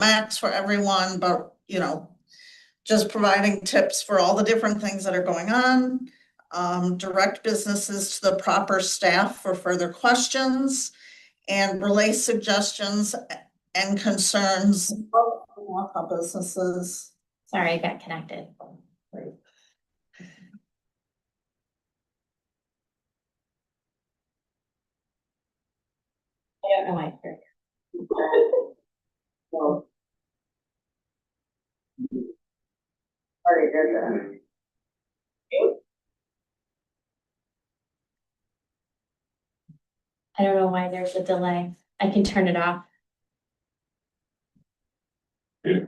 max for everyone, but just providing tips for all the different things that are going on. Direct businesses to the proper staff for further questions and relay suggestions and concerns of local businesses. Sorry, I got connected. I don't know why. Already did that. I don't know why there's a delay. I can turn it off.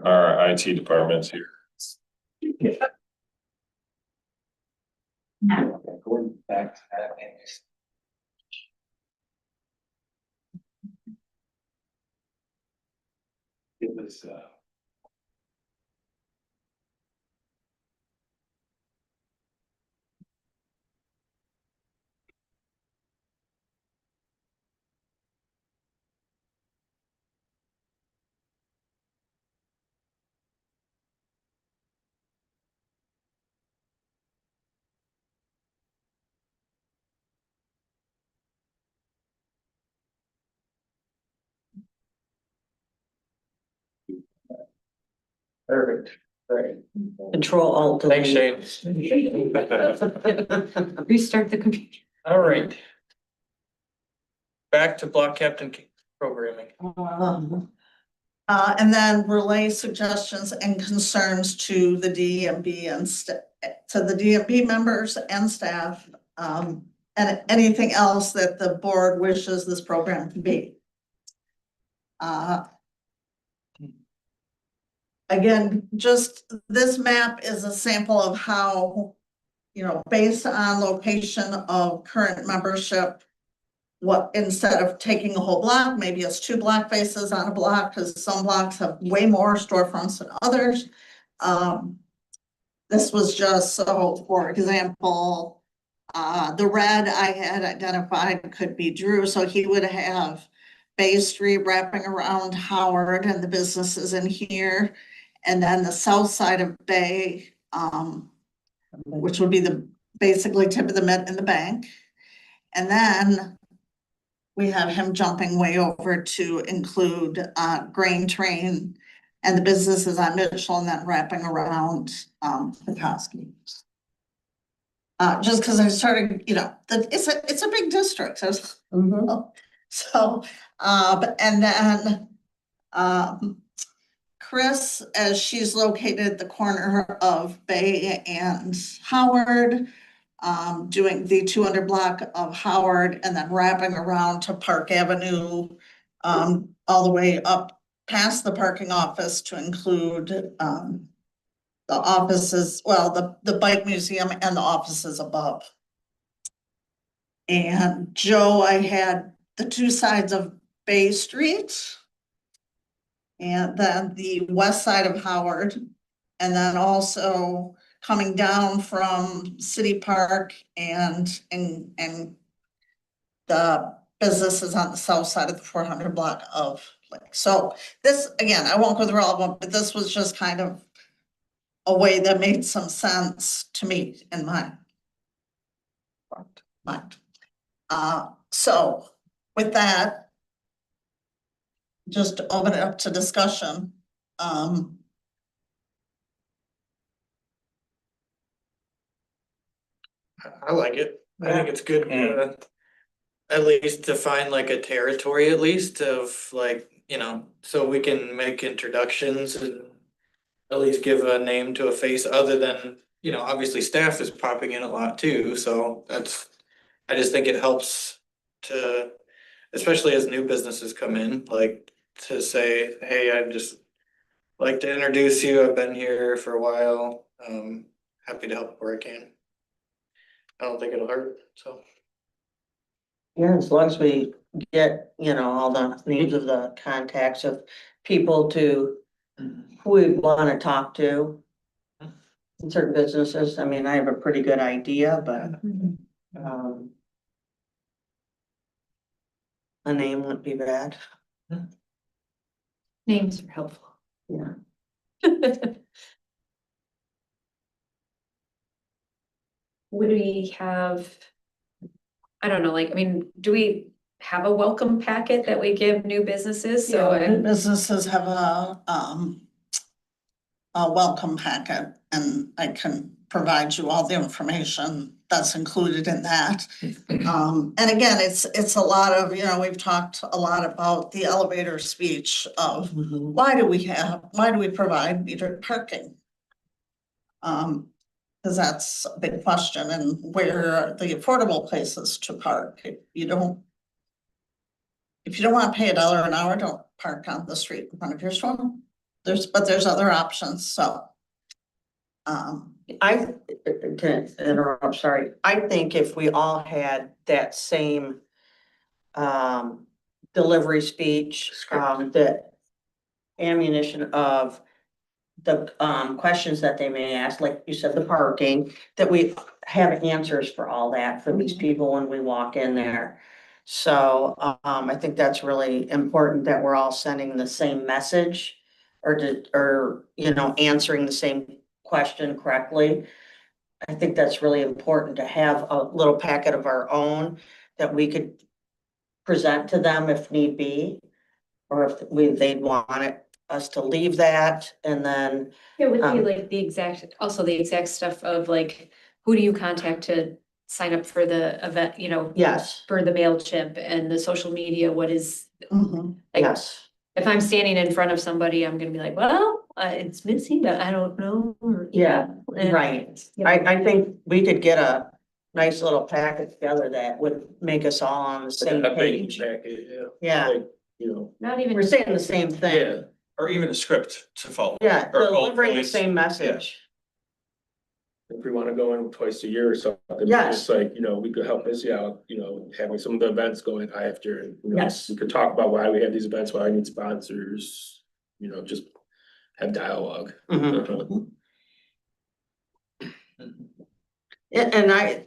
Our IT department's here. No. Going back to that. It was, perfect. Great. Control Alt. Thanks, Shane. Restart the computer. All right. Back to block captain programming. And then relay suggestions and concerns to the DMB and to the DMB members and staff. And anything else that the board wishes this program to be. Again, just this map is a sample of how, based on location of current membership, what, instead of taking a whole block, maybe it's 2 block faces on a block, because some blocks have way more storefronts than others. This was just, so for example, the red I had identified could be Drew, so he would have Bay Street wrapping around Howard and the businesses in here. And then the south side of Bay, which would be the basically tip of the Met and the bank. And then we have him jumping way over to include Grain Train and the businesses on Mitchell, and then wrapping around Petoskey. Just because I started, it's a big district. So, and then Chris, as she's located at the corner of Bay and Howard, doing the 200 block of Howard and then wrapping around to Park Avenue, all the way up past the parking office to include the offices, well, the bike museum and the offices above. And Joe, I had the 2 sides of Bay Street. And then the west side of Howard, and then also coming down from City Park and the businesses on the south side of the 400 block of Lake. So this, again, I won't go through all of them, but this was just kind of a way that made some sense to me in my mind. So with that, just open it up to discussion. I like it. I think it's good. At least define like a territory, at least of like, so we can make introductions and at least give a name to a face other than, obviously staff is popping in a lot too. So I just think it helps to, especially as new businesses come in, like to say, hey, I'd just like to introduce you. I've been here for a while. Happy to help where I can. I don't think it'll hurt, so. Yeah, as long as we get, all the names of the contacts of people to who we want to talk to. In certain businesses, I mean, I have a pretty good idea, but a name wouldn't be bad. Names are helpful. Yeah. Would we have? I don't know, like, I mean, do we have a welcome packet that we give new businesses? So Yeah, businesses have a welcome packet, and I can provide you all the information that's included in that. And again, it's a lot of, you know, we've talked a lot about the elevator speech of why do we provide metered parking? Because that's a big question, and where are the affordable places to park? If you don't want to pay $1 an hour, don't park on the street in front of your store. There's other options, so. I, to interrupt, sorry, I think if we all had that same delivery speech, the ammunition of the questions that they may ask, like you said, the parking, that we have answers for all that for these people when we walk in there. So I think that's really important that we're all sending the same message or you know, answering the same question correctly. I think that's really important to have a little packet of our own that we could present to them if need be. Or if they'd want us to leave that and then, it would be like the exact stuff of like, who do you contact to sign up for the event, you know? yes, For the MailChimp and the social media, what is, Mhm. like, yes. if I'm standing in front of somebody, I'm gonna be like, well, it's missing, but I don't know. Or, Yeah, and, right. you know, I think we could get a nice little packet together that would make us all on the same A big page. packet, yeah. Yeah, Like, you know, Not even. we're saying the same thing. yeah, or even a script to follow. Yeah, Or delivering the points. same message. If we wanna go in twice a year or something. Yes. It's like, you know, we could help Missy out, you know, having some of the events going after, and, you know, Yes. we could talk about why we have these events, why I need sponsors, you know, just have dialogue. Mhm. And I,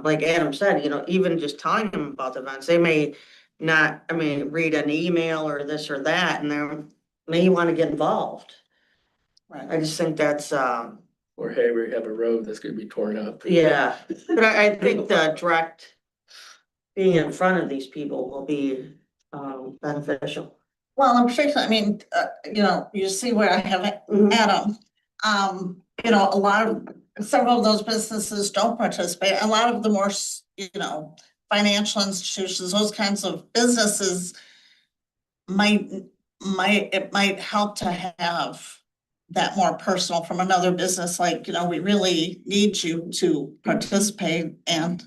like Adam said, you know, even just telling them about the events, they may not, I mean, read an email or this or that, and they may want to get involved. Right. I just think that's, Or hey, we have a road that's gonna be torn up. yeah, but I think the direct being in front of these people will be, beneficial. Well, and particularly, I mean, you know, you see where I have Mhm. Adam. You know, several of those businesses don't participate. A lot of the more, you know, financial institutions, those kinds of businesses it might help to have that more personal from another business, like, you know, we really need you to participate and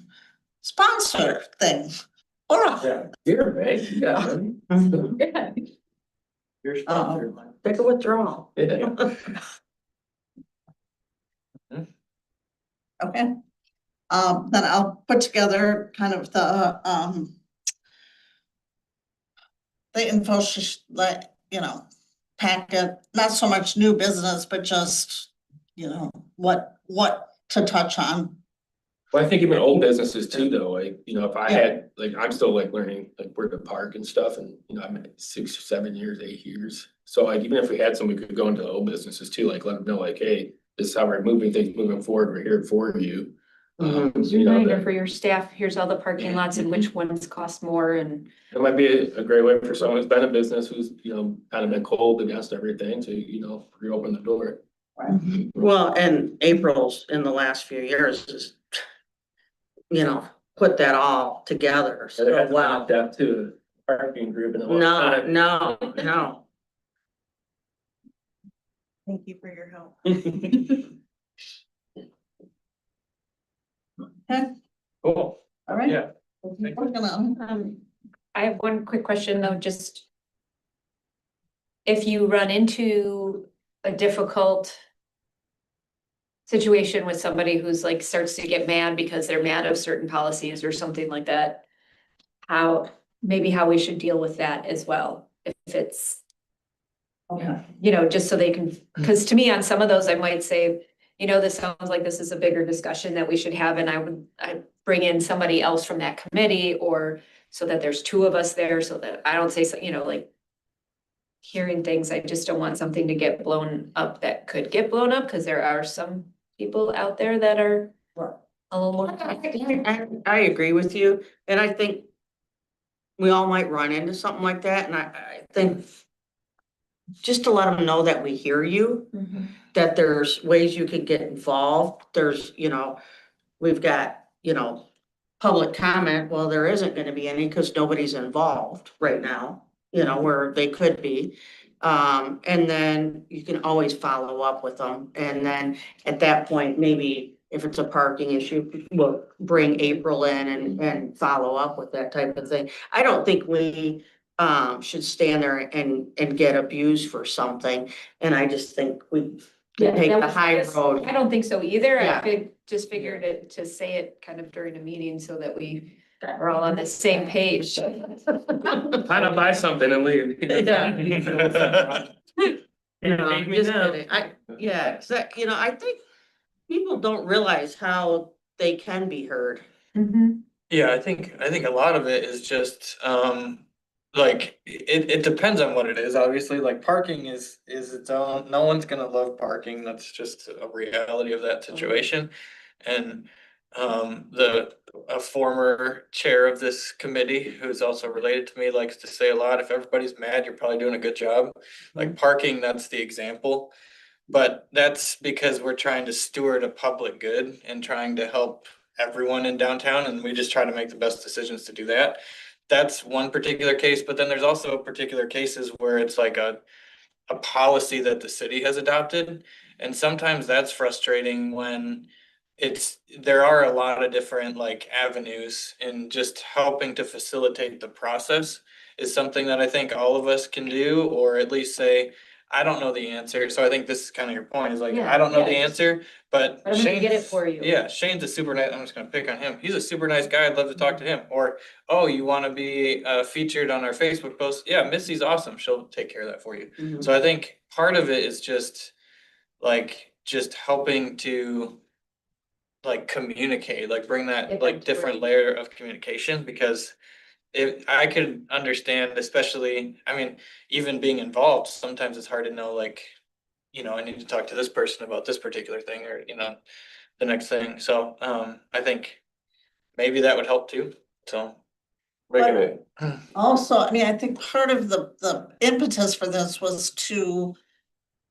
sponsor things. Or, Yeah, here, man, you got money. Mhm. You're sponsored. Take a withdrawal. Yeah. okay. Then I'll put together kind of the info, like, you know, packet, not so much new business, but just, you know, what to touch on. Well, I think even old businesses too, though, like, you know, if I Yeah. had, like, I'm still like learning, like, where to park and stuff, and, you know, I'm at 6 or 7 years, 8 years. So like, even if we had some, we could go into old businesses too, like, let them know, like, hey, this is how we're moving things moving forward, we're here for you. So, you know, Reminder that, for your staff, here's all the parking lots and which ones cost more and. it might be a great way for someone who's been in business, who's, you know, kind of been cold against everything to, you know, reopen the door. Well, and April's in the last few years is, you know, put that all together. So there So, hasn't been wow. a depth to a parking group in a long No, time. no. Thank you for your help. Okay, Cool, all right. yeah. We'll keep working on it. I have one quick question though, just. If you run into a difficult. Situation with somebody who's like starts to get mad because they're mad of certain policies or something like that. Maybe how we should deal with that as well, if it's. Okay. You know, just so they can, because to me, on some of those, I might say, you know, this sounds like this is a bigger discussion that we should have, and I bring in somebody else from that committee, or so that there's two of us there, so that I don't say, so, you know, like. hearing things. I just don't want something to get blown up that could get blown up, because there are some people out there that are a little more. I agree with you, and I think we all might run into something like that, and I think just to let them know that we hear you, Mhm. that there's ways you could get involved, there's, we've got, public comment, well, there isn't gonna be any, cause nobody's involved right now, where they could be. And then you can always follow up with them, and then at that point, maybe if it's a parking issue, we'll bring April in and follow up with that type of thing. I don't think we should stand there and get abused for something, and I just think we Yeah, take that the was high just- road. I don't think so either. I Yeah. just figured to say it kind of during a meeting so that we are all on the same page. Why not buy something and leave? Just kidding. Yeah, I think people don't realize how they can be heard. Mhm. Yeah, I think a lot of it is just, like, it depends on what it is, obviously, like parking is its own, no one's gonna love parking, that's just a reality of that situation. And, a former chair of this committee, who's also related to me, likes to say a lot, if everybody's mad, you're probably doing a good job. Like parking, that's the example. But that's because we're trying to steward a public good and trying to help everyone in downtown, and we just try to make the best decisions to do that. That's one particular case, but then there's also particular cases where it's like a policy that the city has adopted. And sometimes that's frustrating when there are a lot of different like avenues, and just helping to facilitate the process is something that I think all of us can do, or at least say, I don't know the answer. So I think this is kind of your point, is like, Yeah, I don't know the yeah. answer, but But I'm gonna get it Shane's, for you. yeah, Shane's a super nice, I'm just gonna pick on him. He's a super nice guy. I'd love to talk to him. Or, oh, you wanna be featured on our Facebook post? Yeah, Missy's awesome. She'll take care of that for you. Mhm. So I think part of it is just just helping to like communicate, like bring that Get like them different through. layer of communication, because if I could understand, especially, I mean, even being involved, sometimes it's hard to know, like, I need to talk to this person about this particular thing, or, the next thing. So, I think maybe that would help too. So. Making it, Also, I mean, I think part of the impetus for this was to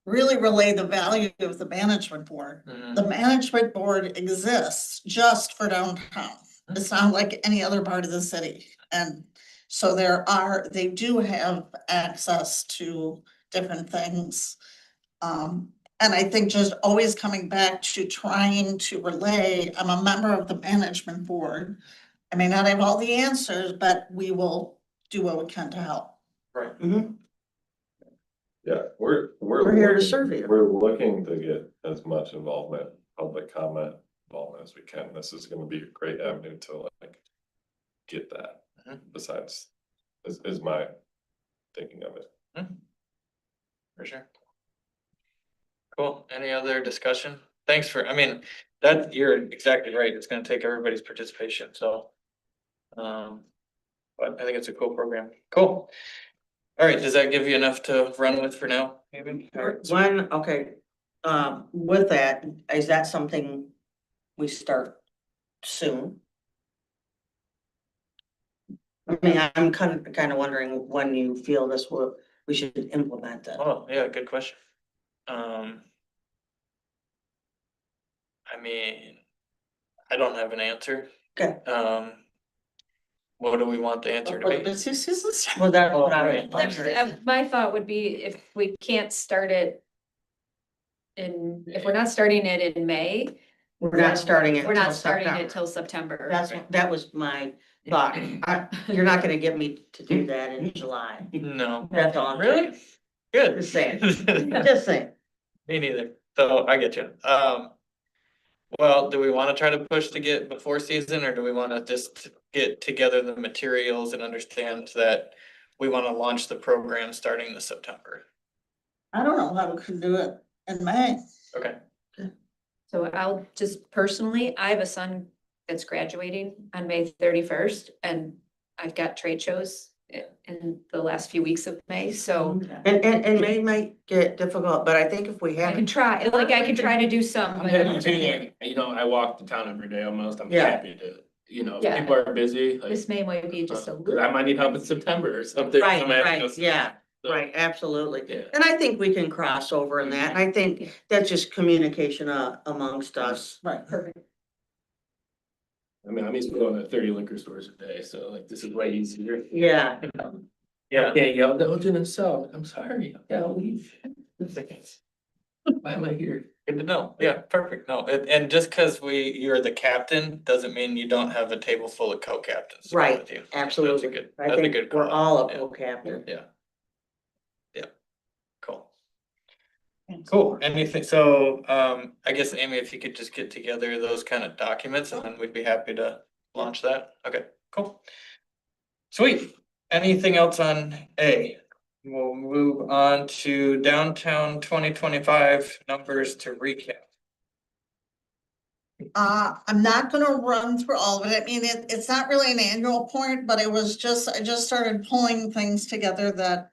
really relay the value of the management board. Mhm. The management board exists just for downtown. It's not like any other part of the city. And so they do have access to different things. And I think just always coming back to trying to relay, I'm a member of the management board. I may not have all the answers, but we will do what we can to help. Right. Mhm. Yeah, we're We're here to looking- serve you. We're looking to get as much involvement, public comment involvement as we can. This is gonna be a great avenue to like get that. Mhm. Besides, is my thinking of it. For sure. Cool. Any other discussion? Thanks for, I mean, that, you're exactly right. It's gonna take everybody's participation, so. But I think it's a cool program. Cool. All right, does that give you enough to run with for now, maybe? Okay, with that, is that something we start soon? I mean, I'm kind of wondering when you feel we should implement it. Oh, yeah, good question. I mean, I don't have an answer. Okay. What do we want the answer to But be? businesses. Well, that's what I Right. was wondering. My thought would be, if we can't start it if we're not starting it in May. We're not starting it. We're till not starting September. it till September. That was my thought. You're not gonna get me to do that in July. No. That's all. I'm Really? saying. Good. Just saying. Just saying. Me neither. So I get you. Well, do we wanna try to push to get before season, or do we wanna just get together the materials and understand that we wanna launch the program starting this September? I don't know how we can do it in May. Okay. So I'll just personally, I have a son that's graduating on May 31st, and I've got trade shows in the last few weeks of May, so And May might get difficult, but I think if we I have. can try, like, I can try to do some, I'm but. happy to, you know, I walk the town every day almost, I'm Yeah. happy to, you know, if Yeah. people are busy, like. This May might be just a Cause little. I might need help in September or something. Right, I'm happy right, to- yeah, so, right, absolutely. Yeah. And I think we can cross over in that, and I think that's just communication amongst us. Right. Perfect. I mean, I'm used to going to 30 liquor stores a day, so like, this is way easier. Yeah, Yeah, yo, no, it didn't sell, I'm sorry, I gotta leave. Why am I here? Good to know. Yeah, perfect. No, and just because you're the captain, doesn't mean you don't have a table full of co-captains. to go right, with you. absolutely. I That's a think good we're call. all a Yeah. co-captain. Yeah. Yeah. Cool. Cool. Anything, so, I guess Amy, if you could just get together those kind of documents and then we'd be happy to launch that. Okay, cool. Sweet. Anything else on A? We'll move on to downtown 2025 numbers to recap. I'm not gonna run through all of it. I mean, it's not really an annual point, but it was just, I just started pulling things together that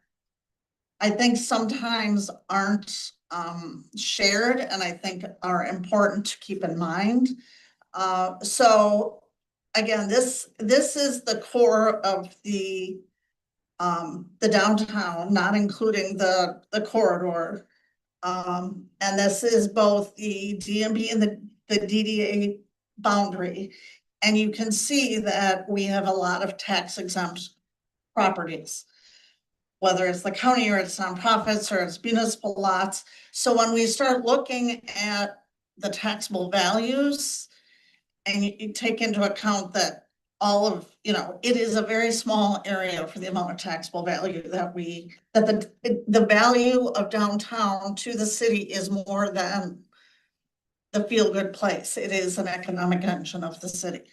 I think sometimes aren't shared and I think are important to keep in mind. So again, this is the core of the downtown, not including the corridor. And this is both the DMB and the DDA boundary. And you can see that we have a lot of tax exempt properties, whether it's the county or it's nonprofits or it's municipal lots. So when we start looking at the taxable values and you take into account that all of, it is a very small area for the amount of taxable value that the value of downtown to the city is more than the feel-good place. It is an economic engine of the city.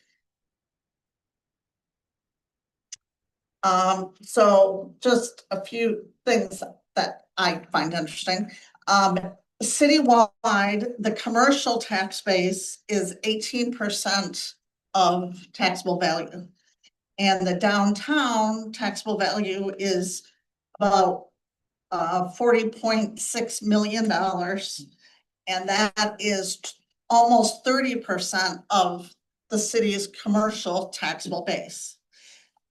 So just a few things that I find interesting. Citywide, the commercial tax base is 18% of taxable value. And the downtown taxable value is about $40.6 million. And that is almost 30% of the city's commercial taxable base.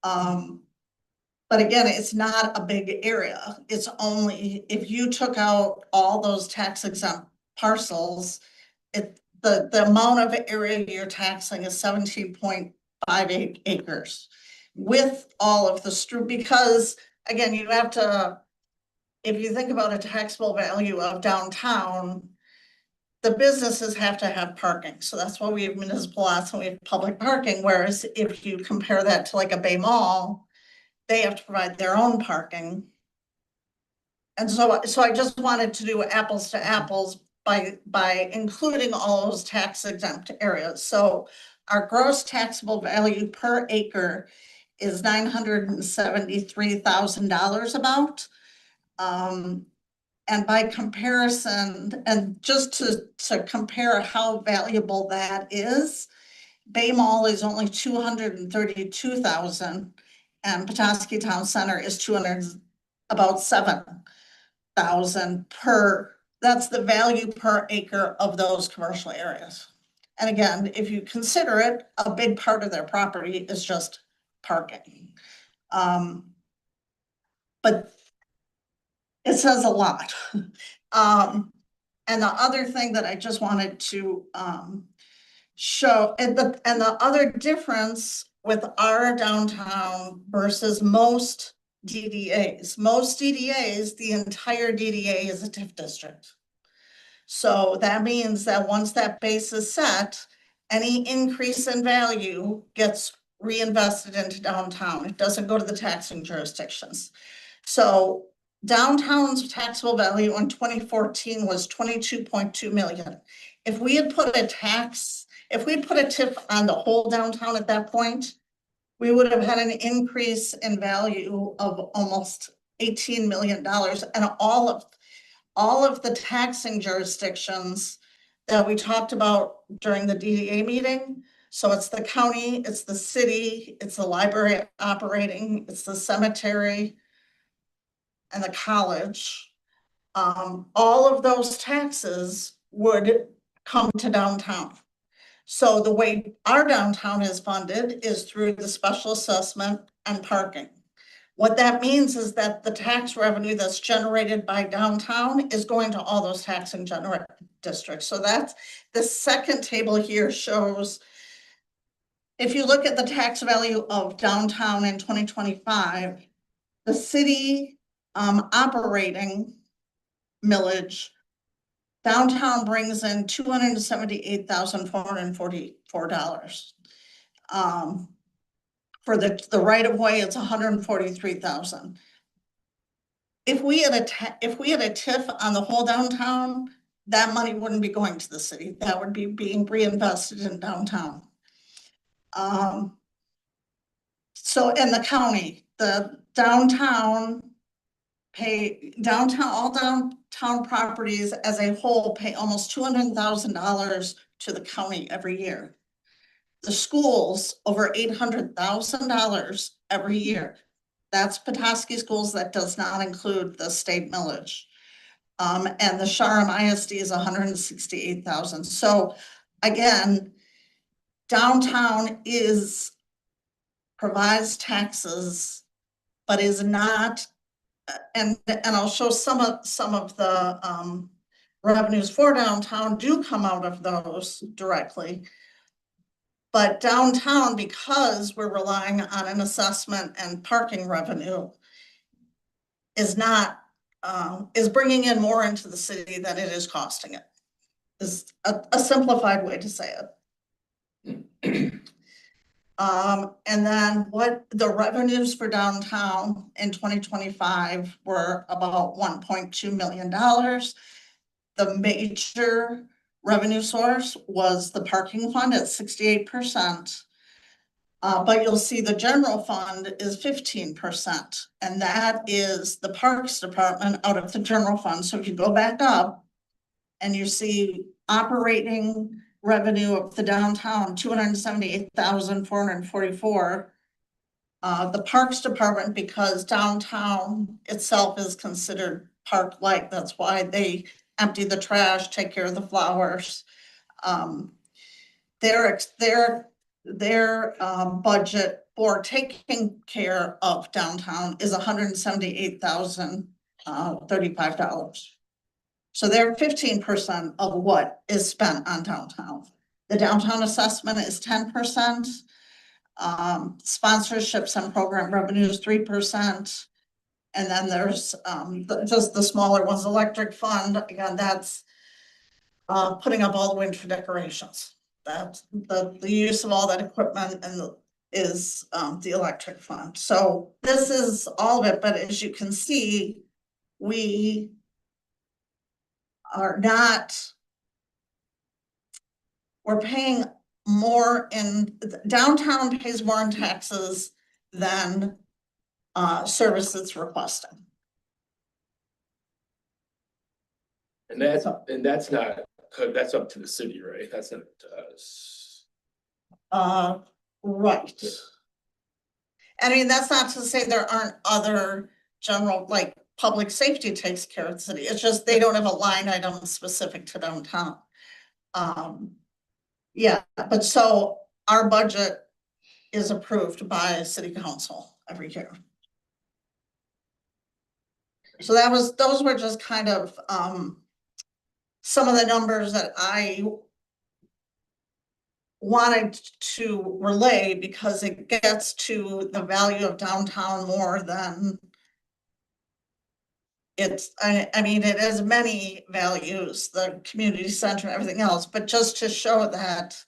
But again, it's not a big area. It's only, if you took out all those tax exempt parcels, the amount of area you're taxing is 17.58 acres. With all of the because again, you have to, if you think about a taxable value of downtown, the businesses have to have parking. So that's why we have municipal lots and we have public parking. Whereas if you compare that to like a Bay Mall, they have to provide their own parking. And so I just wanted to do apples to apples by including all those tax exempt areas. So our gross taxable value per acre is $973,000 about. And by comparison, and just to compare how valuable that is, Bay Mall is only 232,000 and Petoskey Town Center is about 7,000 per, that's the value per acre of those commercial areas. And again, if you consider it, a big part of their property is just parking. But it says a lot. And the other thing that I just wanted to show, and the other difference with our downtown versus most DDAs, the entire DDA is a TIF district. So that means that once that base is set, any increase in value gets reinvested into downtown. It doesn't go to the taxing jurisdictions. So downtown's taxable value in 2014 was 22.2 million. If we had put a TIF on the whole downtown at that point, we would have had an increase in value of almost $18 million. And all of the taxing jurisdictions that we talked about during the DDA meeting So it's the county, it's the city, it's the library operating, it's the cemetery and the college. All of those taxes would come to downtown. So the way our downtown is funded is through the special assessment and parking. What that means is that the tax revenue that's generated by downtown is going to all those taxing generate districts. So that's, the second table here shows, if you look at the tax value of downtown in 2025, the city operating millage, downtown brings in $278,444. For the right of way, it's $143,000. If we had a TIF on the whole downtown, that money wouldn't be going to the city. That would be being reinvested in downtown. So in the county, the downtown all downtown properties as a whole pay almost $200,000 to the county every year. The schools, over $800,000 every year. That's Petoskey schools, that does not include the state millage. And the Shoreham ISD is $168,000. So again, downtown provides taxes, but is not, and I'll show some of the revenues for downtown do come out of those directly. But downtown, because we're relying on an assessment and parking revenue, is bringing in more into the city than it is costing it. Is a simplified way to say it. And then what the revenues for downtown in 2025 were about $1.2 million. The major revenue source was the parking fund at 68%. But you'll see the general fund is 15%, and that is the Parks Department out of the general fund. So if you go back up and you see operating revenue of the downtown, $278,444. The Parks Department, because downtown itself is considered park-like, that's why they empty the trash, take care of the flowers. Their budget for taking care of downtown is $178,035. So they're 15% of what is spent on downtown. The downtown assessment is 10%. Sponsorships and program revenue is 3%. And then there's just the smaller ones, electric fund. Again, that's putting up all the winter decorations. That's the use of all that equipment and is the electric fund. So this is all of it, but as you can see, we are we're paying more in, downtown pays more in taxes than service it's requesting. And that's not, that's up to the city, right? That's not up to us. Right. I mean, that's not to say there aren't other general, like public safety takes care of the city. It's just they don't have a line item specific to downtown. Yeah, but so our budget is approved by city council every year. So those were just kind of some of the numbers that I wanted to relay because it gets to the value of downtown more than I mean, it has many values, the community center and everything else, but just to show that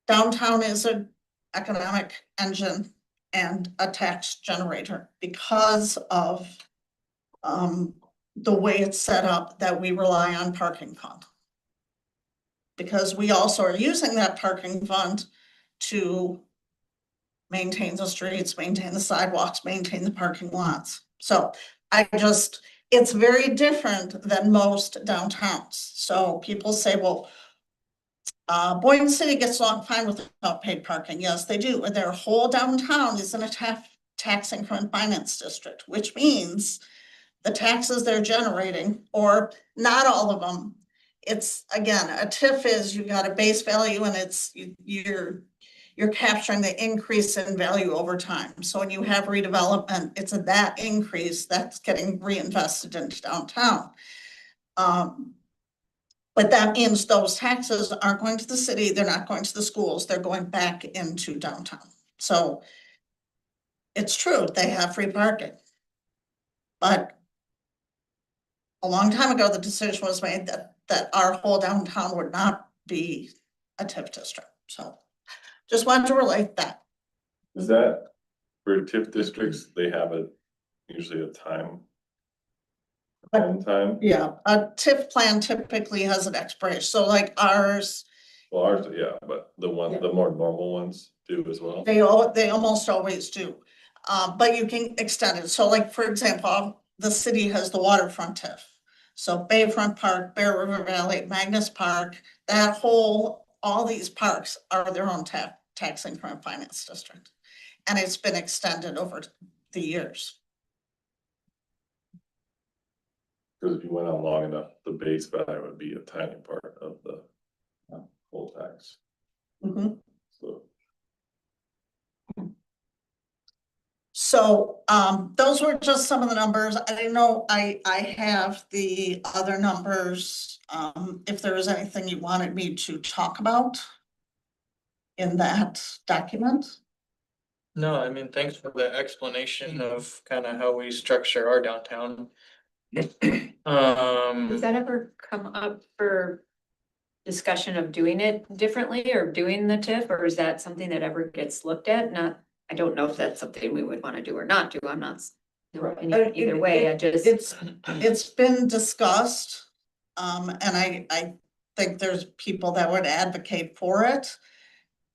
downtown is an economic engine and a tax generator because of the way it's set up, that we rely on parking fund. Because we also are using that parking fund to maintain the streets, maintain the sidewalks, maintain the parking lots. So it's very different than most downtowns. So people say, well, Boyden City gets along fine without paid parking. Yes, they do. And their whole downtown is in a tax increment finance district, which means the taxes they're generating, or not all of them. It's, again, a TIF is you got a base value and it's, you're capturing the increase in value over time. So when you have redevelopment, it's that increase that's getting reinvested into downtown. But that means those taxes aren't going to the city, they're not going to the schools, they're going back into downtown. So it's true, they have free parking. But a long time ago, the decision was made that our whole downtown would not be a TIF district. So just wanted to relate that. Is that for TIF districts, they have usually a time? Time? Yeah, a TIF plan typically has an expiration. So like ours, Well, ours, yeah, but the more normal ones do as well. they almost always do. But you can extend it. So like, for example, the city has the waterfront TIF. So Bayfront Park, Bear River Valley, Magnus Park, all these parks are their own tax increment finance district. And it's been extended over the years. Because if you went on long enough, the base value would be a tiny part of the full tax, Mhm. so. So, those were just some of the numbers. I didn't know, I have the other numbers, if there was anything you wanted me to talk about in that document. No, I mean, thanks for the explanation of kind of how we structure our downtown. Does Um, that ever come up for discussion of doing it differently or doing the TIF, or is that something that ever gets looked at? Not, I don't know if that's something we would want to do or not do. I'm not. Either way, I just. It's been discussed, and I think there's people that would advocate for it.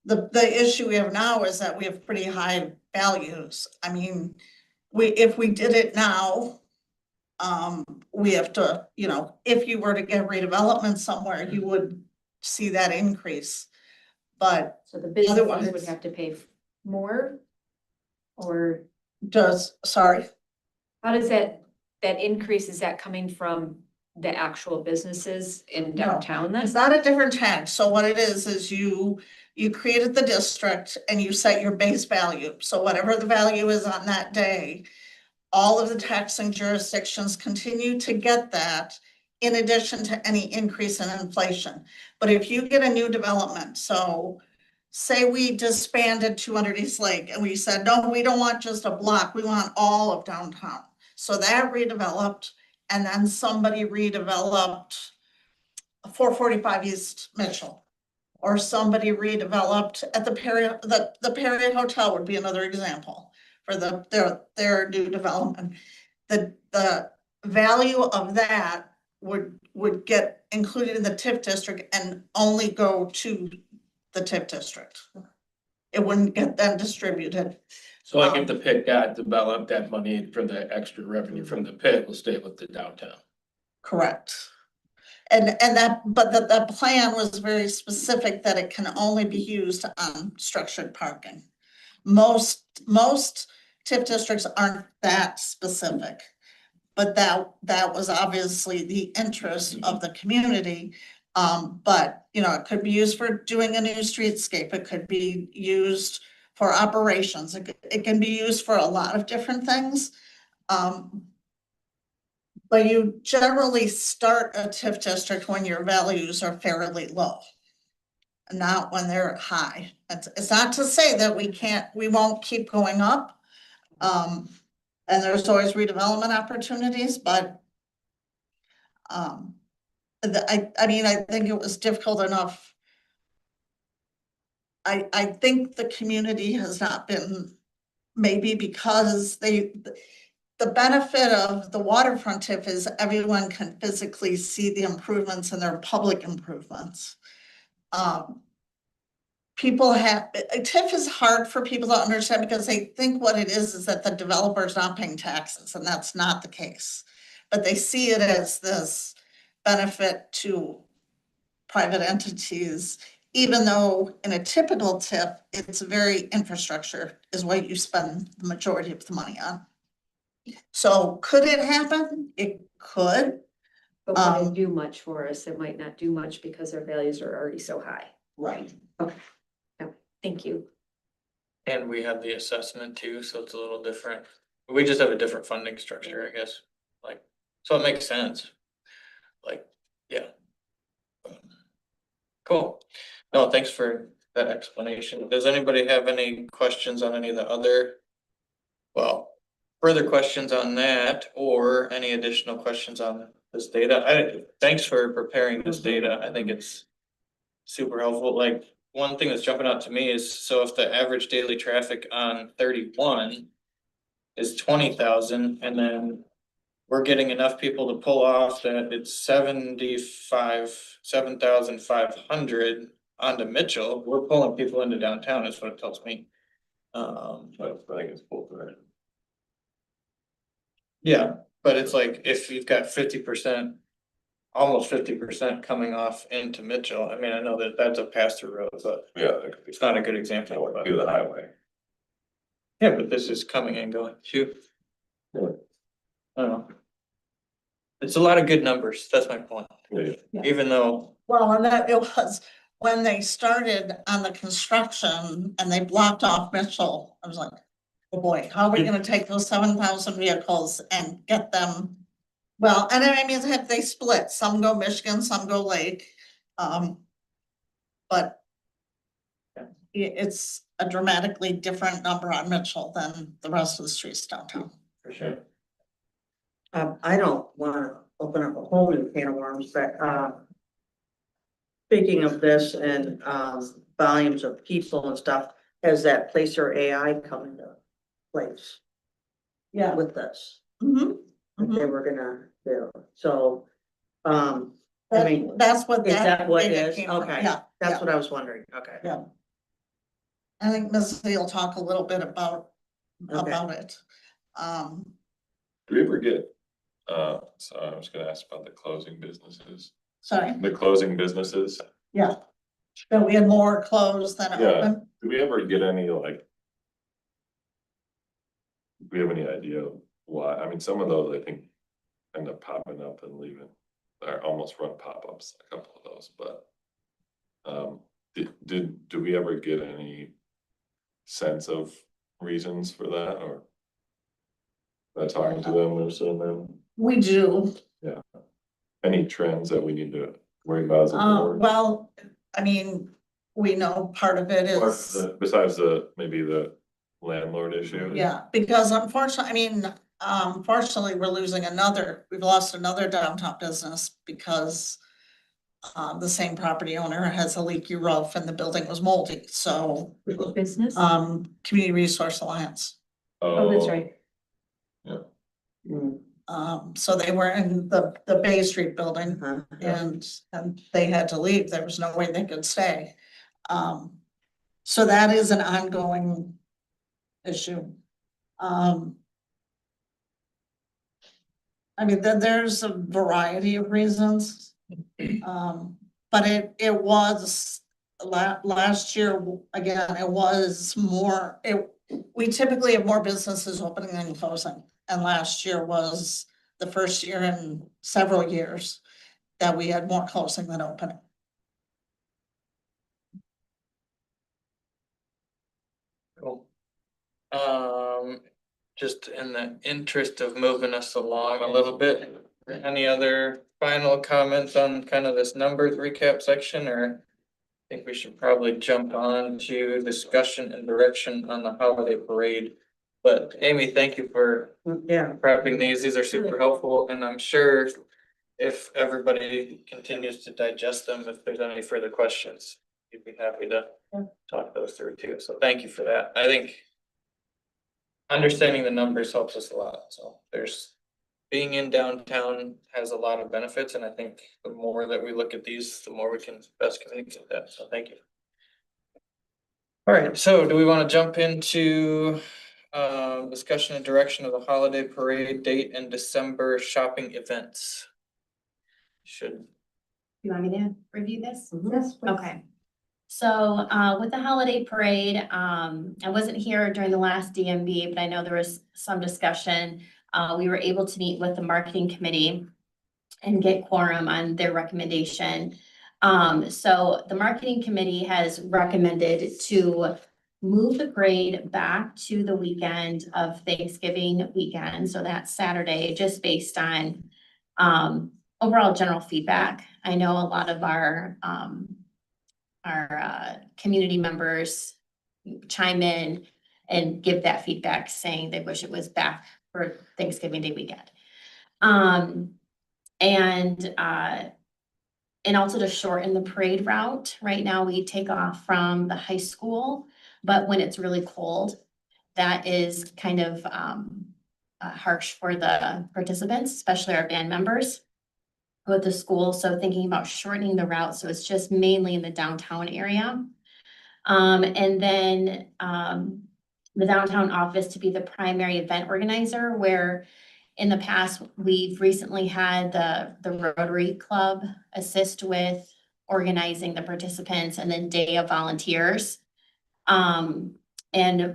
The issue we have now is that we have pretty high values. I mean, if we did it now, we have to, if you were to get redevelopment somewhere, you would see that increase. But So the businesses would Otherwise- have to pay more? Or sorry, how does that increase, is that coming from the actual businesses in No. downtown then? it's not a different tax. So what it is you created the district and you set your base value. So whatever the value is on that day, all of the taxing jurisdictions continue to get that in addition to any increase in inflation. But if you get a new development, so say we disbanded 200 East Lake and we said, no, we don't want just a block, we want all of downtown. So that redeveloped, and then somebody redeveloped 445 East Mitchell. Or somebody redeveloped at the Perry Hotel would be another example for their new development. The value of that would get included in the TIF district and only go to the TIF district. It wouldn't get then distributed. So like if the pit got developed, that money for the extra revenue from the pit will stay with the downtown. Correct. But the plan was very specific that it can only be used on structured parking. Most TIF districts aren't that specific. But that was obviously the interest of the community. But it could be used for doing a new streetscape. It could be used for operations. It can be used for a lot of different things. But you generally start a TIF district when your values are fairly low, not when they're high. It's not to say that we won't keep going up. And there's always redevelopment opportunities, but I mean, I think it was difficult enough. I think the community has not been, maybe because the benefit of the waterfront TIF is everyone can physically see the improvements and their public improvements. TIF is hard for people to understand because they think what it is that the developer's not paying taxes, and that's not the case. But they see it as this benefit to private entities even though in a typical tip, it's very infrastructure is what you spend the majority of the money on. So could it happen? It could. But would Um, it do much for us? It might not do much because our values are already so high. Right. Thank you. And we have the assessment too, so it's a little different. We just have a different funding structure, I guess, like, so it makes sense. Like, yeah. Cool. No, thanks for that explanation. Does anybody have any questions on any of the other? Well, further questions on that or any additional questions on this data? Thanks for preparing this data. I think it's super helpful. Like, one thing that's jumping out to me is, so if the average daily traffic on 31 is 20,000, and then we're getting enough people to pull off that it's 7,500 onto Mitchell, we're pulling people into downtown, is what it tells me. But I think it's both, right? Yeah, but it's like, if you've got 50%, almost 50% coming off into Mitchell, I mean, I know that that's a pass-through road, but Yeah, that could be. it's not a good example. Like, do the highway. Yeah, but this is coming and going, shoot. I Yeah. don't know. It's a lot of good numbers, that's my point, Yeah, even though, Well, and that it was when they started on the construction and they blocked off Mitchell, I was like, oh boy, how are we gonna take those 7,000 vehicles and get them? Well, and I mean, if they split, some go Michigan, some go Lake, but it's a dramatically different number on Mitchell than the rest of the streets downtown. for sure. I don't wanna open up a whole new can of worms, but, speaking of this and, volumes of people and stuff, has that Placer AI come into place Yeah. with this? Mhm. That they were gonna do, so, I That- mean, That's what is that what data is? came from. Okay. Yeah, that's yeah. what I was wondering, okay. Yeah. I think Ms. Lee will talk a little bit about Okay. it. Um, do we ever get, so I was gonna ask about the closing businesses, sorry, the closing businesses, yeah. So we had more closed than Yeah. open. do we ever get any like? Do we have any idea why? I mean, some of those I think end up popping up and leaving, or almost run pop-ups, a couple of those, but. Do we ever get any sense of reasons for that, or? By talking to them or seeing them, We do. any trends that we need to worry about as a board? Well, I mean, we know part of it Or is, besides maybe the landlord issue? yeah, because unfortunately, I mean, fortunately, we've lost another downtown business because the same property owner has a leaky roof and the building was moldy, so, Business? Community Resource Alliance. Oh, that's right. Mm, So they were in the Bay Street building uh-huh. and they had to leave. There was no way they could stay. So that is an ongoing issue. I mean, there's a variety of reasons. But it was last year, again, it was more, we typically have more businesses opening than closing. And last year was the first year in several years that we had more closing than opening. Cool. Just in the interest of moving us along a little bit, any other final comments on kind of this numbers recap section, or? I think we should probably jump on to discussion and direction on the holiday parade. But Amy, thank you for Yeah, prepping these. These are super helpful, and I'm sure if everybody continues to digest them, if there's any further questions, you'd be happy to talk those through too. So thank you for that. I think understanding the numbers helps us a lot. So being in downtown has a lot of benefits, and I think the more that we look at these, the more we can best communicate that. So thank you. All right, so do we want to jump into discussion and direction of the holiday parade date and December shopping events? Should. You want me to review this? Mhm. Yes. Okay. So, with the holiday parade, I wasn't here during the last DMB, but I know there was some discussion. We were able to meet with the marketing committee and get quorum on their recommendation. So the marketing committee has recommended to move the parade back to the weekend of Thanksgiving weekend, so that's Saturday, just based on overall general feedback. I know a lot of our community members chime in and give that feedback, saying they wish it was back for Thanksgiving Day weekend. And also to shorten the parade route. Right now, we take off from the high school, but when it's really cold, that is kind of harsh for the participants, especially our band members with the school. So thinking about shortening the route, so it's just mainly in the downtown area. And then the downtown office to be the primary event organizer, where in the past, we've recently had the Rotary Club assist with organizing the participants and then day of volunteers. And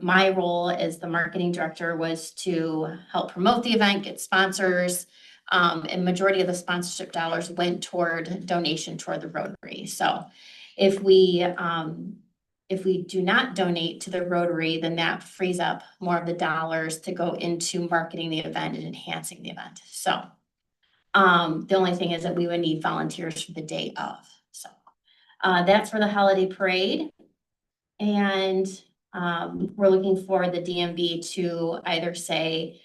my role as the marketing director was to help promote the event, get sponsors. And majority of the sponsorship dollars went toward donation toward the Rotary. So if we do not donate to the Rotary, then that frees up more of the dollars to go into marketing the event and enhancing the event. So the only thing is that we would need volunteers for the day of. So that's for the holiday parade. And we're looking for the DMB to either say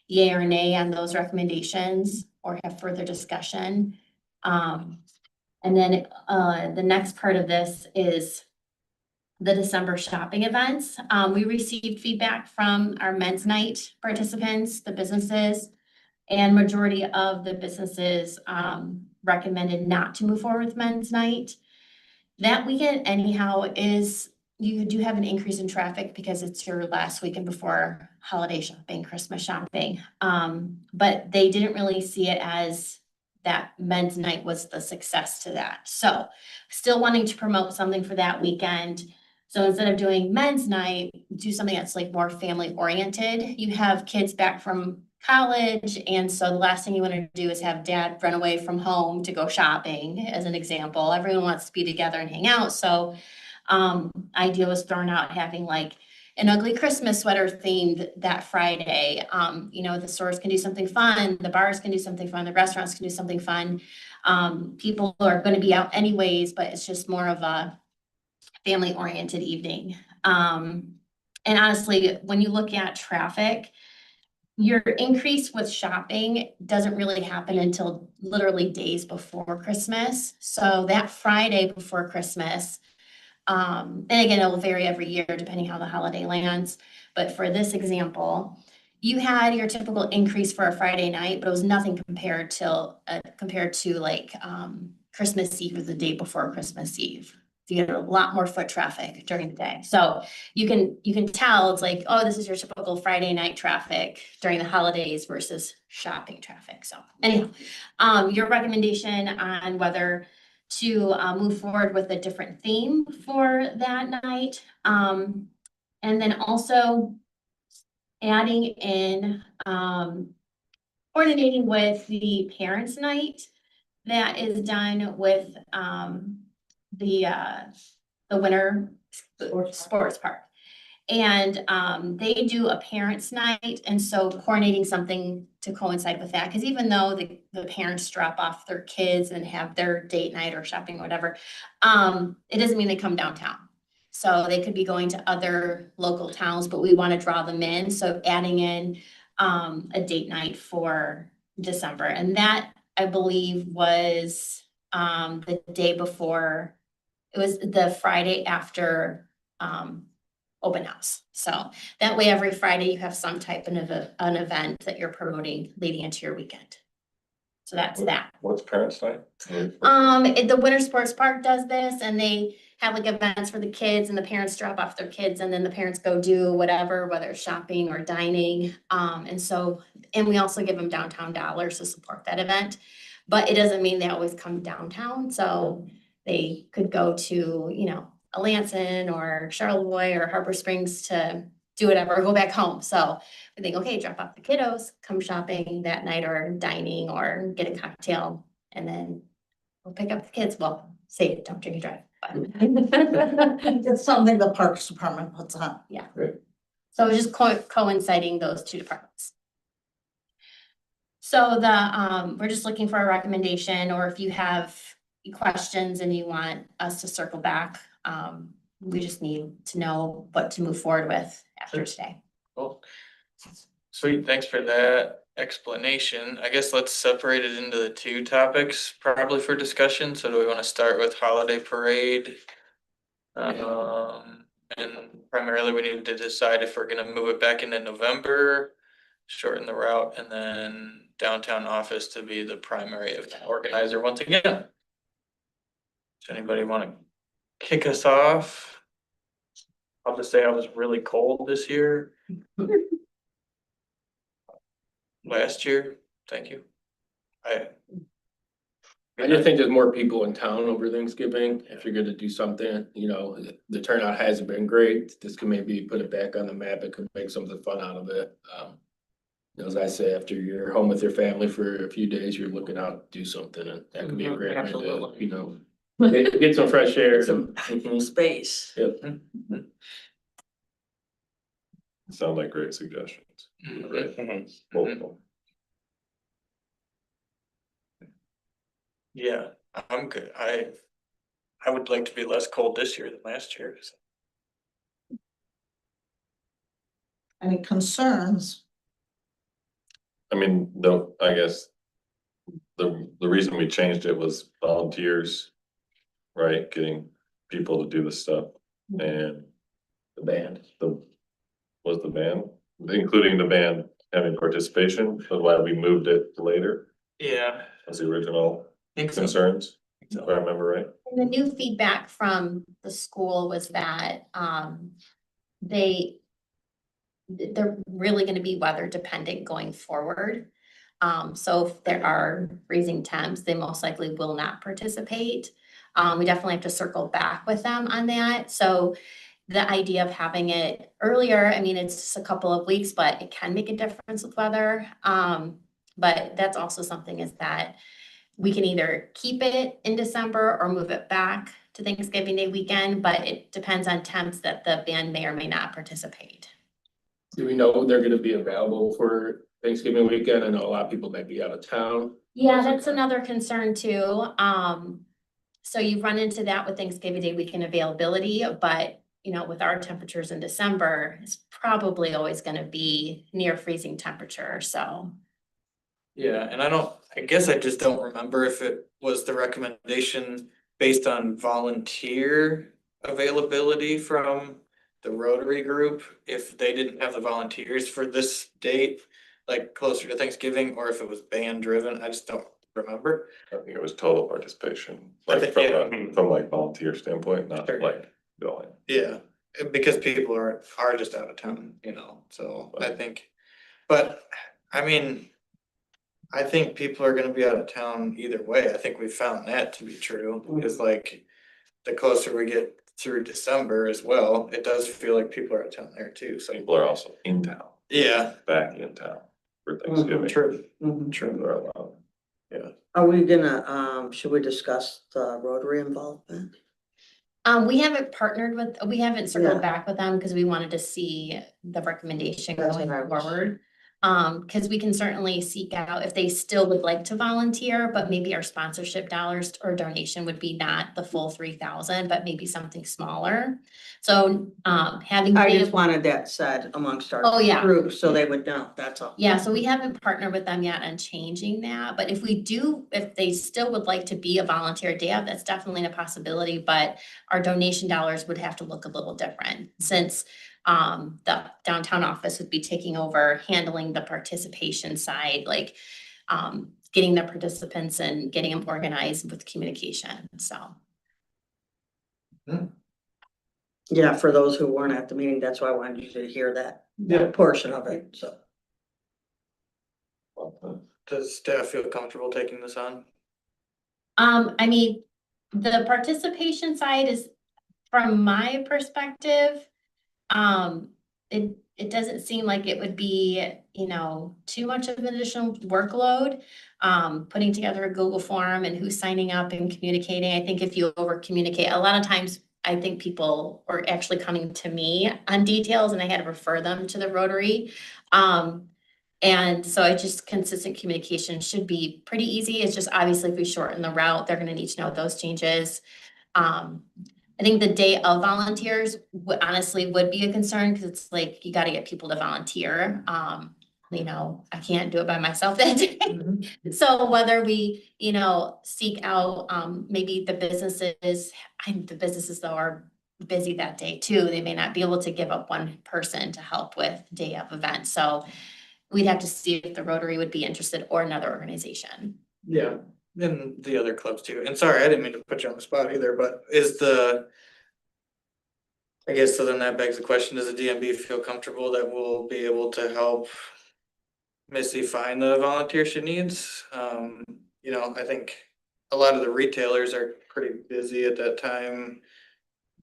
yay or nay on those recommendations or have further discussion. And then the next part of this is the December shopping events. We received feedback from our men's night participants, the businesses, and majority of the businesses recommended not to move forward with men's night. That weekend anyhow you do have an increase in traffic because it's your last weekend before holiday shopping, Christmas shopping. But they didn't really see it as that men's night was the success to that. So still wanting to promote something for that weekend. So instead of doing men's night, do something that's like more family oriented. You have kids back from college. And so the last thing you want to do is have dad run away from home to go shopping, as an example. Everyone wants to be together and hang out. So idea was thrown out having like an ugly Christmas sweater themed that Friday. The stores can do something fun, the bars can do something fun, the restaurants can do something fun. People are going to be out anyways, but it's just more of a family oriented evening. And honestly, when you look at traffic, your increase with shopping doesn't really happen until literally days before Christmas. So that Friday before Christmas, and again, it will vary every year depending how the holiday lands. But for this example, you had your typical increase for a Friday night, but it was nothing compared to like Christmas Eve or the day before Christmas Eve. So you get a lot more foot traffic during the day. So you can tell it's like, oh, this is your typical Friday night traffic during the holidays versus shopping traffic. So anyhow, your recommendation on whether to move forward with a different theme for that night. And then also adding in coordinating with the parents' night that is done with the winter sports park. And they do a parents' night, and so coordinating something to coincide with that, because even though the parents drop off their kids and have their date night or shopping or whatever, it doesn't mean they come downtown. So they could be going to other local towns, but we want to draw them in. So adding in a date night for December, and that I believe was the day before. It was the Friday after open house. So that way, every Friday you have some type of an event that you're promoting leading into your weekend. So that's that. What's parents' night? The Winter Sports Park does this, and they have like events for the kids, and the parents drop off their kids, and then the parents go do whatever, whether it's shopping or dining. And we also give them downtown dollars to support that event, but it doesn't mean they always come downtown. So they could go to, a Lansing or Charlevoix or Harbor Springs to do whatever, or go back home. So we think, okay, drop off the kiddos, come shopping that night or dining or get a cocktail, and then we'll pick up the kids. Well, say, don't drink and drive. But It's something the Parks Department puts on. so it's just coinciding those two departments. So we're just looking for a recommendation, or if you have questions and you want us to circle back, we just need to know what to move forward with after today. Cool. Sweet, thanks for that explanation. I guess let's separate it into the two topics probably for discussion. So do we want to start with holiday parade? And primarily we need to decide if we're gonna move it back into November, shorten the route, and then downtown office to be the primary event organizer once again. Does anybody wanna kick us off? I'll just say I was really cold this year. Last year, thank you. I just think there's more people in town over Thanksgiving. If you're gonna do something, the turnout hasn't been great. This could maybe put it back on the map. It could make something fun out of it. As I say, after you're home with your family for a few days, you're looking out to do something, and that could be a great way to, Absolutely. get some fresh air. Some Mhm. space. Yep. Sound like great suggestions. Right. Both of them. Yeah, I'm good. I would like to be less cold this year than last year. Any concerns? I mean, no, I guess the reason we changed it was volunteers, right? Getting people to do the stuff and The band. was the band, including the band having participation, but why we moved it later Yeah, as the original think so. concerns, if I remember right. And the new feedback from the school was that they're really gonna be weather dependent going forward. So if there are freezing temps, they most likely will not participate. We definitely have to circle back with them on that. So the idea of having it earlier, I mean, it's just a couple of weeks, but it can make a difference with weather. But that's also something is that we can either keep it in December or move it back to Thanksgiving Day weekend, but it depends on temps that the band may or may not participate. Do we know they're gonna be available for Thanksgiving weekend? I know a lot of people might be out of town. Yeah, that's another concern too. So you run into that with Thanksgiving Day weekend availability, but with our temperatures in December, it's probably always gonna be near freezing temperature, so. Yeah, and I guess I just don't remember if it was the recommendation based on volunteer availability from the Rotary group, if they didn't have the volunteers for this date, like closer to Thanksgiving, or if it was band driven, I just don't remember. I think it was total participation, I like think- from like volunteer standpoint, not Sure. like billing. Yeah, because people are just out of town, so I think, but I mean. I think people are gonna be out of town either way. I think we found that to be true, is like the closer we get through December as well, it does feel like people are out of town there too, so. People are also in town, Yeah, back in town for Thanksgiving. true, Mhm. true. They're allowed. Are we gonna, should we discuss the Rotary involvement? We haven't circled Yeah. back with them because we wanted to see the recommendation That's going what I was- forward. Because we can certainly seek out if they still would like to volunteer, but maybe our sponsorship dollars or donation would be not the full 3,000, but maybe something smaller. So, having. I just wanted that said amongst our Oh, yeah. group, so they would know, that's all. Yeah, so we haven't partnered with them yet on changing that, but if they still would like to be a volunteer DAB, that's definitely a possibility, but our donation dollars would have to look a little different, since the downtown office would be taking over, handling the participation side, like getting the participants and getting them organized with communication, so. Yeah, for those who weren't at the meeting, that's why I wanted you to hear that portion of it, so. Does staff feel comfortable taking this on? I mean, the participation side is, from my perspective, it doesn't seem like it would be, you know, too much of an additional workload. Putting together a Google form and who's signing up and communicating. I think if you over communicate, a lot of times I think people are actually coming to me on details and I had to refer them to the Rotary. And so I just consistent communication should be pretty easy. It's just obviously if we shorten the route, they're gonna need to know those changes. I think the day of volunteers honestly would be a concern because it's like you got to get people to volunteer. You know, I can't do it by myself that day. So whether we, you know, seek out maybe the businesses though are busy that day too. They may not be able to give up one person to help with day of event. So we'd have to see if the Rotary would be interested or another organization. Yeah, and the other clubs too. And sorry, I didn't mean to put you on the spot either, but I guess so then that begs the question, does the DMB feel comfortable that we'll be able to help Missy find the volunteer she needs? You know, I think a lot of the retailers are pretty busy at that time.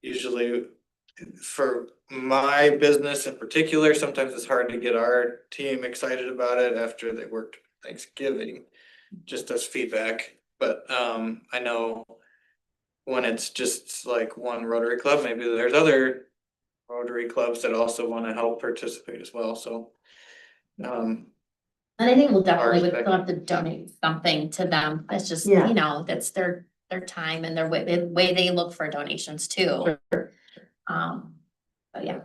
Usually for my business in particular, sometimes it's hard to get our team excited about it after they worked Thanksgiving, just as feedback. But I know when it's just like one Rotary club, maybe there's other Rotary clubs that also want to help participate as well, so. And I think we'll definitely would Ours, still have to donate something to them. That's just, Yeah. you know, that's their time and their way, the way they look for donations too. But yeah,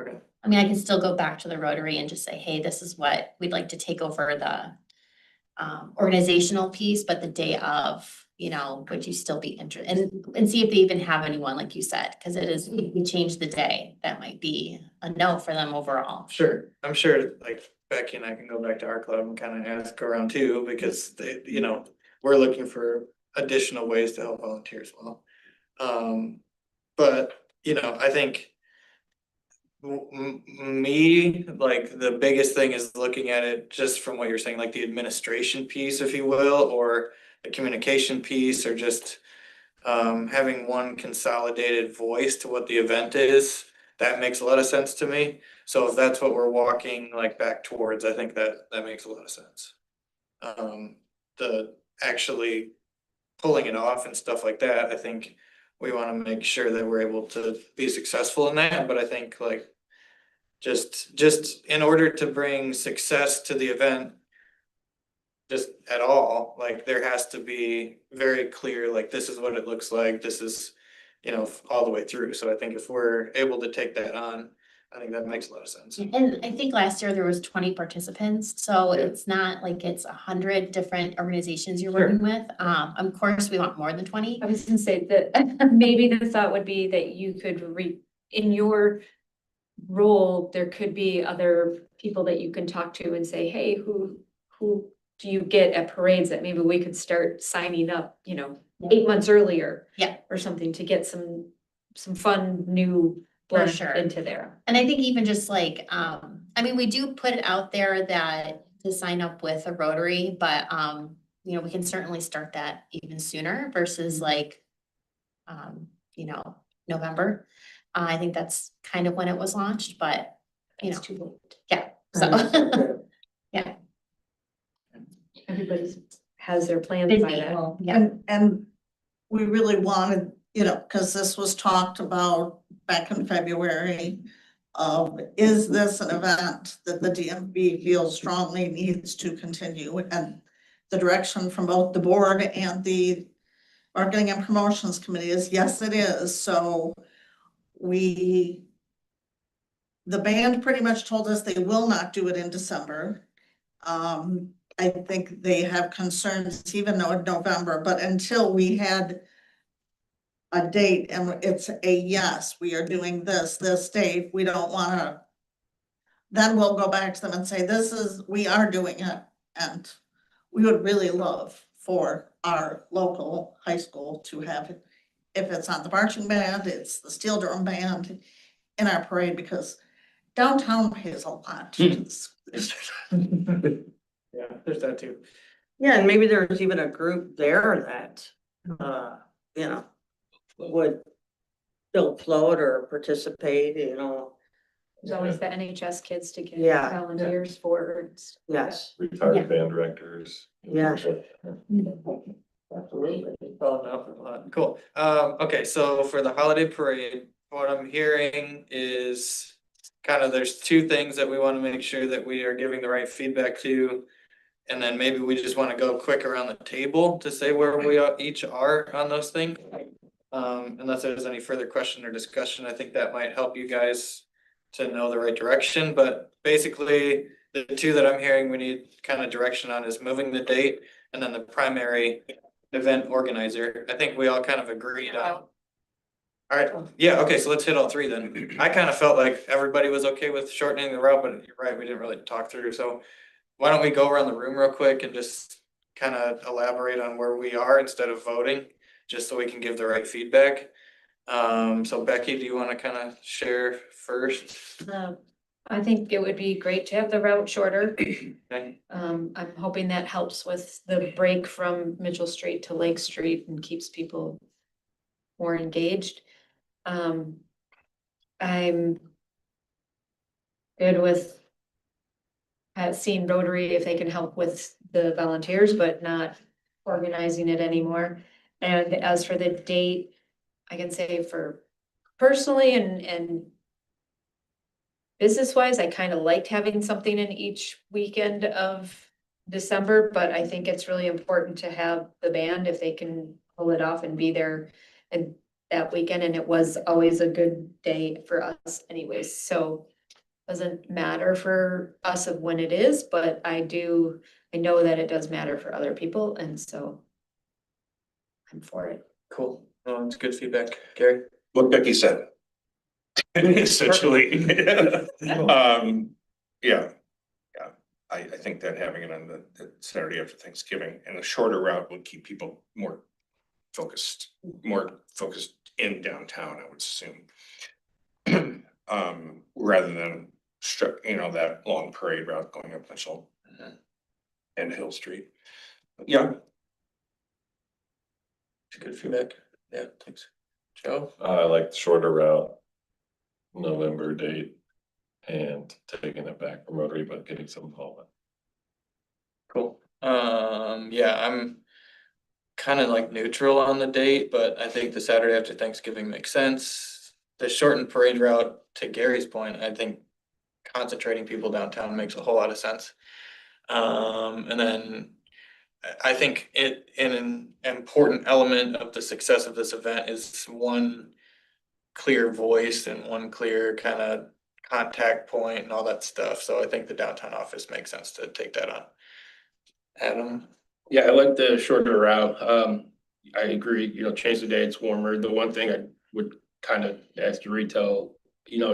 Okay, I mean, I can still go back to the Rotary and just say, hey, this is what we'd like to take over the organizational piece, but the day of, you know, would you still be interested? And see if they even have anyone, like you said, because it is, we change the day. That might be a no for them overall. sure, I'm sure like Becky and I can go back to our club and kind of ask around too, because they, you know, we're looking for additional ways to help volunteer as well. But, you know, I think me, like the biggest thing is looking at it just from what you're saying, like the administration piece, if you will, or the communication piece, or just having one consolidated voice to what the event is. That makes a lot of sense to me. So if that's what we're walking like back towards, I think that makes a lot of sense. The actually pulling it off and stuff like that, I think we wanna make sure that we're able to be successful in that, but I think like just in order to bring success to the event, just at all, like there has to be very clear, like this is what it looks like, this is, you know, all the way through. So I think if we're able to take that on, I think that makes a lot of sense. And I think last year there was 20 participants, so Yeah. it's not like it's 100 different organizations you're Sure. working with. Of course, we want more than 20. I was gonna say that maybe the thought would be that you could in your role, there could be other people that you can talk to and say, hey, who do you get at parades that maybe we could start signing up, you know, 8 months earlier? Yeah. Or something to get some fun new For blood sure. into there. And I think even just like, I mean, we do put it out there that to sign up with a Rotary, but, you know, we can certainly start that even sooner versus like, you know, November. I think that's kind of when it was launched, but, you know, It's too late. yeah, so. Everybody has their plans by then. Well, yeah, And we really wanted, you know, because this was talked about back in February. Is this an event that the DMV feels strongly needs to continue? And the direction from both the board and the marketing and promotions committee is yes, it is. So the band pretty much told us they will not do it in December. I think they have concerns even though in November, but until we had a date and it's a yes, we are doing this date, we don't wanna. Then we'll go back to them and say, we are doing it, and we would really love for our local high school to have it. If it's not the marching band, it's the steel drum band in our parade, because downtown pays a lot to the school district. Yeah, there's that too. Yeah, and maybe there's even a group there that, you know, would still float or participate, you know, There's always the NHS kids to get Yeah. volunteers for. and stuff like yes, Retired band directors. Yeah. Absolutely. Oh, no, cool. Okay, so for the holiday parade, what I'm hearing is kind of there's two things that we want to make sure that we are giving the right feedback to. And then maybe we just want to go quick around the table to say where we each are on those things. Unless there's any further question or discussion, I think that might help you guys to know the right direction, but basically the two that I'm hearing we need kind of direction on is moving the date and then the primary event organizer. I think we all kind of agreed on. Alright, yeah, okay, so let's hit all three then. I kind of felt like everybody was okay with shortening the route, but you're right, we didn't really talk through, so why don't we go around the room real quick and just kind of elaborate on where we are instead of voting, just so we can give the right feedback. So Becky, do you want to kind of share first? I think it would be great to have the route shorter. Okay. I'm hoping that helps with the break from Mitchell Street to Lake Street and keeps people more engaged. I'm good with seeing Rotary if they can help with the volunteers, but not organizing it anymore. And as for the date, I can say for personally and business wise, I kind of liked having something in each weekend of December, but I think it's really important to have the band if they can pull it off and be there and that weekend. And it was always a good day for us anyways, so doesn't matter for us of when it is, but I know that it does matter for other people, and so I'm for it. Cool, it's good feedback, Gary. What Becky said. Essentially. Yeah, I think that having it on the Saturday after Thanksgiving and a shorter route would keep people more focused in downtown, I would assume. Rather than that long parade route going up Mitchell and Hill Street. Yeah, Good feedback, yeah, thanks. Joe? I like the shorter route, November date, and taking it back from Rotary, but getting some involvement. Cool. Yeah, I'm kind of like neutral on the date, but I think the Saturday after Thanksgiving makes sense. The shortened parade route, to Gary's point, I think concentrating people downtown makes a whole lot of sense. And then I think an important element of the success of this event is one clear voice and one clear kind of contact point and all that stuff. So I think the downtown office makes sense to take that on. Adam? Yeah, I like the shorter route. I agree, change the day, it's warmer. The one thing I would kind of ask the retail,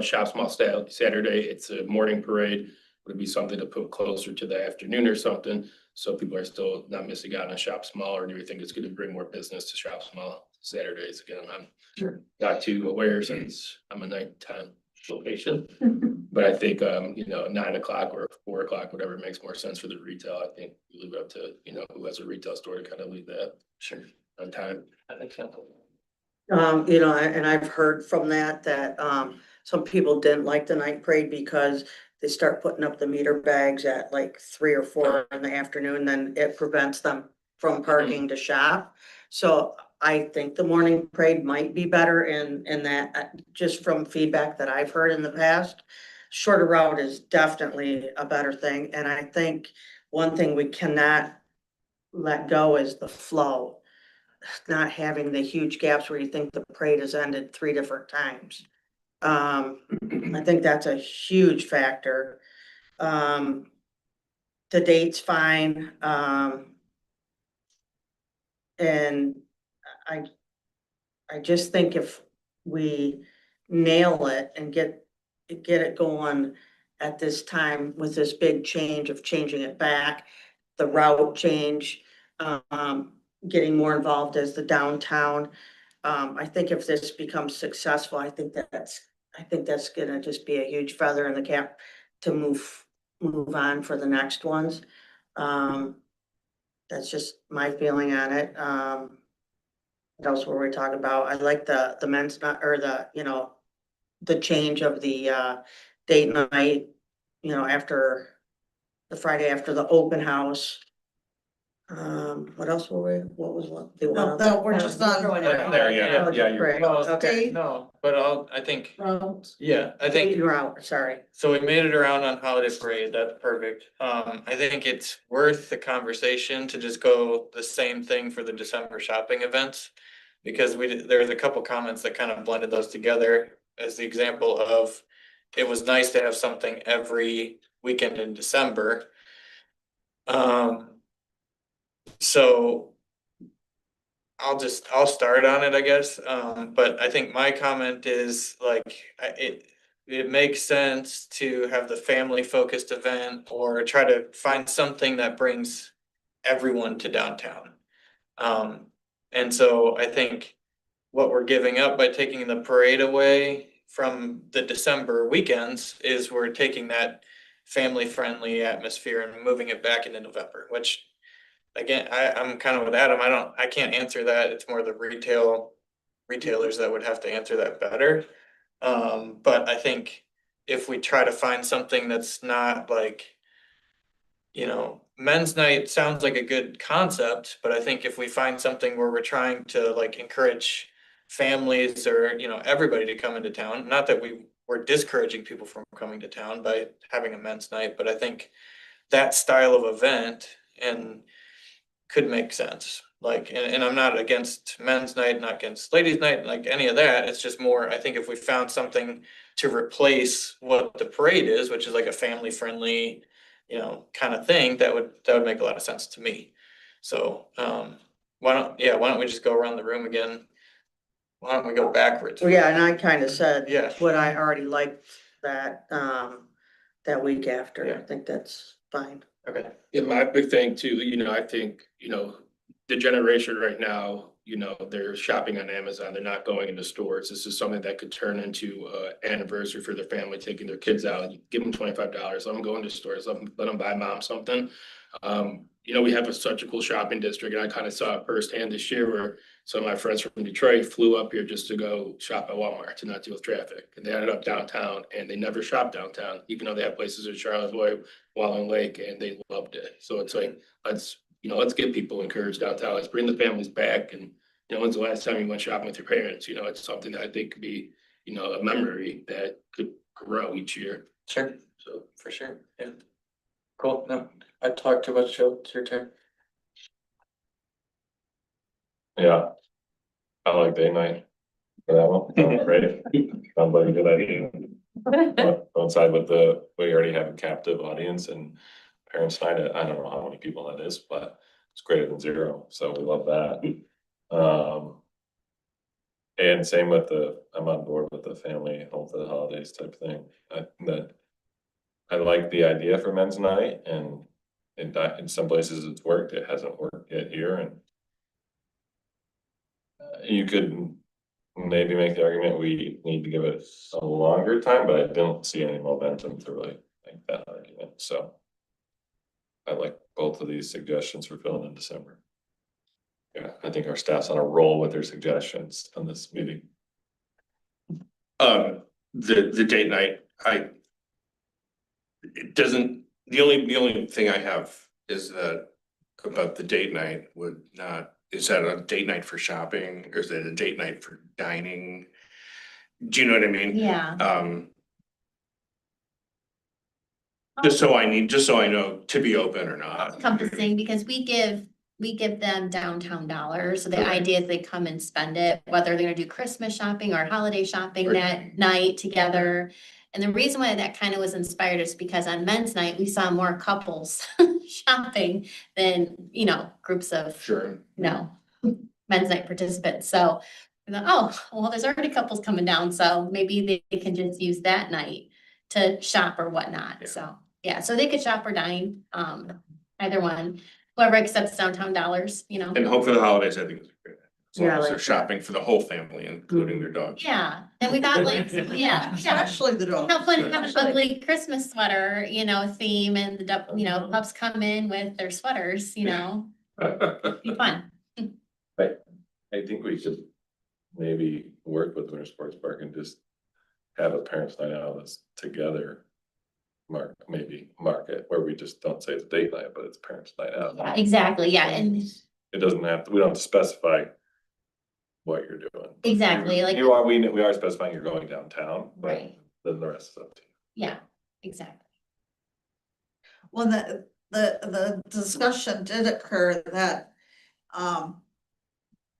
shop small style Saturday, it's a morning parade. Would be something to put closer to the afternoon or something, so people are still not missing out on shop small, or do you think it's gonna bring more business to shop small Saturdays? Again, I'm not too aware since I'm a nighttime location. But I think, 9 o'clock or 4 o'clock, whatever makes more sense for the retail. I think we leave it up to, who has a retail store to kind of leave that on time. I think so. and I've heard from that, some people didn't like the night parade because they start putting up the meter bags at like 3 or 4 in the afternoon, then it prevents them from parking to shop. So I think the morning parade might be better in that, just from feedback that I've heard in the past. Shorter route is definitely a better thing, and I think one thing we cannot let go is the flow. Not having the huge gaps where you think the parade has ended 3 different times. I think that's a huge factor. The date's fine. And I just think if we nail it and get it going at this time with this big change of changing it back, the route change, getting more involved as the downtown. I think if this becomes successful, I think that's gonna just be a huge feather in the cap to move on for the next ones. That's just my feeling on it. what else were we talking about? I like the men's night or the, you know, the change of the date night, you know, after the Friday after the open house. What else were we, what was what? the one No, else? no, we're just on. There, yeah, yeah, you're. Right, Well, okay. No, but I think, Roads. yeah, I think. You're out, sorry. So we made it around on holiday parade, that's perfect. I think it's worth the conversation to just go the same thing for the December shopping events. Because there's a couple comments that kind of blended those together as the example of, it was nice to have something every weekend in December. So I'll start on it, I guess, but I think my comment is like, it makes sense to have the family focused event or try to find something that brings everyone to downtown. And so I think what we're giving up by taking the parade away from the December weekends is we're taking that family friendly atmosphere and moving it back into November, which again, I'm kind of with Adam. I can't answer that. It's more the retailers that would have to answer that better. But I think if we try to find something that's not like, men's night sounds like a good concept, but I think if we find something where we're trying to like encourage families or, everybody to come into town, not that we're discouraging people from coming to town by having a men's night, but I think that style of event and could make sense. Like, and I'm not against men's night, not against ladies' night, like any of that. It's just more, I think if we found something to replace what the parade is, which is like a family friendly, kind of thing, that would make a lot of sense to me. So, why don't we just go around the room again? Why don't we go backwards? Well, yeah, and I kind of said Yeah. what I already liked that, that week after. I Yeah. think that's fine. Okay. Yeah, my big thing too, I think, the generation right now, they're shopping on Amazon, they're not going into stores. This is something that could turn into anniversary for their family, taking their kids out, give them $25, let them go into stores, let them buy mom something. We have such a cool shopping district, and I kind of saw it firsthand this year where some of my friends from Detroit flew up here just to go shop at Walmart to not deal with traffic. And they ended up downtown, and they never shopped downtown, even though they have places in Charlottesville, Wallen Lake, and they loved it. So it's like, let's get people encouraged downtown. Let's bring the families back. And, when's the last time you went shopping with your parents? It's something that I think could be, a memory that could grow each year. Sure. So For sure. Yeah. Cool. No, I talked too much, Joe. It's your turn. Yeah. I like day night for that one. Right? Sounds like a good idea. Coincide with we already have a captive audience and parents night. I don't know how many people that is, but it's greater than 0. So we love that. And same with I'm on board with the family home for the holidays type thing. I like the idea for men's night, and in some places it's worked. It hasn't worked yet here, and you could maybe make the argument we need to give it a longer time, but I don't see any momentum to really make that argument. So I like both of these suggestions for filling in December. Yeah, I think our staff's on a roll with their suggestions on this meeting. The date night, the only thing I have is that about the date night is that a date night for shopping, or is it a date night for dining? Do you know what I mean? Yeah. Just so I know to be open or not. Encompassing, because we give them downtown dollars, so the Okay. idea is they come and spend it, whether they're gonna do Christmas shopping or holiday shopping Right. that night together. And the reason why that kind of was inspired is because on men's night, we saw more couples shopping than, groups of, Sure. men's night participants, so. we thought, oh, well, there's already couples coming down, so maybe they can just use that night to shop or Yeah. whatnot, so, yeah, so they could shop or dine, either one. Whoever accepts downtown dollars, And home for the holidays, I think is great. As long Yeah, I as like they're that. shopping for the whole family, including their dogs. Yeah, and we thought like, yeah. Especially the dog. Have fun, have an ugly Christmas sweater, theme, and pups come in with their sweaters, be fun. I think we should maybe work with Winter Sports Park and just have a parents' night out that's together. Maybe mark it where we just don't say it's date night, but it's parents' night out. Yeah, exactly, yeah, and It doesn't have to, we don't have to specify what you're doing. exactly, like, You are, we are specifying you're going downtown, but right, then the rest is up to you. yeah, exactly. Well, the discussion did occur that,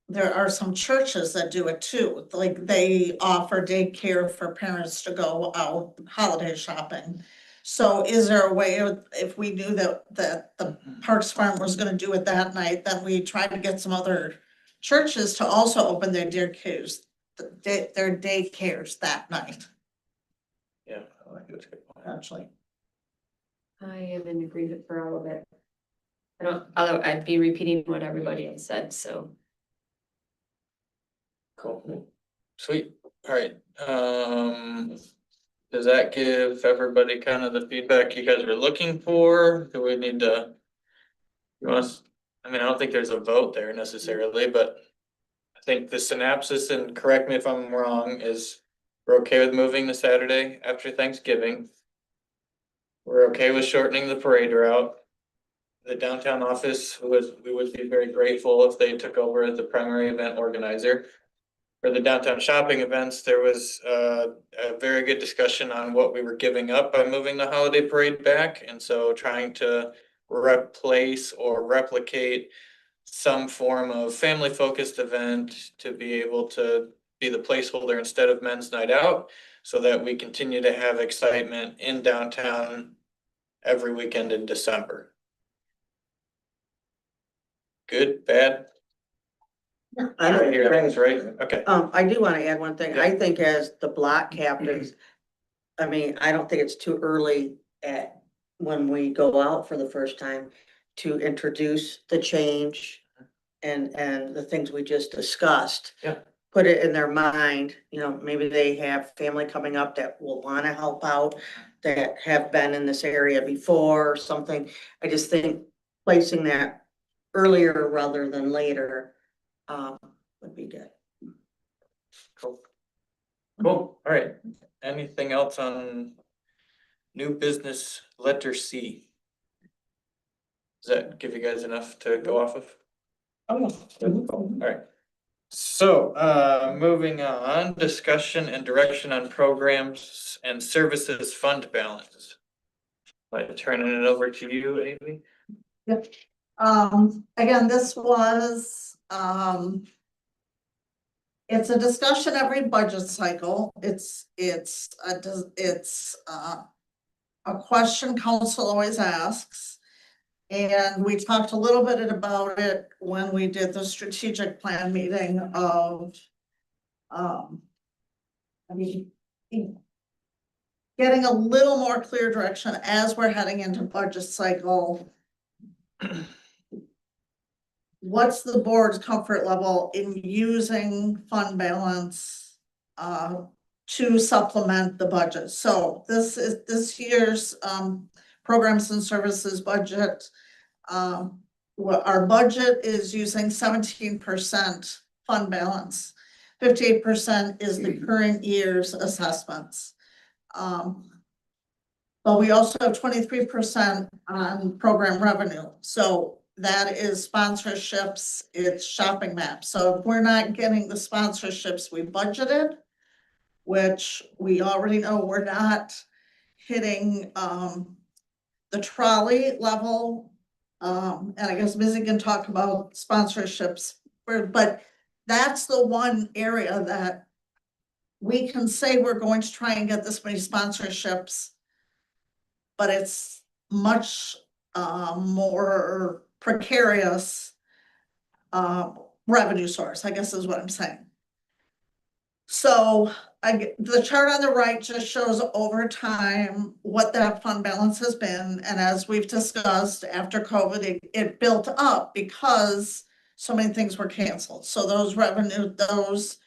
there are some churches that do it too, like they offer daycare for parents to go out holiday shopping. So is there a way, if we knew that the Parks Farm was gonna do it that night, then we try to get some other churches to also open their daycares, their daycares that night, Yeah, I like it. actually. I am in agreement for all of it. I don't, although I'd be repeating what everybody else said, so. Cool. Sweet, alright, does that give everybody kind of the feedback you guys are looking for? Do we need to? You want us, I mean, I don't think there's a vote there necessarily, but I think the synopsis, and correct me if I'm wrong, is we're okay with moving the Saturday after Thanksgiving. We're okay with shortening the parade route. The downtown office we would be very grateful if they took over as the primary event organizer. For the downtown shopping events, there was a very good discussion on what we were giving up by moving the holiday parade back, and so trying to replace or replicate some form of family focused event to be able to be the placeholder instead of men's night out, so that we continue to have excitement in downtown every weekend in December. Good, bad? I don't hear things right, okay. I do wanna add one thing. Yeah. I think as the block captains, I mean, I don't think it's too early when we go out for the first time to introduce the change and the things we just discussed. Yeah. Put it in their mind, maybe they have family coming up that will wanna help out, that have been in this area before or something. I just think placing that earlier rather than later, would be good. Cool. Cool, alright, anything else on new business letter C? Does that give you guys enough to go off of? Alright. So, moving on, discussion and direction on programs and services fund balance. Like turning it over to you, Amy. Again, this was, it's a discussion every budget cycle. It's a question council always asks. And we talked a little bit about it when we did the strategic plan meeting of, I mean, getting a little more clear direction as we're heading into budget cycle. What's the board's comfort level in using fund balance to supplement the budget? So this is this year's programs and services budget. Our budget is using 17% fund balance. 58% is the current year's assessments. But we also have 23% on program revenue. So that is sponsorships, it's shopping maps. So if we're not getting the sponsorships we budgeted, which we already know we're not hitting the trolley level. And I guess Mizzy can talk about sponsorships, but that's the one area that we can say we're going to try and get this many sponsorships, but it's much more precarious revenue source, I guess is what I'm saying. So the chart on the right just shows over time what that fund balance has been. And as we've discussed, after COVID, it built up because so many things were canceled. So those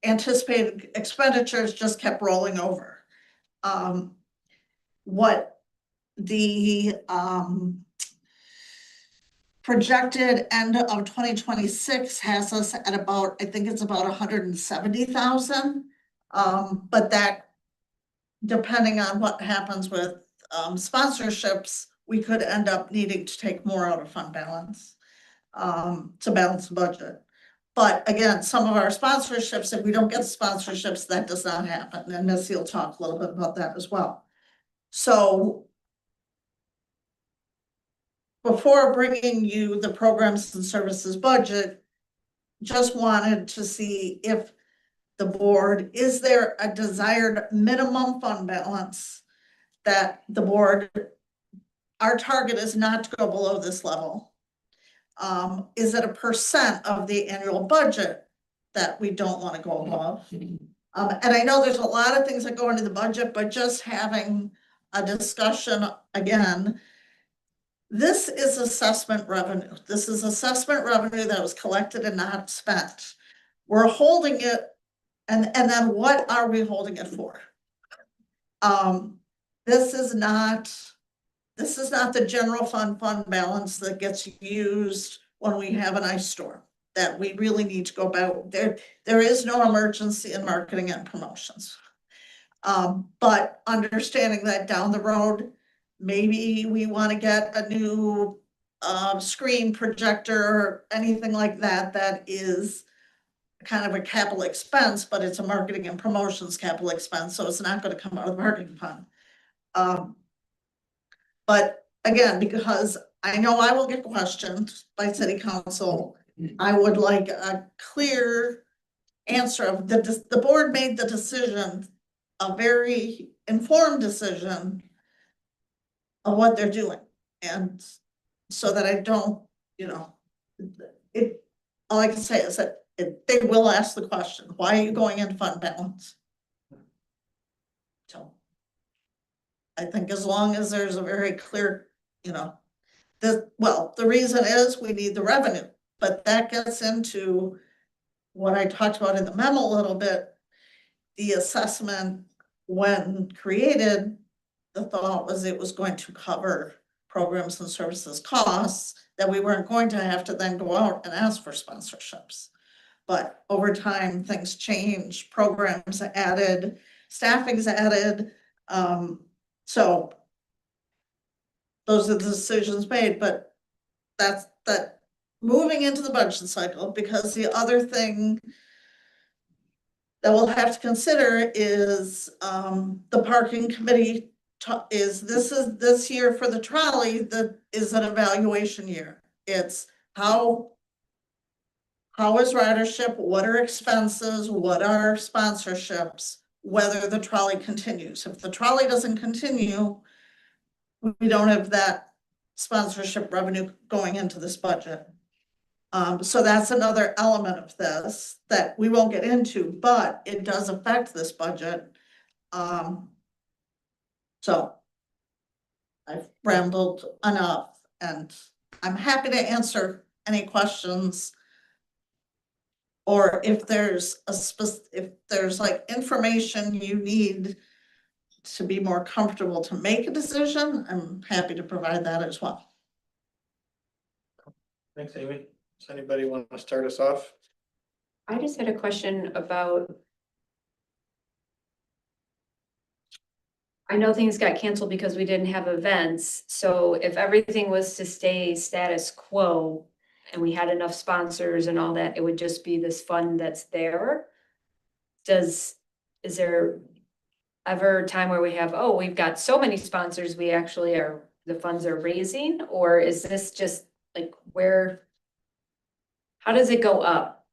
anticipated expenditures just kept rolling over. What the projected end of 2026 has us at about, I think it's about 170,000. But that, depending on what happens with sponsorships, we could end up needing to take more out of fund balance to balance the budget. But again, some of our sponsorships, if we don't get sponsorships, that does not happen, and Missy will talk a little bit about that as well. So before bringing you the programs and services budget, just wanted to see if the board, is there a desired minimum fund balance that the board, our target is not to go below this level? Is it a percent of the annual budget that we don't want to go above? And I know there's a lot of things that go into the budget, but just having a discussion again, this is assessment revenue. This is assessment revenue that was collected and not spent. We're holding it, and then what are we holding it for? This is not the general fund balance that gets used when we have an ice storm, that we really need to go about. There is no emergency in marketing and promotions. But understanding that down the road, maybe we want to get a new screen projector or anything like that, that is kind of a capital expense, but it's a marketing and promotions capital expense, so it's not going to come out of the marketing fund. But again, because I know I will get questioned by city council, I would like a clear answer of the board made the decision, a very informed decision of what they're doing. And so that I don't, all I can say is that they will ask the question, why are you going into fund balance? So I think as long as there's a very clear, the reason is we need the revenue, but that gets into what I talked about in the memo a little bit. The assessment, when created, the thought was it was going to cover programs and services costs, that we weren't going to have to then go out and ask for sponsorships. But over time, things change, programs are added, staffing's added. So those are the decisions made, but that's that moving into the budget cycle, because the other thing that we'll have to consider is the parking committee is this year for the trolley, that is an evaluation year. It's how is ridership, what are expenses, what are sponsorships, whether the trolley continues. If the trolley doesn't continue, we don't have that sponsorship revenue going into this budget. So that's another element of this that we won't get into, but it does affect this budget. So I've rambled enough, and I'm happy to answer any questions. Or if there's if there's like information you need to be more comfortable to make a decision, I'm happy to provide that as well. Thanks, Amy. Does anybody want to start us off? I just had a question about. I know things got canceled because we didn't have events, so if everything was to stay status quo and we had enough sponsors and all that, it would just be this fund that's there. Is there ever a time where we have, oh, we've got so many sponsors, we actually the funds are raising, or is this just like how does it go up?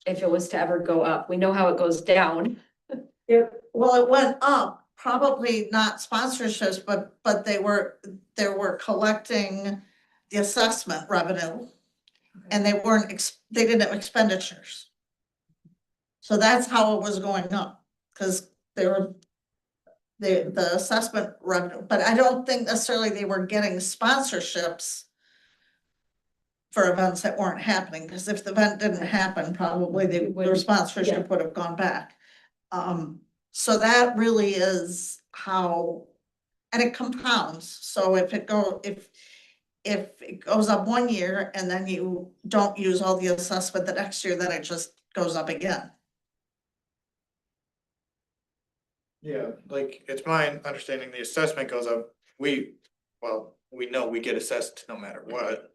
If it was to ever go up, we know how it goes down. It went up. Probably not sponsorships, but they were collecting the assessment revenue, and they didn't have expenditures. So that's how it was going up, because they were the assessment revenue, but I don't think necessarily they were getting sponsorships for events that weren't happening, because if the event didn't happen, probably their sponsorship would have gone back. So that really is how, and it compounds. So if if it goes up one year and then you don't use all the assessment the next year, then it just goes up again. Yeah, like, it's my understanding the assessment goes up, well, we know we get assessed no matter what.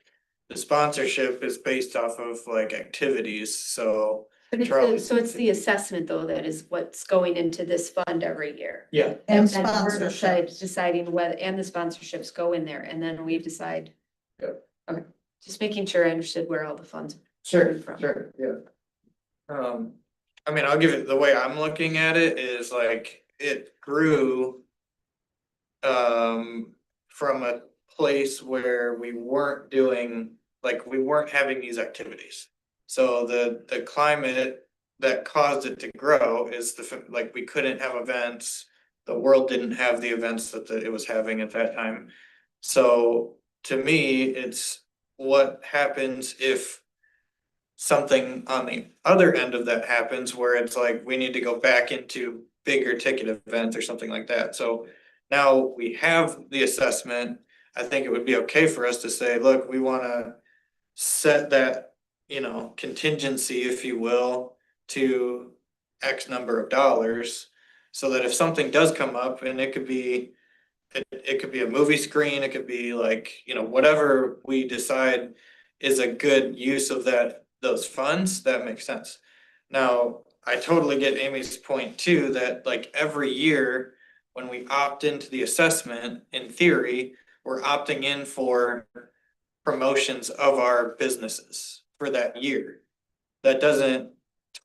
The sponsorship is based off of like activities, so. But it's Charlie- so it's the assessment though, that is what's going into this fund every year. Yeah. And then we're sponsorships. deciding whether, and the sponsorships go in there, and then we decide. Yeah. Okay, just making sure I understood where all the funds. Sure, coming from. sure, yeah. I mean, I'll give it, the way I'm looking at it is like, it grew. From a place where we weren't doing, like, we weren't having these activities. So the climate that caused it to grow is like, we couldn't have events. The world didn't have the events that it was having at that time. So to me, it's what happens if something on the other end of that happens where it's like, we need to go back into bigger ticket events or something like that. So now we have the assessment. I think it would be okay for us to say, look, we wanna set that, contingency, if you will, to X number of dollars. So that if something does come up, and it could be, it could be a movie screen, it could be like, whatever we decide is a good use of those funds, that makes sense. Now, I totally get Amy's point too, that like every year, when we opt into the assessment, in theory, we're opting in for promotions of our businesses for that year. That doesn't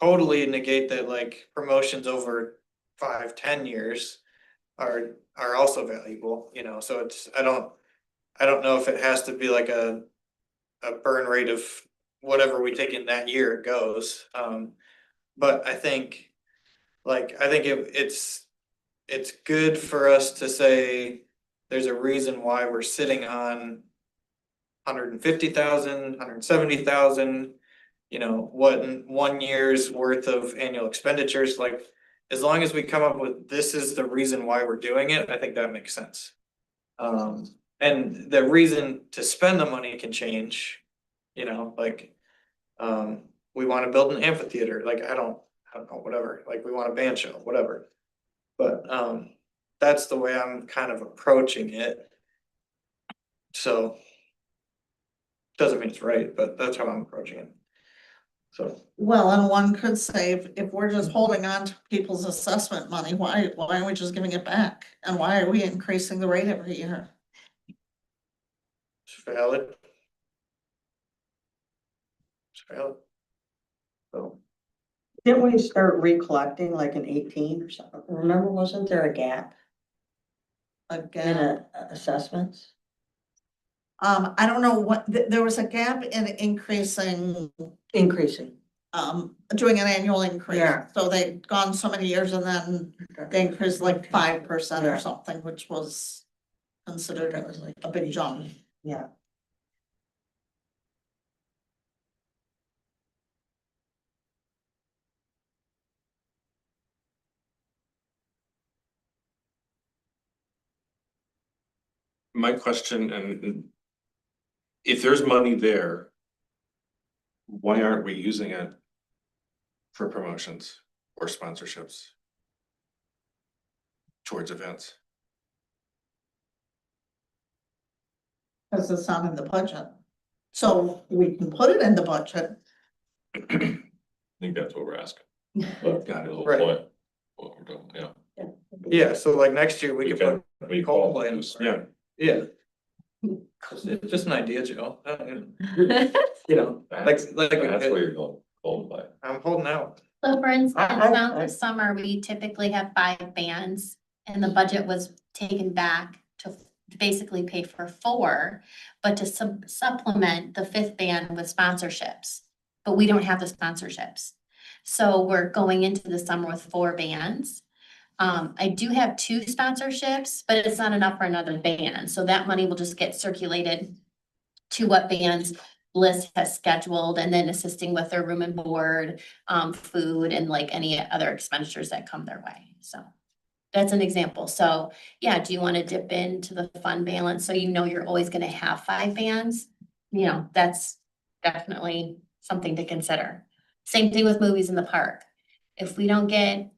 totally negate that like promotions over 5, 10 years are also valuable, so it's, I don't know if it has to be like a burn rate of whatever we take in that year it goes. But I think it's good for us to say, there's a reason why we're sitting on 150,000, 170,000, what in 1 year's worth of annual expenditures, like, as long as we come up with, this is the reason why we're doing it, I think that makes sense. And the reason to spend the money can change, like, we wanna build an amphitheater, like, I don't know, whatever, like, we want a band show, whatever. But, that's the way I'm kind of approaching it. So. Doesn't mean it's right, but that's how I'm approaching it. So, Well, and one could say, if we're just holding on to people's assessment money, why aren't we just giving it back? And why are we increasing the rate every year? it's valid. It's valid. So, Didn't we start recollecting like in 18 or something? Remember, wasn't there a gap in Again, assessments? I don't know what, there was a gap in increasing, Increasing. doing an annual increase. Yeah. So they'd gone so many years and then they increased like 5% Yeah. or something, which was considered That was like a big jump. Yeah. My question, and if there's money there, why aren't we using it for promotions or sponsorships towards events? Cause it's not in the budget. So we can put it in the budget. I think that's what we're asking. But Got the it. whole Right. point, what we're doing, yeah. yeah, so like next year we We could can, put we Coldplay in. use, Yeah, Yeah. It's just an idea, Joe. Like, that's like, where you're going, Coldplay. I'm holding out. So for instance, I- now this summer, we typically have 5 bands and the budget was taken back to basically pay for 4, but to supplement the 5th band with sponsorships. But we don't have the sponsorships. So we're going into the summer with 4 bands. I do have 2 sponsorships, but it's not enough for another band. So that money will just get circulated to what bands Bliss has scheduled, and then assisting with their room and board, food, and like any other expenditures that come their way, so. That's an example. So, yeah, do you want to dip into the fund balance so you know you're always gonna have 5 bands? You know, that's definitely something to consider. Same thing with movies in the park. If we don't get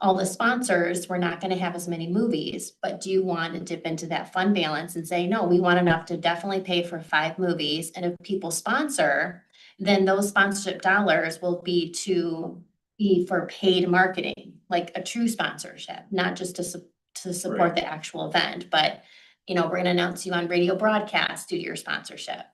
all the sponsors, we're not gonna have as many movies, but do you want to dip into that fund balance and say, no, we want enough to definitely pay for 5 movies, and if people sponsor, then those sponsorship dollars will be for paid marketing, like a true sponsorship, not just to support Right. the actual event, but you know, we're gonna announce you on radio broadcast due to your sponsorship.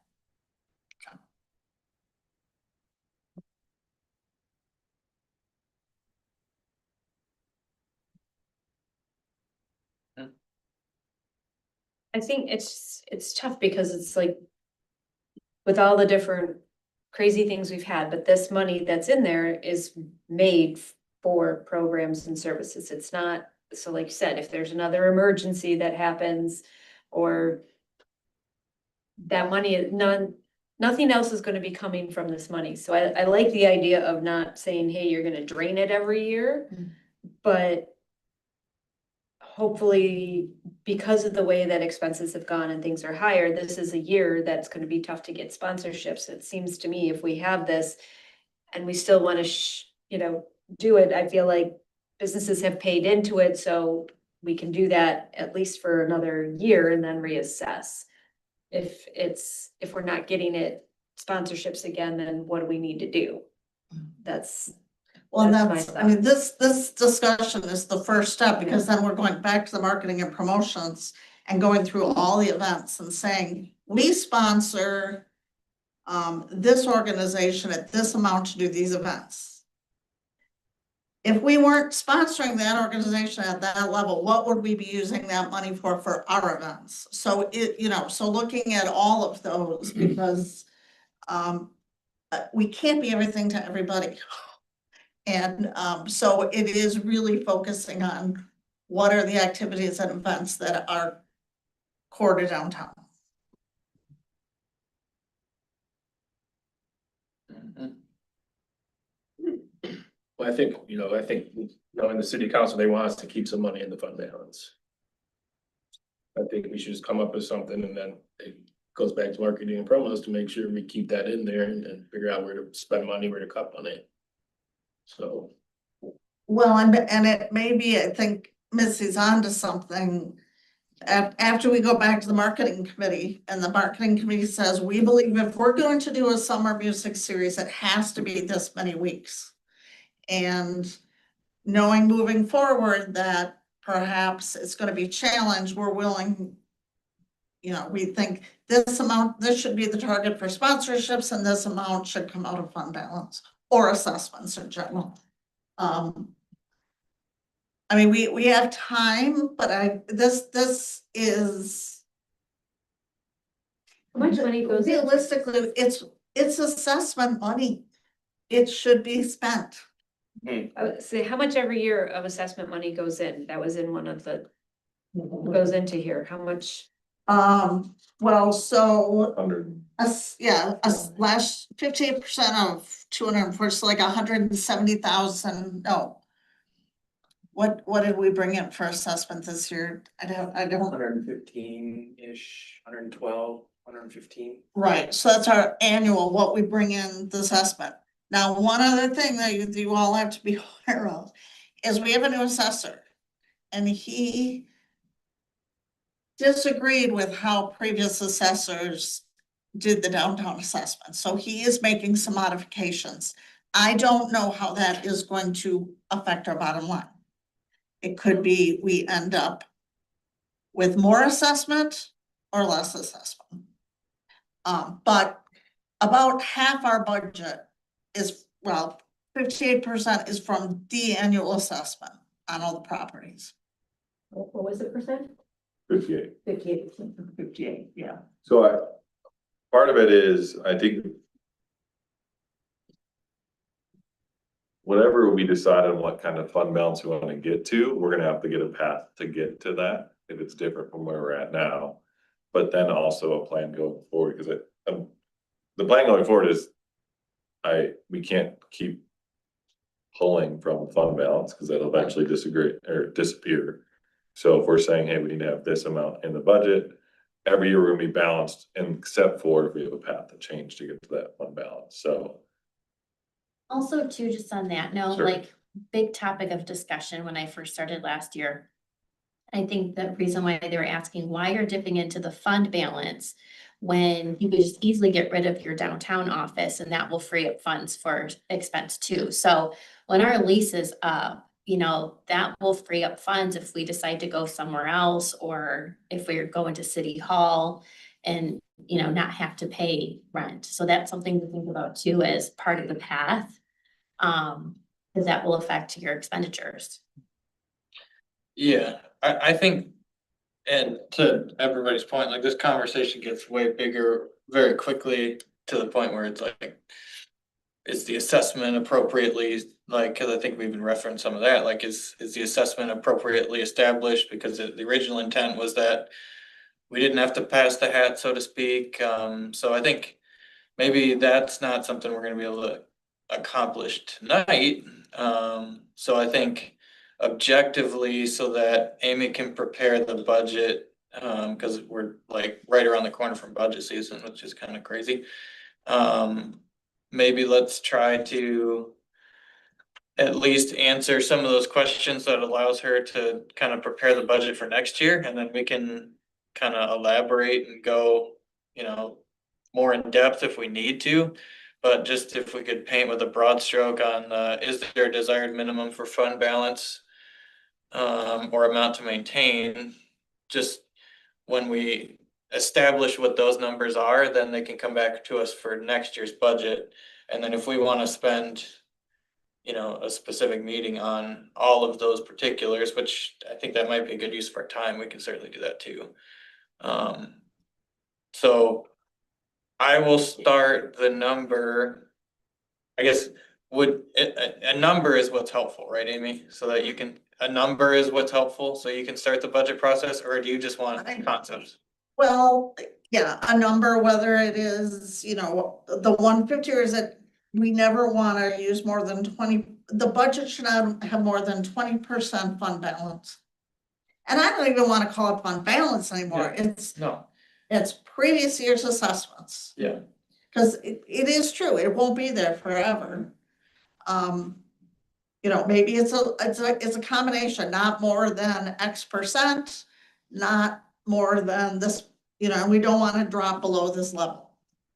I think it's tough because it's like with all the different crazy things we've had, but this money that's in there is made for programs and services. It's not, so like you said, if there's another emergency that happens or that money, nothing else is gonna be coming from this money. So I like the idea of not saying, hey, you're gonna drain it every year, but hopefully, because of the way that expenses have gone and things are higher, this is a year that's gonna be tough to get sponsorships. It seems to me if we have this and we still wanna, do it, I feel like businesses have paid into it, so we can do that at least for another year and then reassess. If we're not getting it sponsorships again, then what do we need to do? That's Well, That's my I mean, this discussion is the first step, because then we're going back to the marketing and promotions and going through all the events and saying, we sponsor this organization at this amount to do these events. If we weren't sponsoring that organization at that level, what would we be using that money for our events? So so looking at all of those, because we can't be everything to everybody. And so it is really focusing on what are the activities and events that are core to downtown. Well, I think, knowing the city council, they want us to keep some money in the fund balance. I think we should just come up with something and then it goes back to marketing and promos to make sure we keep that in there and figure out where to spend money, where to cut money. So. Well, and it may be, I think Missy's onto something. After we go back to the marketing committee, and the marketing committee says, we believe if we're going to do a summer music series, it has to be this many weeks. And knowing moving forward that perhaps it's gonna be challenged, we're willing, we think this should be the target for sponsorships, and this amount should come out of fund balance or assessments in general. I mean, we have time, but this is. How much money goes in? Realistically, it's assessment money. It should be spent. I would say, how much every year of assessment money goes in? That was in one of the, goes into here, how much? Well, so, 100. last 58% of 204, so like 170,000, no. What did we bring in for assessment this year? I don't. 115-ish, 112, 115. Right, so that's our annual, what we bring in the assessment. Now, one other thing that you all have to be aware of is we have a new assessor. And he disagreed with how previous assessors did the downtown assessment, so he is making some modifications. I don't know how that is going to affect our bottom line. It could be we end up with more assessment or less assessment. But about half our budget is, 58% is from the annual assessment on all the properties. What was the percent? 58. 58%. 58, yeah. So part of it is, I think. Whatever we decide on what kind of fund balance we want to get to, we're gonna have to get a path to get to that, if it's different from where we're at now. But then also a plan going forward, because the plan going forward is, we can't keep pulling from fund balance, because that'll eventually disagree or disappear. So if we're saying, hey, we need to have this amount in the budget, every year we're gonna be balanced, and except for if we have a path to change to get to that fund balance, so. Also too, just on that note, Sure. like, big topic of discussion when I first started last year. I think the reason why they were asking why you're dipping into the fund balance when you could just easily get rid of your downtown office and that will free up funds for expense too. So when our lease is up, you know, that will free up funds if we decide to go somewhere else or if we're going to City Hall and, you know, not have to pay rent. So that's something to think about too as part of the path. Because that will affect your expenditures. Yeah, I think, and to everybody's point, like this conversation gets way bigger very quickly to the point where it's like, is the assessment appropriately, like, cause I think we even referenced some of that, like, is the assessment appropriately established? Because the original intent was that we didn't have to pass the hat, so to speak, so I think maybe that's not something we're gonna be able to accomplish tonight. So I think objectively, so that Amy can prepare the budget, cause we're like right around the corner from budget season, which is kind of crazy. Maybe let's try to at least answer some of those questions that allows her to kind of prepare the budget for next year, and then we can kind of elaborate and go, you know, more in depth if we need to. But just if we could paint with a broad stroke on, is there a desired minimum for fund balance? Or amount to maintain, just when we establish what those numbers are, then they can come back to us for next year's budget. And then if we wanna spend, you know, a specific meeting on all of those particulars, which I think that might be a good use of our time, we can certainly do that too. So I will start the number. I guess a number is what's helpful, right, Amy? So that you can, a number is what's helpful, so you can start the budget process, or do you just want concepts? Well, yeah, a number, whether it is, you know, the 150, or is it, we never wanna use more than 20, the budget should not have more than 20% fund balance. And I don't even wanna call it fund balance anymore, No. it's previous year's assessments. Yeah. Cause it is true, it won't be there forever. You know, maybe it's a combination, not more than X percent, not more than this, you know, we don't wanna drop below this level.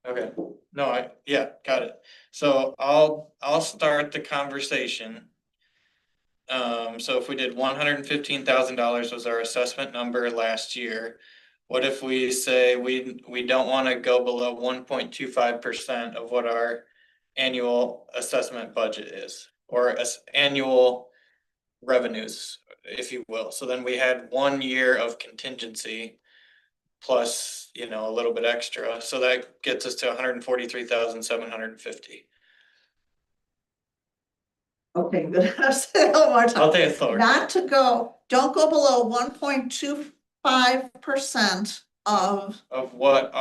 Okay, no, yeah, got it. So I'll start the conversation. So if we did $115,000 was our assessment number last year. What if we say we don't wanna go below 1.25% of what our annual assessment budget is? Or as annual revenues, if you will. So then we had 1 year of contingency plus, you know, a little bit extra. So that gets us to 143,750. Okay, good, I'll say it one more time. I'll take it slower. Not to don't go below 1.25% of, Of what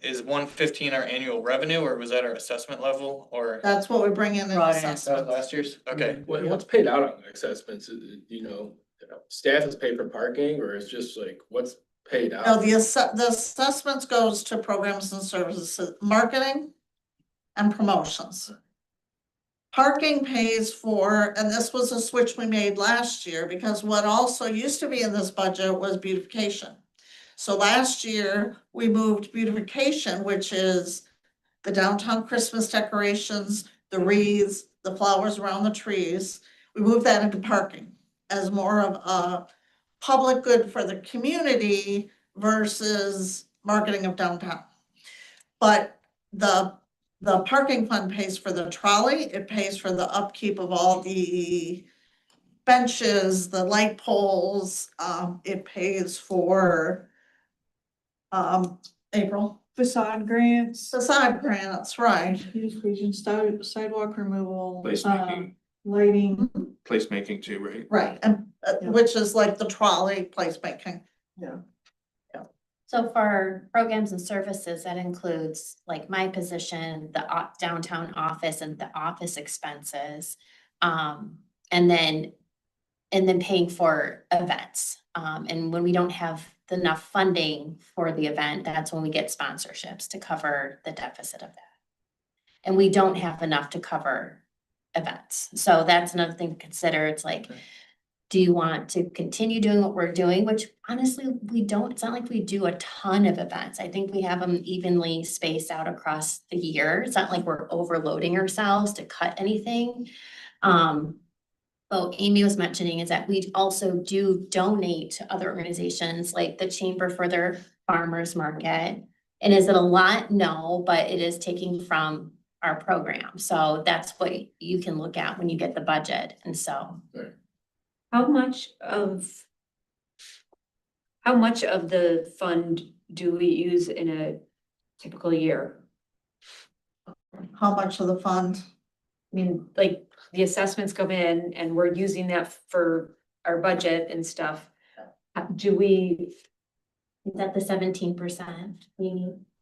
is 115 our annual revenue, or was that our assessment level, or? that's what we bring in Right. assessment. Last year's, okay. What's paid out on the assessments, you know, staff is paid for parking, or it's just like, what's paid out? No, the assessments goes to programs and services, marketing and promotions. Parking pays for, and this was a switch we made last year, because what also used to be in this budget was beautification. So last year, we moved beautification, which is the downtown Christmas decorations, the wreaths, the flowers around the trees. We moved that into parking as more of a public good for the community versus marketing of downtown. But the parking fund pays for the trolley, it pays for the upkeep of all the benches, the light poles, it pays for April, Facade grants, facade grants, right? beautification, sidewalk removal, Placemaking, lighting. placemaking too, right? Right, and Yeah. which is like the trolley placemaking. Yeah. Yeah. So for programs and services, that includes like my position, the downtown office and the office expenses. And then paying for events. And when we don't have enough funding for the event, that's when we get sponsorships to cover the deficit of that. And we don't have enough to cover events. So that's another thing to consider. It's like, do you want to continue doing what we're doing? Which honestly, we don't, it's not like we do a ton of events. I think we have them evenly spaced out across the year. It's not like we're overloading ourselves to cut anything. But Amy was mentioning is that we also do donate to other organizations like the Chamber for their farmers market. And is it a lot? No, but it is taking from our program. So that's what you can look at when you get the budget. And so. How much of the fund do we use in a typical year? How much of the fund? I mean, like, the assessments come in and we're using that for our budget and stuff. Do we, Is that the 17%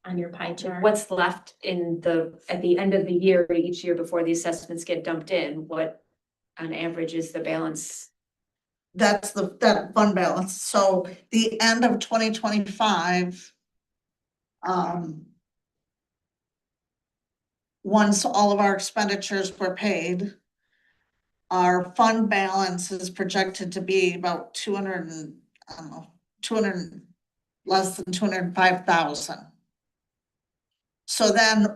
on your pie chart? what's left at the end of the year, each year before the assessments get dumped in, what on average is the balance? That's that fund balance. So the end of 2025. Once all of our expenditures were paid. Our fund balance is projected to be about 200 less than 205,000. So then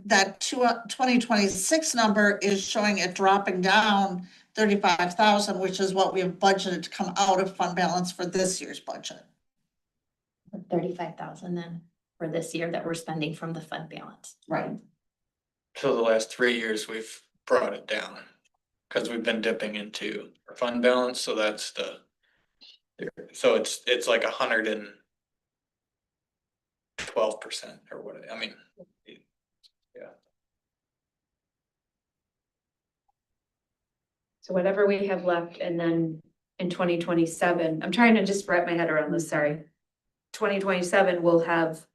that 2026 number is showing it dropping down 35,000, which is what we have budgeted to come out of fund balance for this year's budget. 35,000 then for this year that we're spending from the fund balance. Right. So the last 3 years, we've brought it down. Cause we've been dipping into our fund balance, so that's so it's like 112% or what, I mean. So whatever we have left, and then in 2027, I'm trying to just wrap my head around this, sorry. 2027 we'll have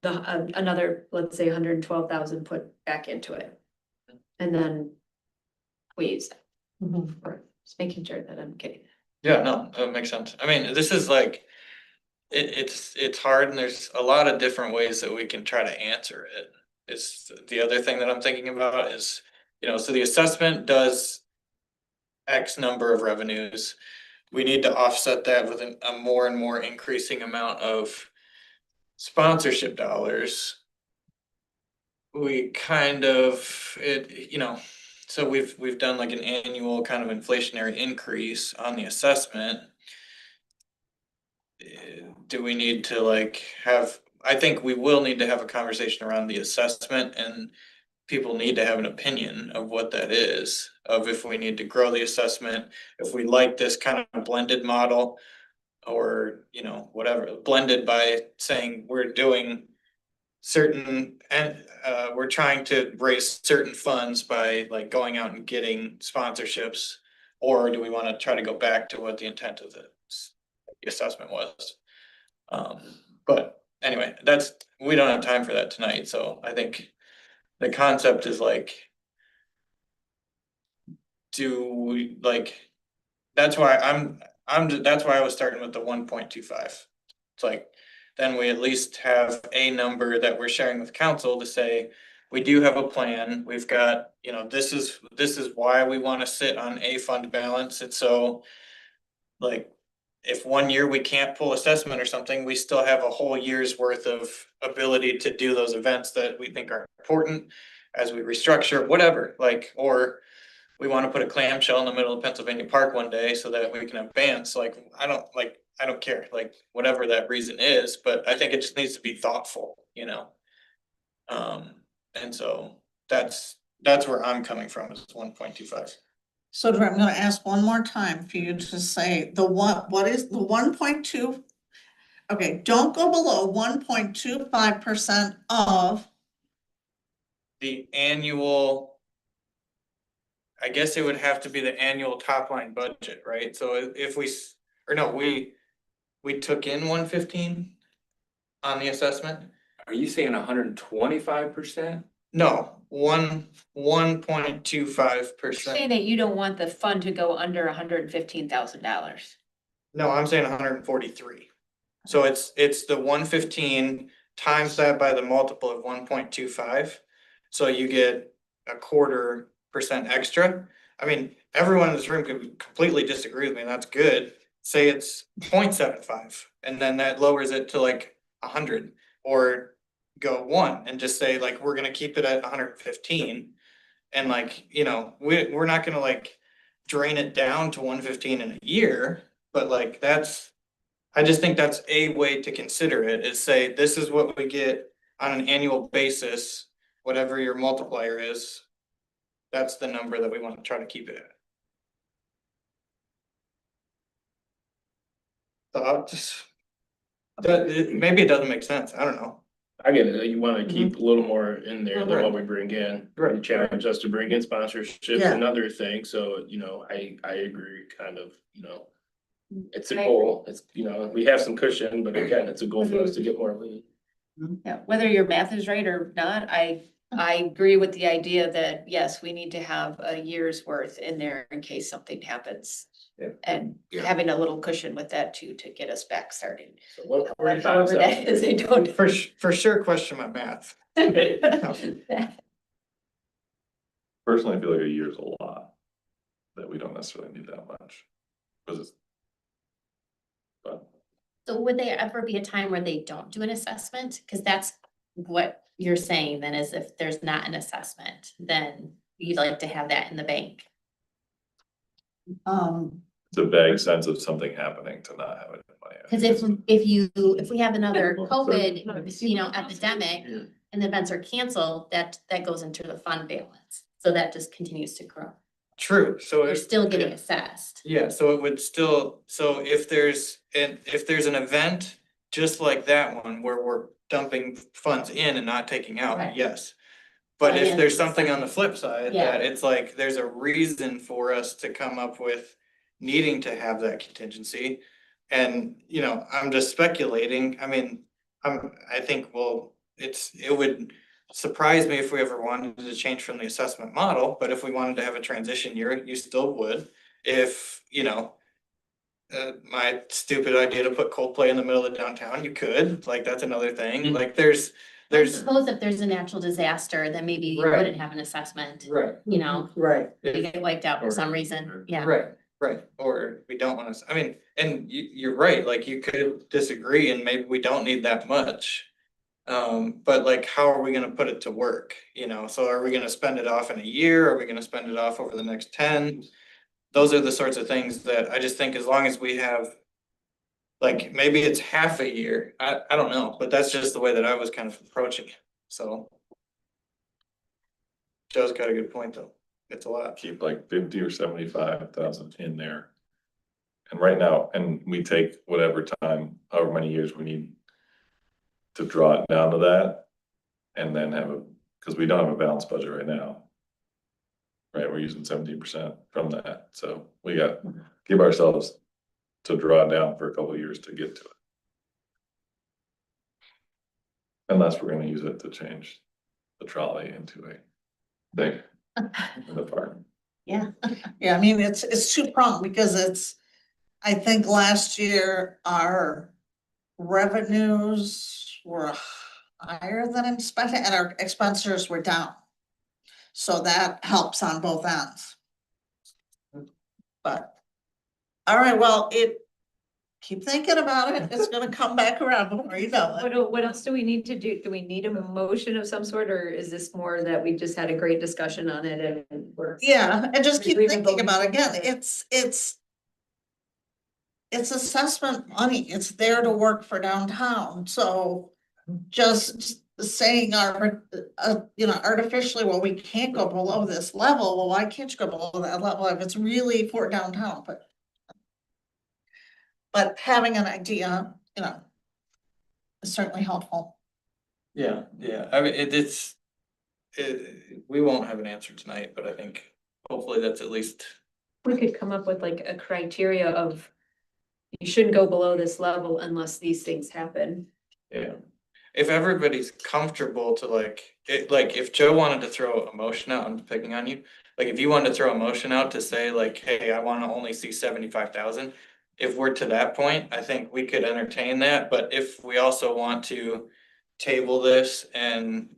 another, let's say 112,000 put back into it. And then we use that. Or just making sure that I'm getting. Yeah, no, that makes sense. I mean, this is like, it's hard and there's a lot of different ways that we can try to answer it. It's the other thing that I'm thinking about is, so the assessment does X number of revenues. We need to offset that with a more and more increasing amount of sponsorship dollars. We kind of, so we've done like an annual kind of inflationary increase on the assessment. Do we need to I think we will need to have a conversation around the assessment, and people need to have an opinion of what that is, of if we need to grow the assessment, if we like this kind of blended model. Or, whatever, blended by saying we're doing certain, and we're trying to raise certain funds by like going out and getting sponsorships. Or do we want to try to go back to what the intent of the assessment was? But anyway, we don't have time for that tonight, so I think the concept is that's why that's why I was starting with the 1.25. It's like, then we at least have a number that we're sharing with council to say, we do have a plan. We've got, this is why we want to sit on a fund balance. And so if 1 year we can't pull assessment or something, we still have a whole year's worth of ability to do those events that we think are important as we restructure, whatever, or we want to put a clamshell in the middle of Pennsylvania Park one day so that we can have bands. I don't care, whatever that reason is, but I think it just needs to be thoughtful, and so that's where I'm coming from, is 1.25. So Drew, I'm gonna ask one more time for you to say what is the 1.2? Okay, don't go below 1.25% of. The annual, I guess it would have to be the annual top line budget, right? So if we, or no, we took in 115 on the assessment. Are you saying 125%? No, 1.25%. Saying that you don't want the fund to go under $115,000. No, I'm saying 143. So it's the 115 times that by the multiple of 1.25. So you get 0.25% extra. I mean, everyone in this room could completely disagree with me, and that's good. Say it's 0.75, and then that lowers it to like 100, or go 1 and just say like, we're gonna keep it at 115. And like, we're not gonna like drain it down to 115 in a year, but like I just think that's a way to consider it, is say, this is what we get on an annual basis, whatever your multiplier is. That's the number that we want to try to keep it at. Thoughts? Maybe it doesn't make sense, I don't know. I get it, you wanna keep a little more in there than Right. what we bring in. Right. You challenge us to bring in sponsorships Yeah. and other things, so, I agree, kind of, it's a I goal, it's, we have some cushion, but again, it's a goal for us to get more lean. Yeah, whether your math is right or not, I agree with the idea that, yes, we need to have a year's worth in there in case something happens. Yeah. And Yeah. having a little cushion with that too, to get us back started. So what? However that is, I don't. For sure, question my math. Personally, I feel like a year is a lot, that we don't necessarily need that much. Cause it's. But So would there ever be a time where they don't do an assessment? Cause that's what you're saying then, is if there's not an assessment, then you'd like to have that in the bank. it's a vague sense of something happening to not have it in my. Cause if we have another COVID, epidemic and the events are canceled, that goes into the fund balance. So that just continues to grow. True, so You're if, still getting assessed. yeah, so it would still, so if there's an event just like that one where we're dumping funds in and not taking out, Right. yes. But Well, if yeah, there's it's something like- on the flip side, Yeah. that it's like, there's a reason for us to come up with needing to have that contingency. And, I'm just speculating, I mean, I think, well, it would surprise me if we ever wanted to change from the assessment model, but if we wanted to have a transition year, you still would. If, my stupid idea to put Coldplay in the middle of downtown, you could, like, that's another thing, like, I there's. suppose if there's a natural disaster, then maybe you Right. wouldn't have an assessment, Right. Right. you get wiped out for some reason, yeah. Right, or we don't wanna, I mean, and you're right, like, you could disagree and maybe we don't need that much. But like, how are we gonna put it to work, so are we gonna spend it off in a year, are we gonna spend it off over the next 10? Those are the sorts of things that I just think, as long as we have. Like, maybe it's half a year, I don't know, but that's just the way that I was kind of approaching it, so. Joe's got a good point, though, it's a lot. Keep like 50 or 75,000 in there. And right now, and we take whatever time, however many years we need to draw it down to that. And then cause we don't have a balanced budget right now. Right, we're using 17% from that, so we got, give ourselves to draw it down for a couple of years to get to it. Unless we're gonna use it to change the trolley into a thing in the park. Yeah, I mean, it's two-pronged because I think last year our revenues were higher than expected and our expenditures were down. So that helps on both ends. But, all right, well, keep thinking about it. It's gonna come back around before you know it. What else do we need to do? Do we need a motion of some sort, or is this more that we just had a great discussion on it and we're? Yeah, and just keep Agreement thinking voting about it. Again, forward. it's assessment money. It's there to work for downtown, so just saying artificially, well, we can't go below this level. Well, why can't you go below that level if it's really for downtown, but having an idea, is certainly helpful. Yeah, I mean, we won't have an answer tonight, but I think hopefully that's at least. We could come up with like a criteria of you shouldn't go below this level unless these things happen. Yeah. If everybody's comfortable to like if Joe wanted to throw a motion out, I'm picking on you. Like if you wanted to throw a motion out to say like, hey, I wanna only see 75,000. If we're to that point, I think we could entertain that, but if we also want to table this and,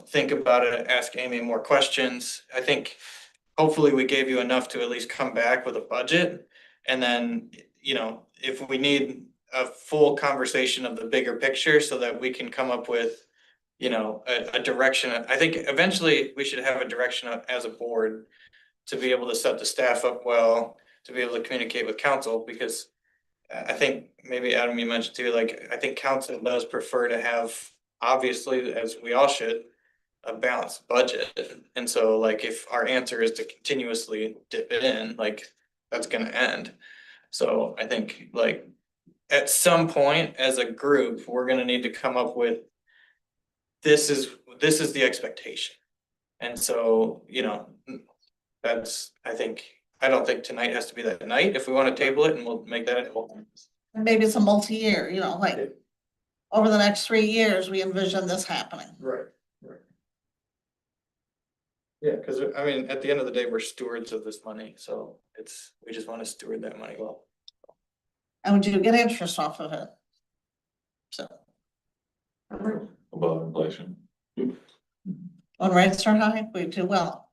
think about it, ask Amy more questions, I think hopefully we gave you enough to at least come back with a budget. And then, if we need a full conversation of the bigger picture so that we can come up with, a direction. I think eventually we should have a direction as a board to be able to set the staff up well, to be able to communicate with council, because I think maybe Adam, you mentioned too, like, I think council does prefer to have, obviously, as we all should, a balanced budget. And so like if our answer is to continuously dip it in, like that's gonna end. So I think like at some point as a group, we're gonna need to come up with this is the expectation. And so, that's, I don't think tonight has to be that night. If we wanna table it and we'll make that. And maybe it's a multi-year, like over the next 3 years, we envision this happening. Right. Yeah, cause I mean, at the end of the day, we're stewards of this money, so we just wanna steward that money well. And we do get interest off of it. So Above inflation. when rates are high, we do well.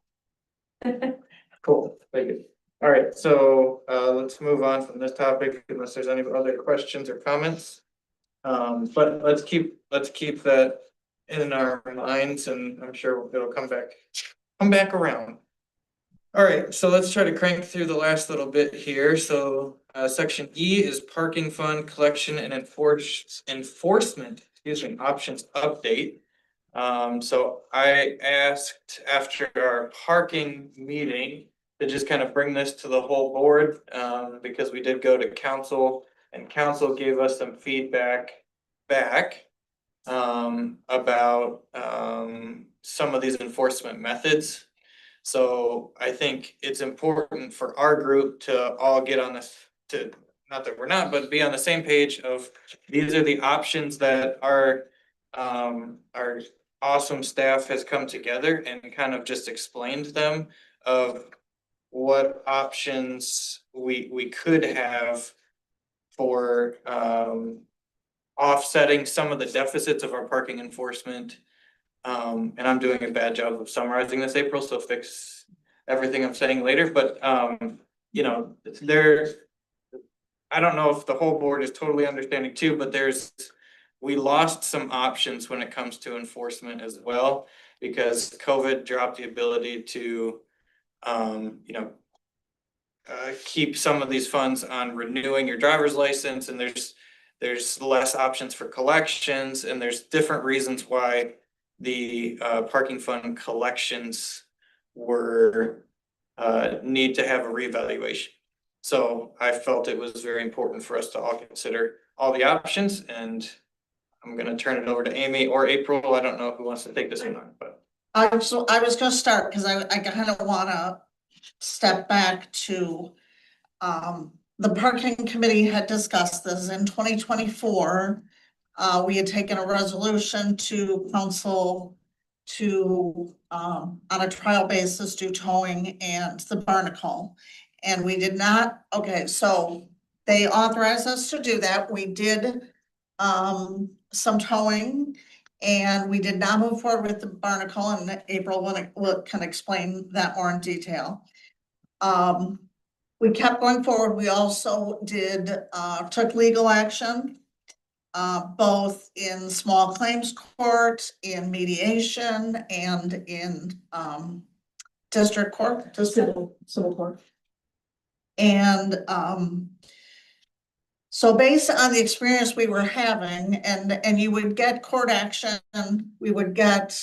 Cool, thank you. All right, so let's move on from this topic unless there's any other questions or comments. But let's keep that in our minds, and I'm sure it'll come back around. All right, so let's try to crank through the last little bit here. So section E is parking fund collection and enforcement, options update. So I asked after our parking meeting to just kind of bring this to the whole board, because we did go to council and council gave us some feedback back about some of these enforcement methods. So I think it's important for our group to all get on this, not that we're not, but be on the same page of these are the options that our awesome staff has come together and kind of just explained them of what options we could have for offsetting some of the deficits of our parking enforcement. And I'm doing a bad job of summarizing this, April, so fix everything I'm saying later, but I don't know if the whole board is totally understanding too, but we lost some options when it comes to enforcement as well, because COVID dropped the ability to keep some of these funds on renewing your driver's license, and there's less options for collections, and there's different reasons why the parking fund collections were need to have a reevaluation. So I felt it was very important for us to all consider all the options, and I'm gonna turn it over to Amy or April. I don't know who wants to take this one, but. I was gonna start because I kind of wanna step back to, the parking committee had discussed this in 2024. We had taken a resolution to council to, on a trial basis, do towing and the barnacle. And we did not, okay, so they authorized us to do that. We did, some towing. And we did not move forward with the barnacle, and April can explain that more in detail. We kept going forward. We also took legal action, both in small claims court, in mediation, and in, district court, civil court. And, so based on the experience we were having, and you would get court action, we would get,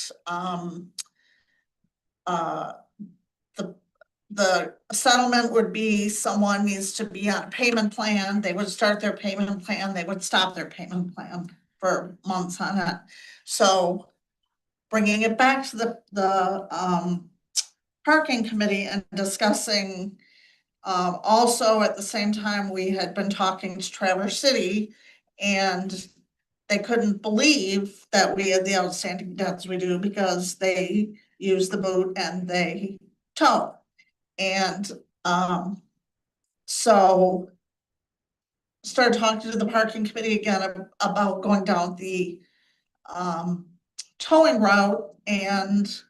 the settlement would be someone needs to be on a payment plan. They would start their payment plan, they would stop their payment plan for months on it. So bringing it back to the parking committee and discussing Also, at the same time, we had been talking to Traverse City and they couldn't believe that we had the outstanding debts we do because they use the boot and they tow. And, so started talking to the parking committee again about going down the, towing route and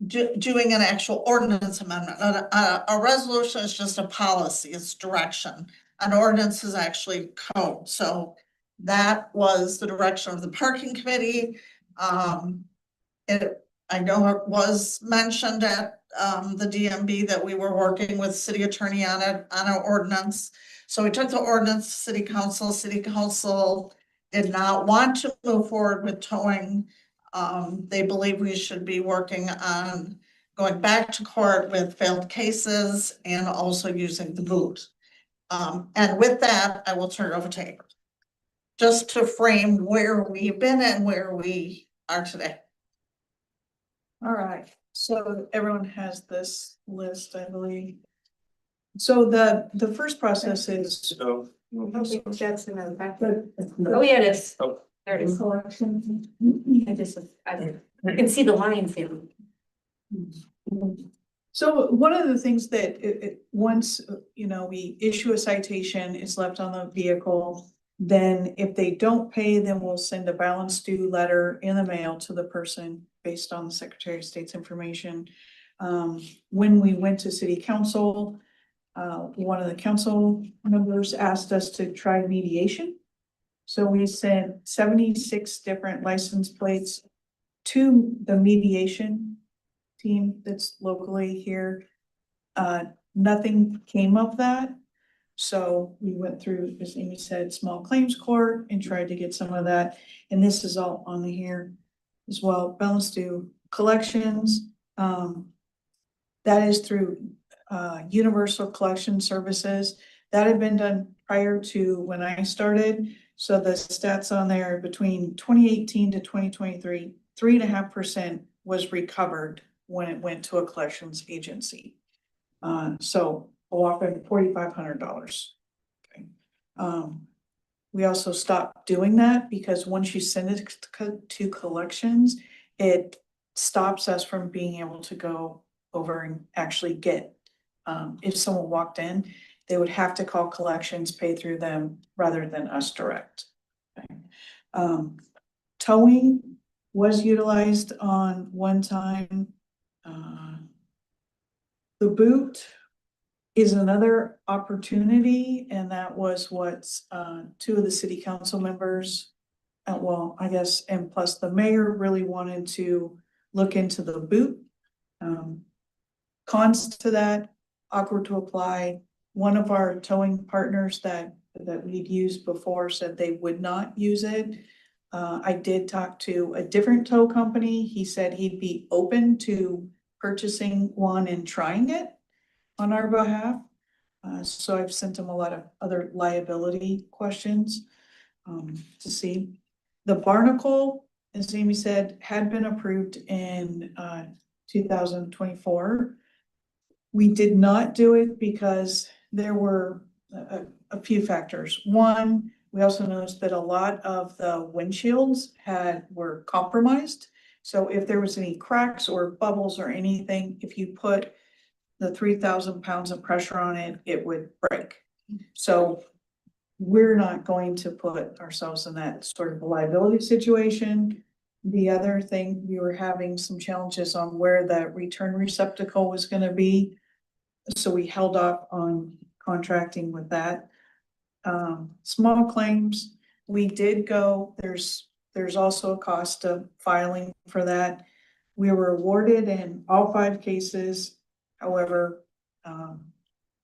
doing an actual ordinance amendment. A resolution is just a policy, it's direction. An ordinance is actually code, so that was the direction of the parking committee. I know it was mentioned at, the DMB that we were working with city attorney on it, on an ordinance. So we took the ordinance to city council did not want to move forward with towing. They believe we should be working on going back to court with failed cases and also using the boot. And with that, I will turn it over to April. Just to frame where we've been and where we are today. All right, so everyone has this list, I believe. So the first process is. So. That's in the back. the- Oh, yeah, it is. Oh. There it is. Collection. I can see the lines in. So one of the things that once, we issue a citation, it's left on the vehicle. Then if they don't pay, then we'll send a balance due letter in the mail to the person based on the Secretary of State's information. When we went to city council, one of the council members asked us to try mediation. So we sent 76 different license plates to the mediation team that's locally here. Nothing came of that. So we went through, as Amy said, small claims court and tried to get some of that. And this is all on here as well. Balance due collections. That is through Universal Collection Services. That had been done prior to when I started. So the stats on there between 2018 to 2023, 3.5% was recovered when it went to a collections agency. So a whopping $4,500. Okay. We also stopped doing that because once you send it to collections, it stops us from being able to go over and actually get, if someone walked in, they would have to call collections, pay through them rather than us direct. Okay. Towing was utilized on one time. The boot is another opportunity, and that was what two of the city council members, well, I guess, and plus the mayor really wanted to look into the boot. Cons to that, awkward to apply. One of our towing partners that we'd used before said they would not use it. I did talk to a different tow company. He said he'd be open to purchasing one and trying it on our behalf. So I've sent him a lot of other liability questions to see. The barnacle, as Amy said, had been approved in 2024. We did not do it because there were a few factors. One, we also noticed that a lot of the windshields were compromised. So if there was any cracks or bubbles or anything, if you put the 3,000 pounds of pressure on it, it would break. So we're not going to put ourselves in that sort of a liability situation. The other thing, we were having some challenges on where the return receptacle was going to be. So we held off on contracting with that. Small claims, we did go, there's also a cost of filing for that. We were awarded in all 5 cases. However,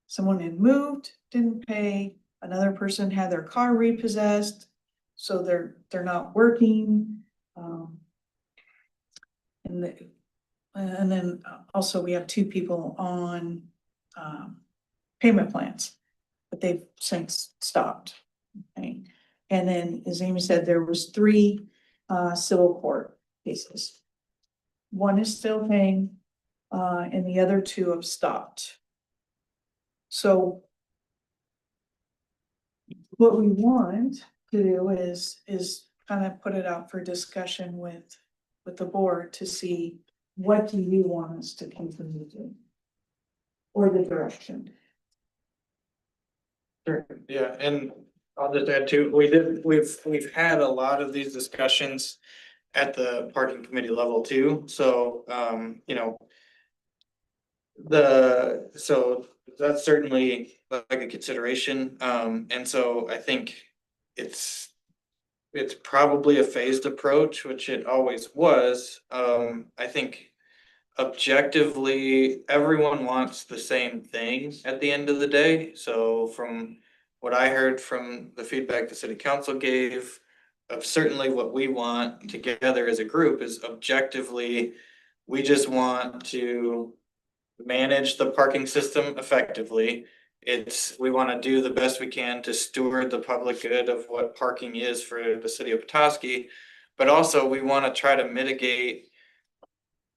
someone had moved, didn't pay, another person had their car repossessed, so they're not working. And then also we have 2 people on payment plans, but they've since stopped. Okay. And then, as Amy said, there was 3 civil court cases. 1 is still paying, and the other 2 have stopped. So what we want to do is kind of put it out for discussion with the board to see what do you want us to continue to? Or the direction. Sure, yeah, and I'll just add too, we've had a lot of these discussions at the parking committee level too, so, you know. So that's certainly like a consideration, and so I think it's. It's probably a phased approach, which it always was, I think. Objectively, everyone wants the same thing at the end of the day, so from what I heard from the feedback the city council gave. Of certainly what we want together as a group is objectively, we just want to manage the parking system effectively. We wanna do the best we can to steward the public good of what parking is for the city of Petoskey. But also, we wanna try to mitigate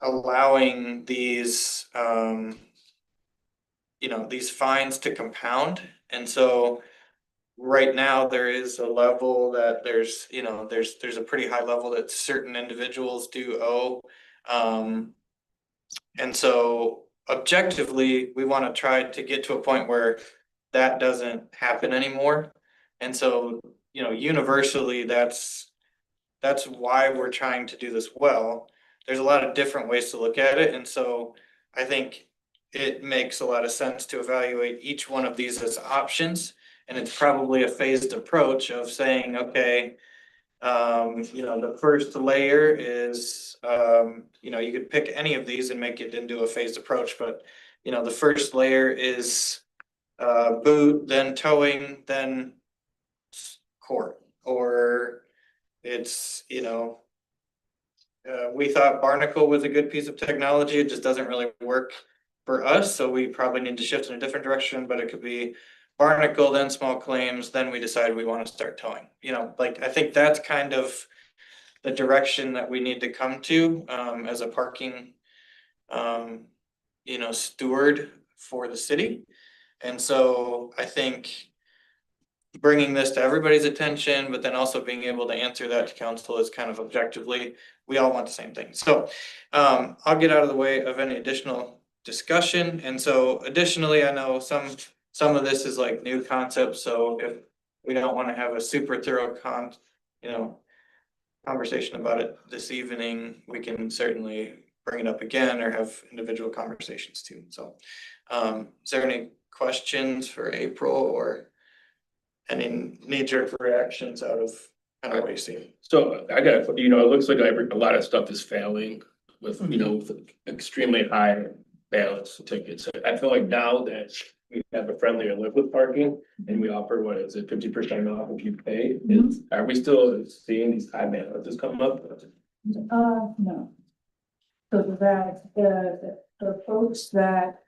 allowing these, these fines to compound. And so right now, there is a level that there's a pretty high level that certain individuals do owe. And so objectively, we want to try to get to a point where that doesn't happen anymore. And so, universally, that's why we're trying to do this well. There's a lot of different ways to look at it, and so I think it makes a lot of sense to evaluate each one of these as options. And it's probably a phased approach of saying, okay, the first layer is, you could pick any of these and make it into a phased approach, but, the first layer is boot, then towing, then court, or it's, we thought Barnacle was a good piece of technology. It just doesn't really work for us, so we probably need to shift in a different direction, but it could be Barnacle, then small claims, then we decide we want to start towing. I think that's kind of the direction that we need to come to as a parking steward for the city. And so I think bringing this to everybody's attention, but then also being able to answer that to council is kind of objectively, we all want the same thing. So I'll get out of the way of any additional discussion. And so additionally, I know some of this is like new concepts, so if we don't want to have a super thorough conversation about it this evening, we can certainly bring it up again or have individual conversations too. So is there any questions for April or any knee-jerk reactions out of kind of what you see? So I got, it looks like a lot of stuff is failing with, with extremely high balance tickets. I feel like now that we have a friendlier live with parking and we offer, what is it, 50% off if you pay? Are we still seeing these high balances come up? No. So that the folks that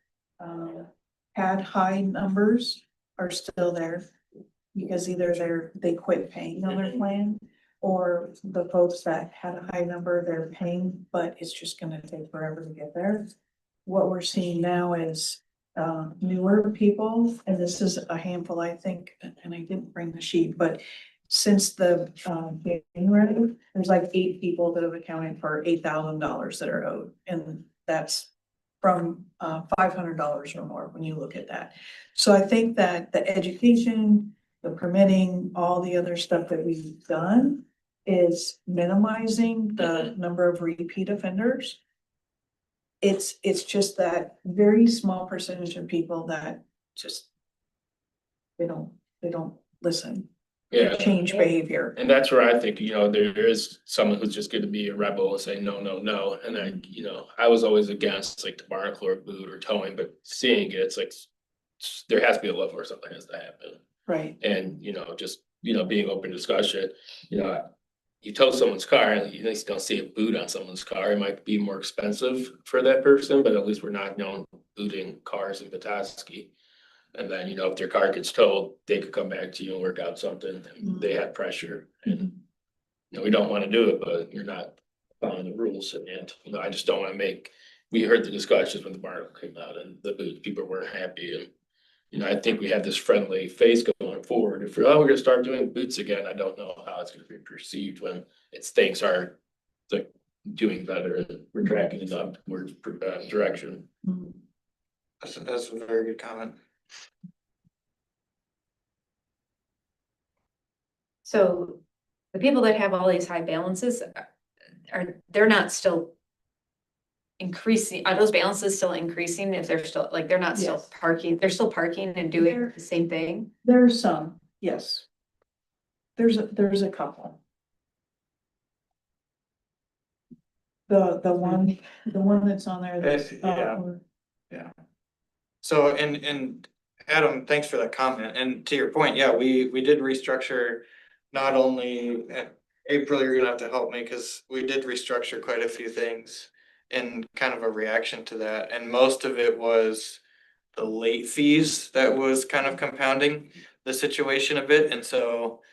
had high numbers are still there. Because either they quit paying on their plan, or the folks that had a high number, they're paying, but it's just gonna take forever to get there. What we're seeing now is newer people, and this is a handful, I think, and I didn't bring the sheet, but since the January, there's like 8 people that have accounted for $8,000 that are owed, and that's from $500 or more when you look at that. So I think that the education, the permitting, all the other stuff that we've done is minimizing the number of repeat offenders. It's just that very small percentage of people that just, they don't listen. Yeah. Change behavior. And that's where I think, there is someone who's just gonna be a rebel and say, no, no, no. And then, I was always against like the Barnacle or boot or towing, but seeing it, it's like, there has to be a level where something has to happen. Right. And, just, being open discussion, you tow someone's car and you just don't see a boot on someone's car. It might be more expensive for that person, but at least we're not booting cars in Petoskey. And then, if their car gets towed, they could come back to you and work out something. They had pressure and, we don't want to do it, but you're not following the rules. And, I just don't want to we heard the discussions when the Barnacle came out and the boot, people weren't happy. And, you know, I think we have this friendly face going forward. If we're gonna start doing boots again, I don't know how it's gonna be perceived when it's things are like doing better, we're tracking it up towards direction. That's a very good comment. So the people that have all these high balances they're not still increasing, are those balances still increasing if they're still, like, they're not still Yes. parking, they're still parking and doing They're- the same thing? There's some, yes. There's a couple. The one that's on there that's. Yeah. So, and Adam, thanks for that comment. And to your point, yeah, we did restructure not only, April, you're gonna have to help me because we did restructure quite a few things in kind of a reaction to that. And most of it was the late fees that was kind of compounding the situation a bit. And so,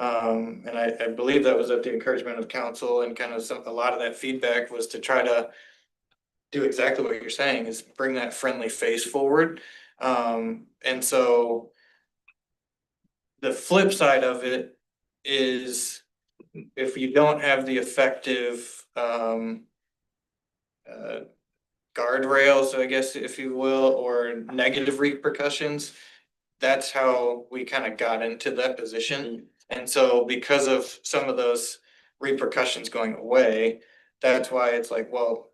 and I believe that was at the encouragement of council and kind of a lot of that feedback was to try to do exactly what you're saying, is bring that friendly face forward. And so the flip side of it is if you don't have the effective guardrails, I guess, if you will, or negative repercussions, that's how we kind of got into that position. And so because of some of those repercussions going away, that's why it's like, well,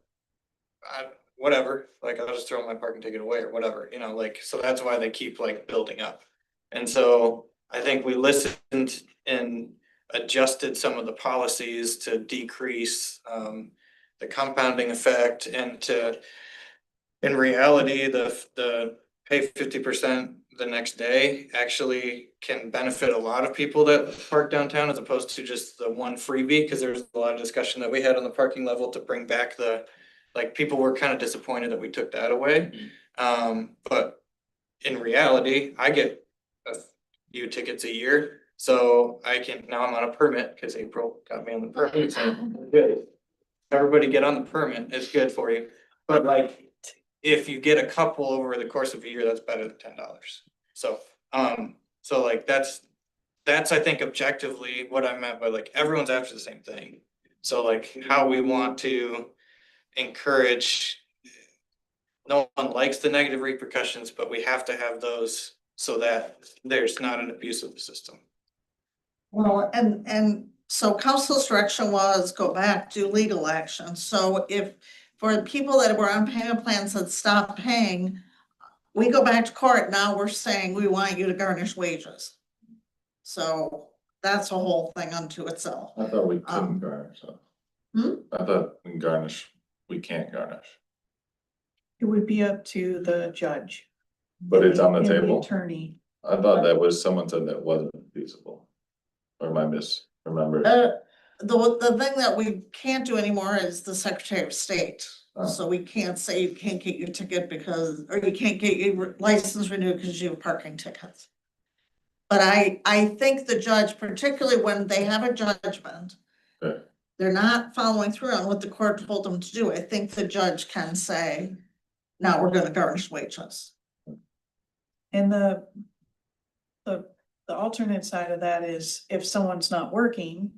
whatever, like I'll just throw my parking ticket away or whatever, you know, like, so that's why they keep like building up. And so I think we listened and adjusted some of the policies to decrease the compounding effect and to, in reality, the pay 50% the next day actually can benefit a lot of people that park downtown as opposed to just the one freebie, because there's a lot of discussion that we had on the parking level to bring back the, like, people were kind of disappointed that we took that away. But in reality, I get a few tickets a year, so I can, now I'm on a permit because April got me on the permit, so good. Everybody get on the permit, it's good for you, but like, if you get a couple over the course of a year, that's better than $10. So, so like, that's, I think objectively what I meant by like, everyone's after the same thing. So like, how we want to encourage, no one likes the negative repercussions, but we have to have those so that there's not an abuse of the system. Well, and so council's direction was go back, do legal action. So if, for the people that were on payment plans that stopped paying, we go back to court, now we're saying we want you to garnish wages. So that's a whole thing unto itself. I thought we couldn't garnish, so. I thought we can garnish, we can't garnish, It would be up to the judge. but it's on the and table. Attorney. I thought that was, someone said that wasn't feasible. Or am I misremembering? The thing that we can't do anymore is the Secretary of State. Oh. So we can't say you can't get your ticket because, or you can't get your license renewed because you have parking tickets. But I think the judge, particularly when they have a judgment, Okay. they're not following through on what the court told them to do. I think the judge can say, now we're gonna garnish wages. And the alternate side of that is if someone's not working,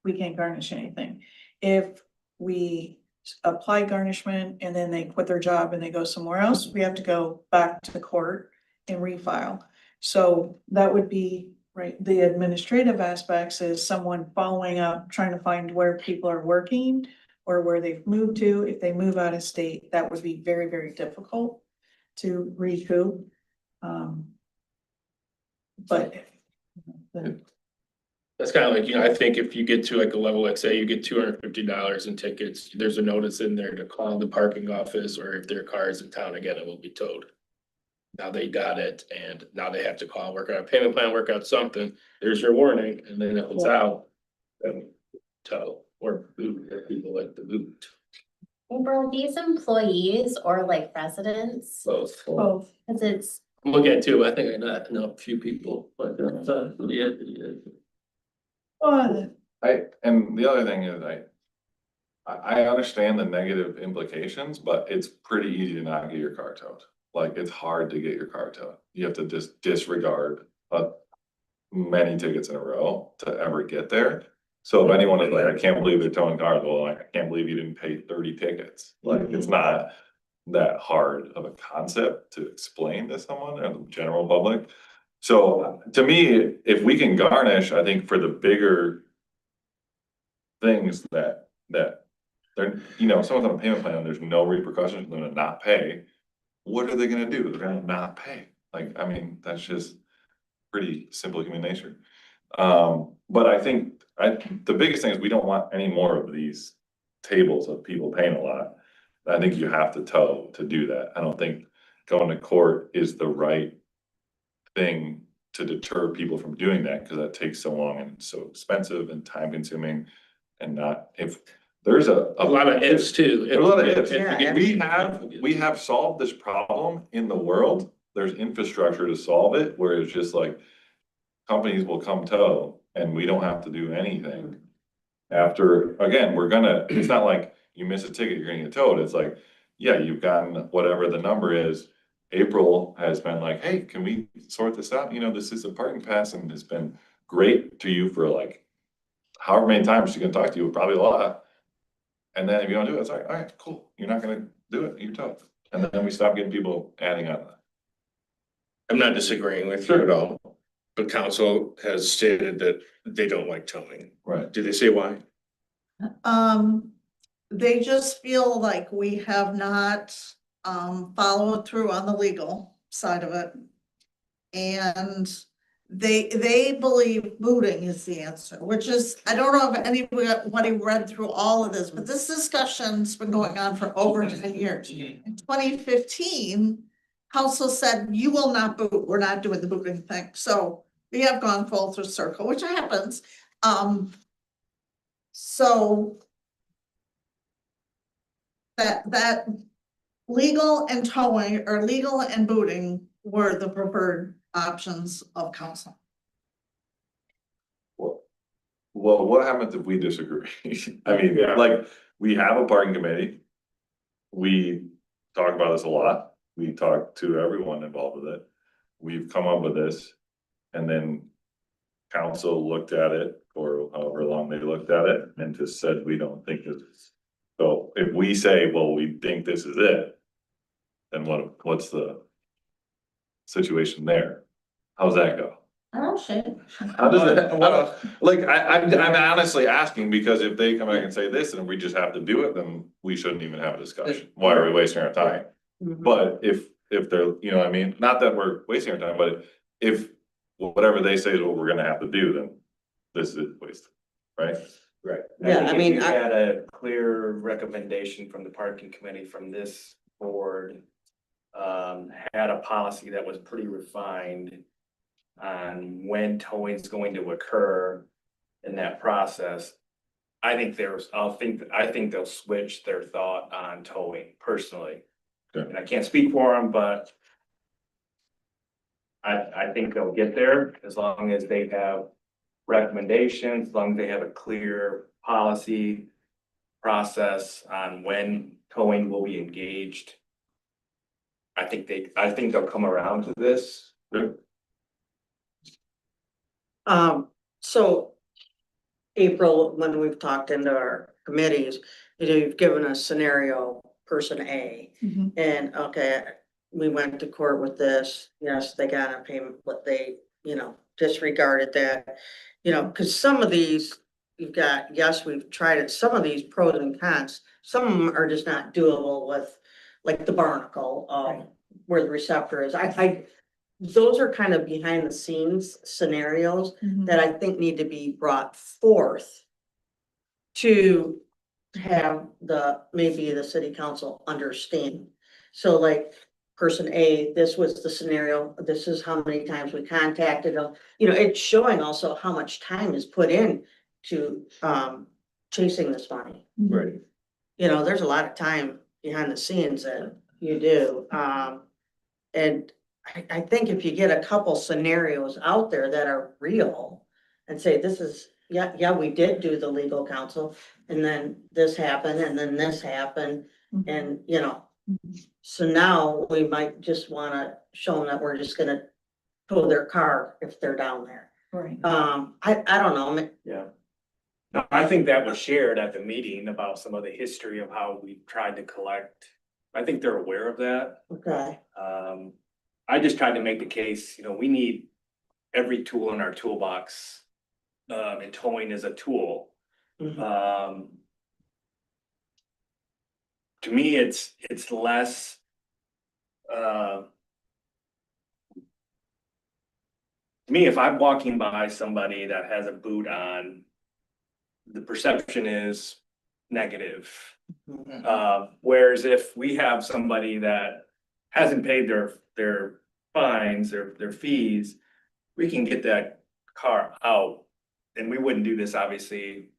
we can't garnish anything. If we apply garnishment and then they quit their job and they go somewhere else, we have to go back to the court and refile. So that would be, right, the administrative aspects is someone following up, trying to find where people are working or where they've moved to. If they move out of state, that would be very, very difficult to recoup. But. That's kind of like, you know, I think if you get to like a level, like say you get $250 in tickets, there's a notice in there to call the parking office, or if their car is in town again, it will be towed. Now they got it and now they have to call, work out a payment plan, work out something, there's your warning, and then if it's out, then tow or boot, if people like the boot. Were these employees or like residents? Both. Both. Cause it's, I'm looking at two, I think I know a few people, but yeah. Well, And the other thing is, I understand the negative implications, but it's pretty easy to not get your car towed. like, it's hard to get your car towed. You have to just disregard many tickets in a row to ever get there. So if anyone is like, I can't believe they're towing cars, well, like, I can't believe you didn't pay 30 tickets. Like, it's not that hard of a concept to explain to someone and the general public. So to me, if we can garnish, I think for the bigger things that they're, you know, someone's on a payment plan, there's no repercussions, they're gonna not pay. What are they gonna do? They're gonna not pay. Like, I mean, that's just pretty simple human nature. But I think the biggest thing is we don't want any more of these tables of people paying a lot. I think you have to tow to do that. I don't think going to court is the right thing to deter people from doing that, because that takes so long and it's so expensive and time consuming. And not, if there's a lot of ifs too. There's a lot of ifs. Yeah, We have solved this problem in the world. There's infrastructure to solve it, where it's just like companies will come tow and we don't have to do anything. After, again, it's not like you miss a ticket, you're gonna get towed. It's like, yeah, you've gotten whatever the number is. April has been like, hey, can we sort this out? You know, this is a parking pass and it's been great to you for like however many times she's gonna talk to you, probably a lot. And then if you don't do it, it's like, all right, cool, you're not gonna do it, you're tough. And then we stop getting people adding on that. I'm not disagreeing with you at all, but council has stated that they don't like towing. Right. Did they say why? They just feel like we have not, followed through on the legal side of it. And they believe booting is the answer, which is, I don't know if anybody read through all of this, but this discussion's been going on for over 10 years. In 2015, council said, you will not boot, we're not doing the booting thing. So we have gone full circle, which happens. So that legal and towing, or legal and booting, were the preferred options of council. Well, what happens if we disagree? I mean, like, we have a parking committee. We talk about this a lot. We talk to everyone involved with it. We've come up with this. And then council looked at it for however long they looked at it and just said, we don't think this is. So if we say, well, we think this is it, then what's the situation there? How's that go? Oh, shit. How does it, like, I'm honestly asking, because if they come back and say this and we just have to do it, then we shouldn't even have a discussion. Why are we wasting our time? But if they're, you know what I mean, not that we're wasting our time, but if whatever they say is what we're gonna have to do, then this is wasted, right? Right. Yeah, think I mean, if you I- had a clear recommendation from the parking committee from this board. Had a policy that was pretty refined on when towing is going to occur in that process. I think they'll switch their thought on towing personally. Okay. And I can't speak for them, but I think they'll get there as long as they have recommendations, as long as they have a clear policy process on when towing will be engaged. I think they'll come around to this. So April, when we've talked into our committees, you've given us scenario person A. Mhm. And okay, we went to court with this, yes, they got a payment, but they, disregarded that. Cause some of these, you've got, yes, we've tried it, some of these pros and cons, some of them are just not doable with, like the barnacle, where the receptor is. Those are kind of behind the scenes scenarios that I think need to be brought forth to have maybe the city council understand. So like person A, this was the scenario, this is how many times we contacted them. It's showing also how much time is put in to chasing this money. Right. There's a lot of time behind the scenes that you do. And I think if you get a couple scenarios out there that are real and say, this is, yeah, we did do the legal counsel and then this happened and then this happened. And, So now we might just wanna show them that we're just gonna tow their car if they're down there. Right. I don't know, Yeah. No, I think that was shared at the meeting about some of the history of how we tried to collect. I think they're aware of that. okay, I just tried to make the case, we need every tool in our toolbox. And towing is a tool. Mhm. To me, it's less. To me, if I'm walking by somebody that has a boot on, the perception is negative. Whereas if we have somebody that hasn't paid their fines, their fees, we can get that car out. And we wouldn't do this obviously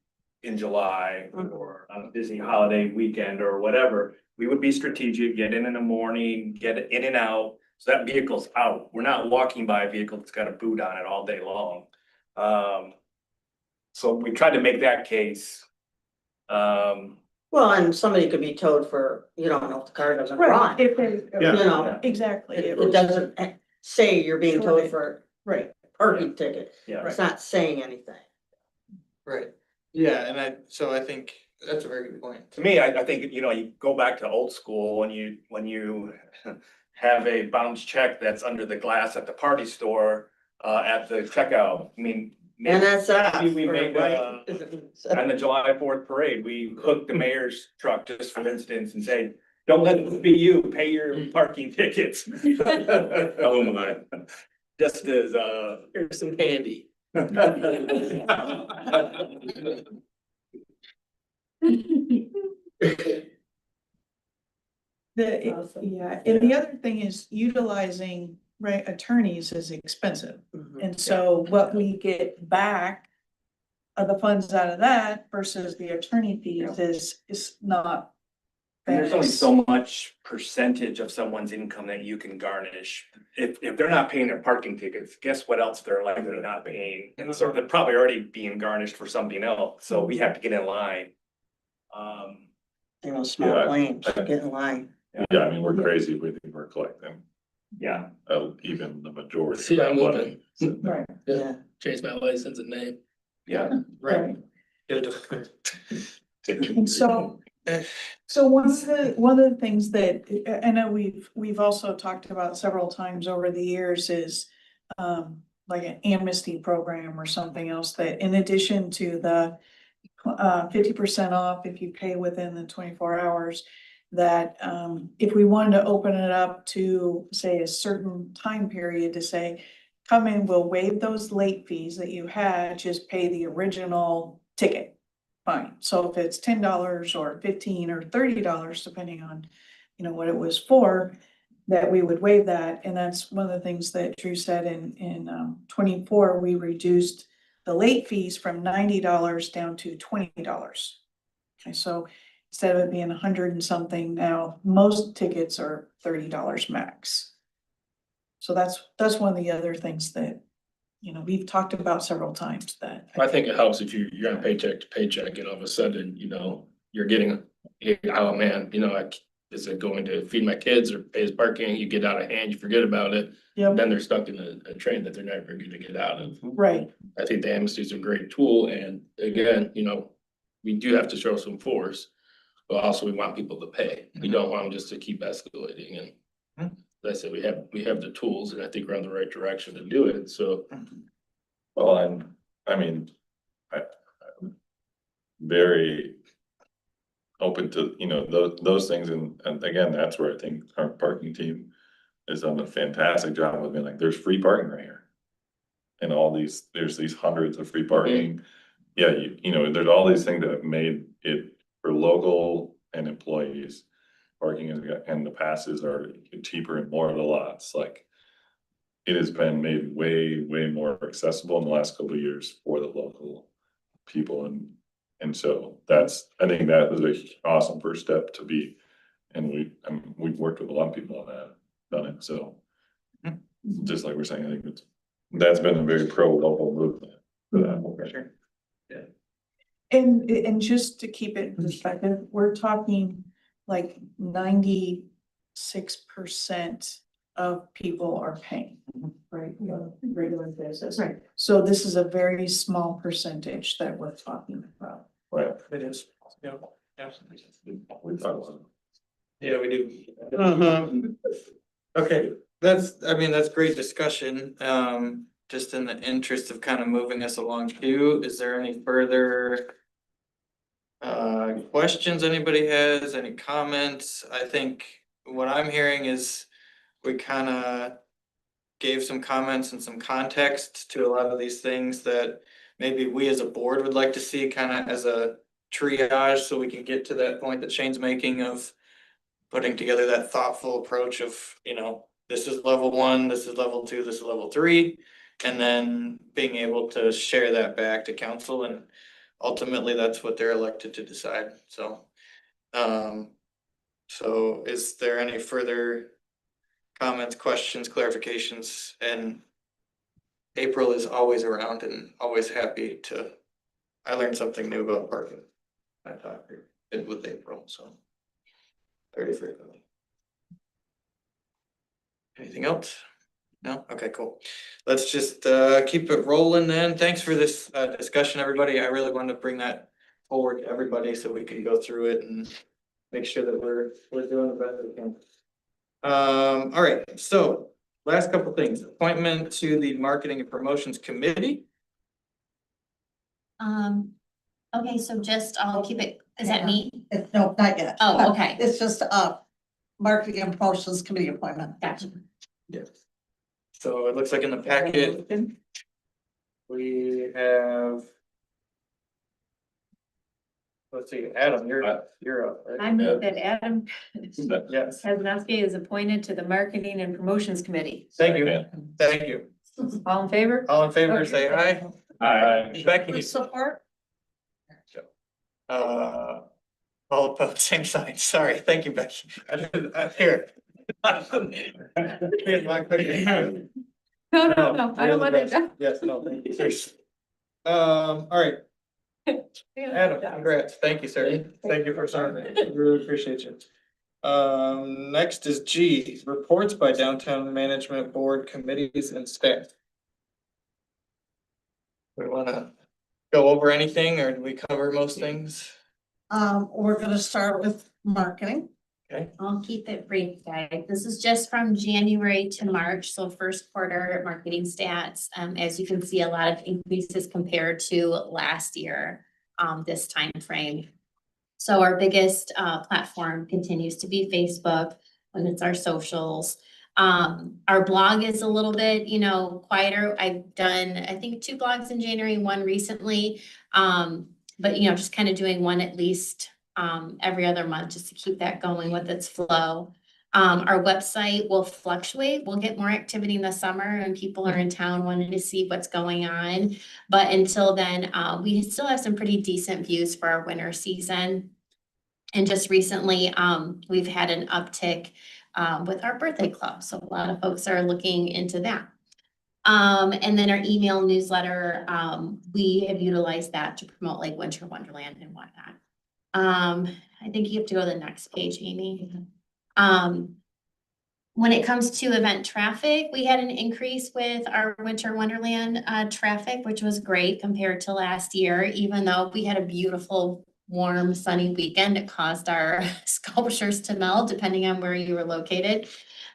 in July or on a busy holiday weekend or whatever. We would be strategic, get in the morning, get it in and out, so that vehicle's out. We're not walking by a vehicle that's got a boot on it all day long. So we tried to make that case. well, and somebody could be towed for, you don't know if the car doesn't Right, run. if they, You know, exactly. it doesn't say you're being towed for Right, a parking ticket, Yeah. it's not saying anything. Right, yeah, and I think that's a very good point. To me, I think, you go back to old school when you have a bounce check that's under the glass at the party store, at the checkout. I mean. And that's maybe we made, right? on the July 4th parade, we hooked the mayor's truck just for instance and say, don't let it be you, pay your parking tickets. Oh my. Just as, Here's some candy. Yeah, and the other thing is utilizing, right, attorneys is expensive. Mhm. And so what we get back of the funds out of that versus the attorney fees is not. And there's only fair. so much percentage of someone's income that you can garnish. If they're not paying their parking tickets, guess what else they're likely not paying? And so they're probably already being garnished for something else, so we have to get in line. You know, small Yeah. claims, get in line. Yeah, I mean, we're crazy if we think we're collecting, Yeah, even the majority. See, of I'm that money. Right, Yeah. Change my license and name. yeah. right. Take And so, so one of the things that I know we've also talked about several times over the years is like an amnesty program or something else that in addition to the 50% off if you pay within the 24 hours, that if we wanted to open it up to say a certain time period to say, come in, we'll waive those late fees that you had, just pay the original ticket. Fine, so if it's $10 or $15 or $30, depending on, what it was for, that we would waive that, and that's one of the things that Drew said in 24, we reduced the late fees from $90 down to $20. Okay, so instead of it being 100 and something, now most tickets are $30 max. So that's one of the other things that, we've talked about several times that. I think it helps if you're on paycheck to paycheck and all of a sudden, you're getting, oh man, is it going to feed my kids or pay his parking? You get out of hand, you forget about it. Yep, Then they're stuck in a train that they're never gonna get out of. right, I think the amnesty is a great tool and again, we do have to show some force. But also we want people to pay. We don't want them just to keep escalating and. As I said, we have the tools and I think we're on the right direction to do it, so. Well, and I mean, I'm very open to, those things and again, that's where I think our parking team has done a fantastic job of being like, there's free parking right here. And there's these hundreds of free parking. Yeah, there's all these things that have made it for local and employees. Parking and the passes are cheaper in more of the lots, like. It has been made way, way more accessible in the last couple of years for the local people and so I think that was a awesome first step to be. And we've worked with a lot of people on that, done it, so. Just like we're saying, I think that's been a very pro-local movement for that. sure. Yeah. And just to keep it in perspective, we're talking like 90 6% of people are paying, right, regular basis. Right. So this is a very small percentage that we're talking about. Right, it is, yeah, yeah. We thought about it. Yeah, we do. Okay, that's great discussion, just in the interest of kind of moving us along too, is there any further? Questions anybody has, any comments? I think what I'm hearing is we kind of gave some comments and some context to a lot of these things that maybe we as a board would like to see kind of as a triage, so we can get to that point that Shane's making of putting together that thoughtful approach of, this is level 1, this is level 2, this is level 3, and then being able to share that back to council, and ultimately that's what they're elected to decide, so. So is there any further comments, questions, clarifications? And April is always around and always happy to, I learned something new about parking. I talked with April, so. 33. Anything else? No? Okay, cool. Let's just keep it rolling then. Thanks for this discussion, everybody. I really wanted to bring that forward to everybody so we can go through it and make sure that we're doing the best we can. All right, so last couple things. Appointment to the Marketing and Promotions Committee. Okay, so just, I'll keep it, is that me? No, not yet. Oh, okay. It's just a marketing and promotions committee appointment. Gotcha. Yes. So it looks like in the packet, we have. Let's see, Adam, you're up, right? I move that Adam Yes, Kaznowski is appointed to the Marketing and Promotions Committee. thank you, thank you. All in favor? All in favor, say aye. Aye. Becky, With support? all opposed, same sign, sorry, thank you, Becky. Here. Here's my cookie. No, I don't want to. Yes, no, thank you, seriously. All right, Adam, congrats, thank you, sir, thank you for serving, really appreciate you. Next is G, reports by Downtown Management Board committees and staff. We wanna go over anything, or do we cover most things? We're gonna start with marketing. Okay, I'll keep it brief, guys. This is just from January to March, so first quarter marketing stats. As you can see, a lot of increases compared to last year, this time frame. So our biggest platform continues to be Facebook, and it's our socials. Our blog is a little bit, quieter. I've done, I think, 2 blogs in January, 1 recently. But just kind of doing one at least every other month just to keep that going with its flow. Our website will fluctuate. We'll get more activity in the summer and people are in town wanting to see what's going on. But until then, we still have some pretty decent views for our winter season. And just recently, we've had an uptick with our birthday club. So a lot of folks are looking into that. And then our email newsletter, we have utilized that to promote like Winter Wonderland and whatnot. I think you have to go to the next page, Amy. When it comes to event traffic, we had an increase with our Winter Wonderland traffic, which was great compared to last year, even though we had a beautiful, warm, sunny weekend. It caused our sculptures to melt depending on where you were located.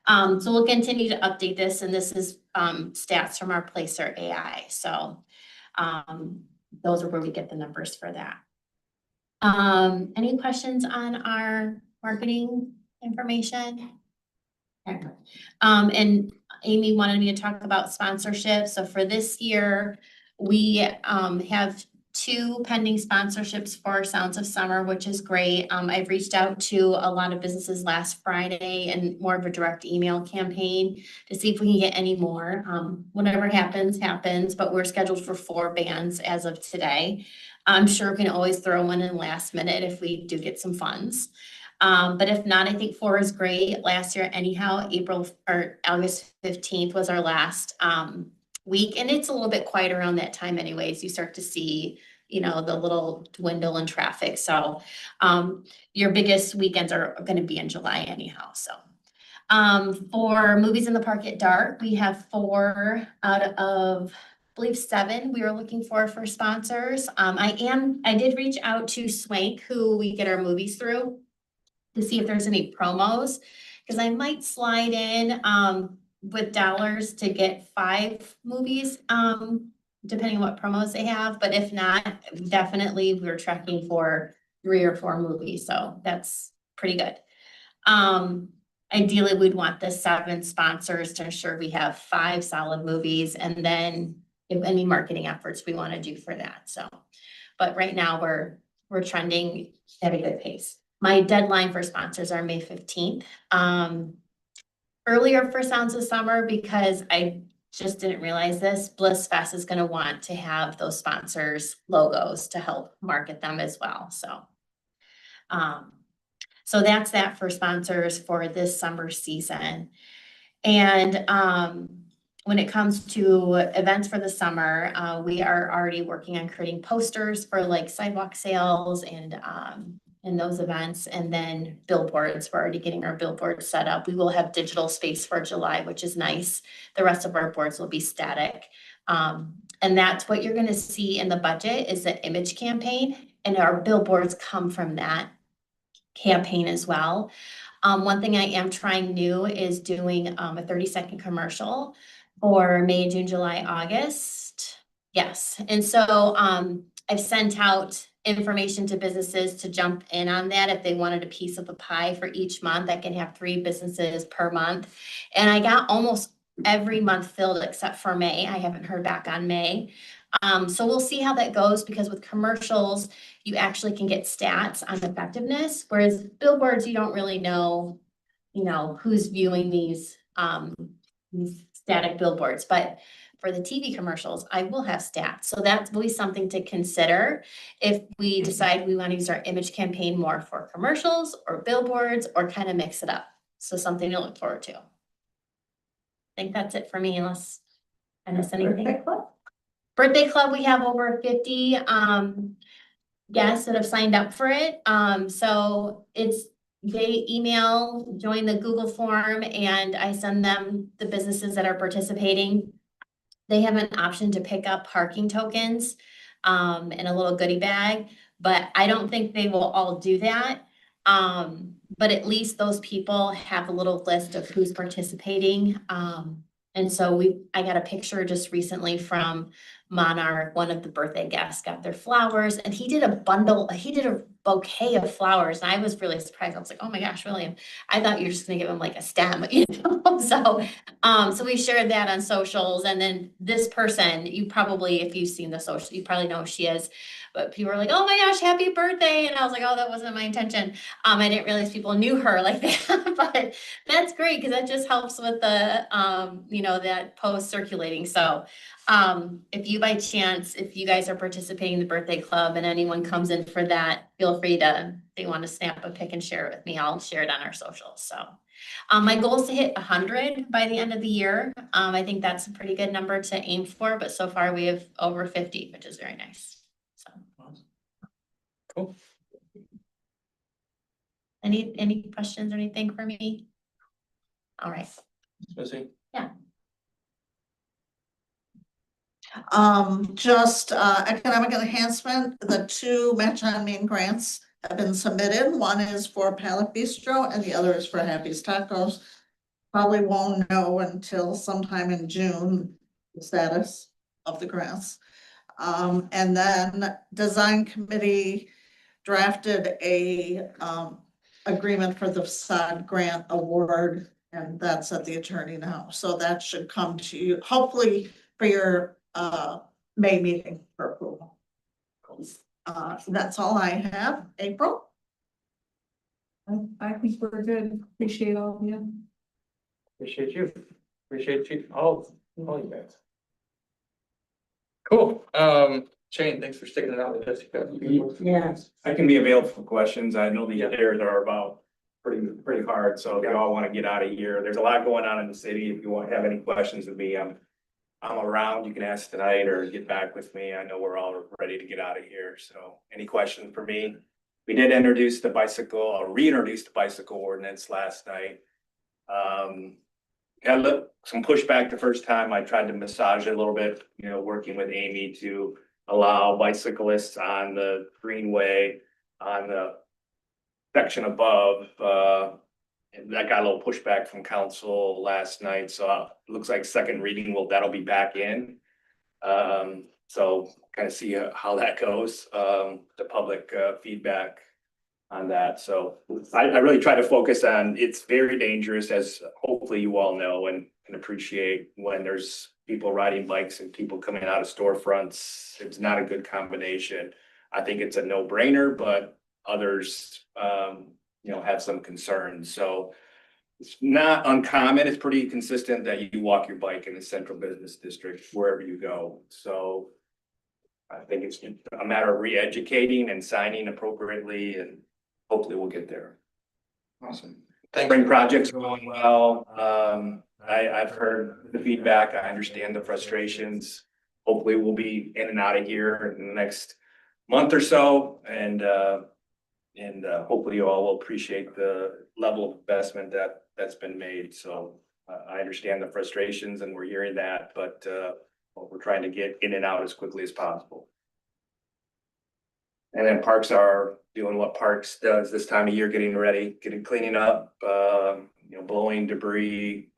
So we'll continue to update this, and this is stats from our Placer AI. So those are where we get the numbers for that. Any questions on our marketing information? Okay. And Amy wanted me to talk about sponsorship. So for this year, we have 2 pending sponsorships for Sounds of Summer, which is great. I've reached out to a lot of businesses last Friday and more of a direct email campaign to see if we can get any more. Whatever happens, but we're scheduled for 4 bands as of today. I'm sure we can always throw one in last minute if we do get some funds. But if not, I think 4 is great. Last year, anyhow, August 15th was our last week, and it's a little bit quiet around that time anyways. You start to see, the little dwindle in traffic. So your biggest weekends are going to be in July anyhow. So For Movies in the Park at Dark, we have 4 out of, I believe 7 we were looking for sponsors. I did reach out to Swank, who we get our movies through, to see if there's any promos, because I might slide in, with dollars to get 5 movies, depending on what promos they have, but if not, definitely we're tracking for 3 or 4 movies, so that's pretty good. Ideally, we'd want the 7 sponsors to ensure we have 5 solid movies, and then if any marketing efforts we want to do for that, so. But right now, we're trending at a good pace. My deadline for sponsors are May 15th. Earlier for Sounds of Summer, because I just didn't realize this, Bliss Fest is gonna want to have those sponsors' logos to help market them as well, so. So that's that for sponsors for this summer season. And when it comes to events for the summer, we are already working on creating posters for like sidewalk sales and those events, and then billboards. We're already getting our billboards set up. We will have digital space for July, which is nice. The rest of our boards will be static. And that's what you're gonna see in the budget is the image campaign, and our billboards come from that campaign as well. One thing I am trying new is doing a 30-second commercial for May, June, July, August. Yes, and so I've sent out information to businesses to jump in on that if they wanted a piece of the pie for each month. I can have 3 businesses per month. And I got almost every month filled except for May. I haven't heard back on May. So we'll see how that goes, because with commercials, you actually can get stats on effectiveness, whereas billboards, you don't really know, who's viewing these static billboards. But for the TV commercials, I will have stats. So that will be something to consider if we decide we want to use our image campaign more for commercials or billboards, or kind of mix it up. So something to look forward to. I think that's it for me, unless I missed anything. Birthday Club, we have over 50 guests that have signed up for it. So they email, join the Google form, and I send them the businesses that are participating. They have an option to pick up parking tokens in a little goodie bag, but I don't think they will all do that. But at least those people have a little list of who's participating. And so I got a picture just recently from Monarch. One of the birthday guests got their flowers, and he did a bouquet of flowers. And I was really surprised. I was like, oh my gosh, William, I thought you were just gonna give him like a stem, So we shared that on socials. And then this person, you probably, if you've seen the social, you probably know who she is. But people were like, oh my gosh, happy birthday. And I was like, oh, that wasn't my intention. I didn't realize people knew her like that, but that's great, because that just helps with the, that post circulating. So if you by chance, if you guys are participating in the birthday club and anyone comes in for that, feel free to, if they want to snap a pic and share it with me, I'll share it on our socials. So my goal is to hit 100 by the end of the year. I think that's a pretty good number to aim for, but so far we have over 50, which is very nice. So Cool. Any questions or anything for me? All right. Yeah. Just economic enhancement, the 2 Match on Main grants have been submitted. One is for Pallet Bistro and the other is for Happy's Tacos. Probably won't know until sometime in June, the status of the grants. And then Design Committee drafted a agreement for the facade grant award, and that's at the attorney now. So that should come to you, hopefully for your May meeting for approval. That's all I have. April? I think we're good. Appreciate all of you. Appreciate you. Appreciate you, all you guys. Cool. Shane, thanks for sticking it out with us. Yeah. I can be available for questions. I know the areas are about pretty hard, so if you all want to get out of here, there's a lot going on in the city. If you want to have any questions with me, I'm around. You can ask tonight or get back with me. I know we're all ready to get out of here. So any questions for me? We did reintroduce the bicycle ordinance last night. Had some pushback the first time. I tried to massage it a little bit, you know, working with Amy to allow bicyclists on the greenway on the section above, and that got a little pushback from council last night, so it looks like second reading that'll be back in. So kind of see how that goes, the public feedback on that. So I really try to focus on, it's very dangerous, as hopefully you all know and can appreciate, when there's people riding bikes and people coming out of storefronts. It's not a good combination. I think it's a no-brainer, but others, you know, have some concerns. So it's not uncommon. It's pretty consistent that you walk your bike in the central business district wherever you go. So I think it's a matter of re-educating and signing appropriately, and hopefully we'll get there. Awesome. Spring project's going well. I've heard the feedback. I understand the frustrations. Hopefully we'll be in and out of here in the next month or so, and hopefully you all will appreciate the level of investment that's been made. So I understand the frustrations, and we're hearing that, but we're trying to get in and out as quickly as possible. And then parks are doing what parks does this time of year, getting ready, cleaning up, you know, blowing debris,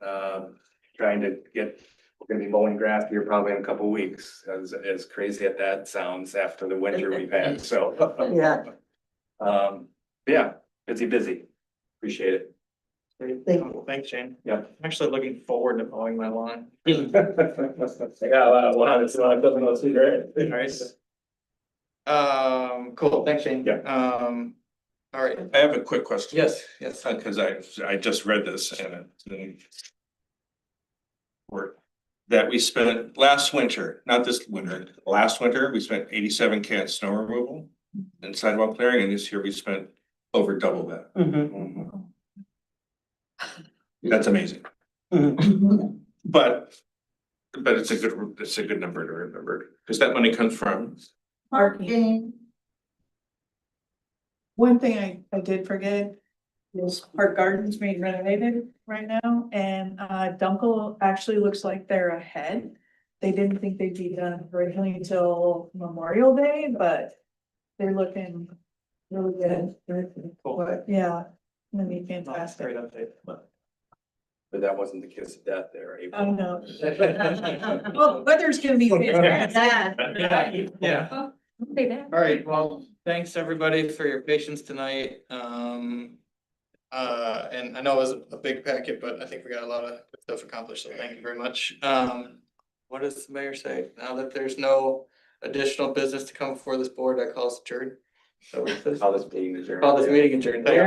trying to we're gonna be mowing grass here probably in a couple of weeks, as crazy as that sounds after the winter we've had, so. Yeah. Yeah, busy. Appreciate it. Thanks, Shane. Yeah. I'm actually looking forward to mowing my lawn. I got a lot of water, so I doesn't know cigarette. Nice. Cool, thanks, Shane. Yeah. All right. I have a quick question. Yes. Because I just read this and that we spent last winter, not this winter, last winter, we spent 87 cans snow removal and sidewalk clearing, and this year we spent over double that. That's amazing. But it's a good number to remember, because that money comes from. Parking. One thing I did forget is Park Gardens being renovated right now, and Dunkel actually looks like they're ahead. They didn't think they'd be done originally until Memorial Day, but they're looking really good. Cool. Yeah, gonna be fantastic. Great update. But that wasn't the kiss of death there, April. I know. Well, weather's gonna be fantastic. Yeah. Say that. All right, well, thanks everybody for your patience tonight. And I know it was a big packet, but I think we got a lot of good stuff accomplished, so thank you very much. What does the mayor say? Now that there's no additional business to come before this board, I call us adjourned. So Call this meeting adjourned. Call this meeting adjourned. Thank you.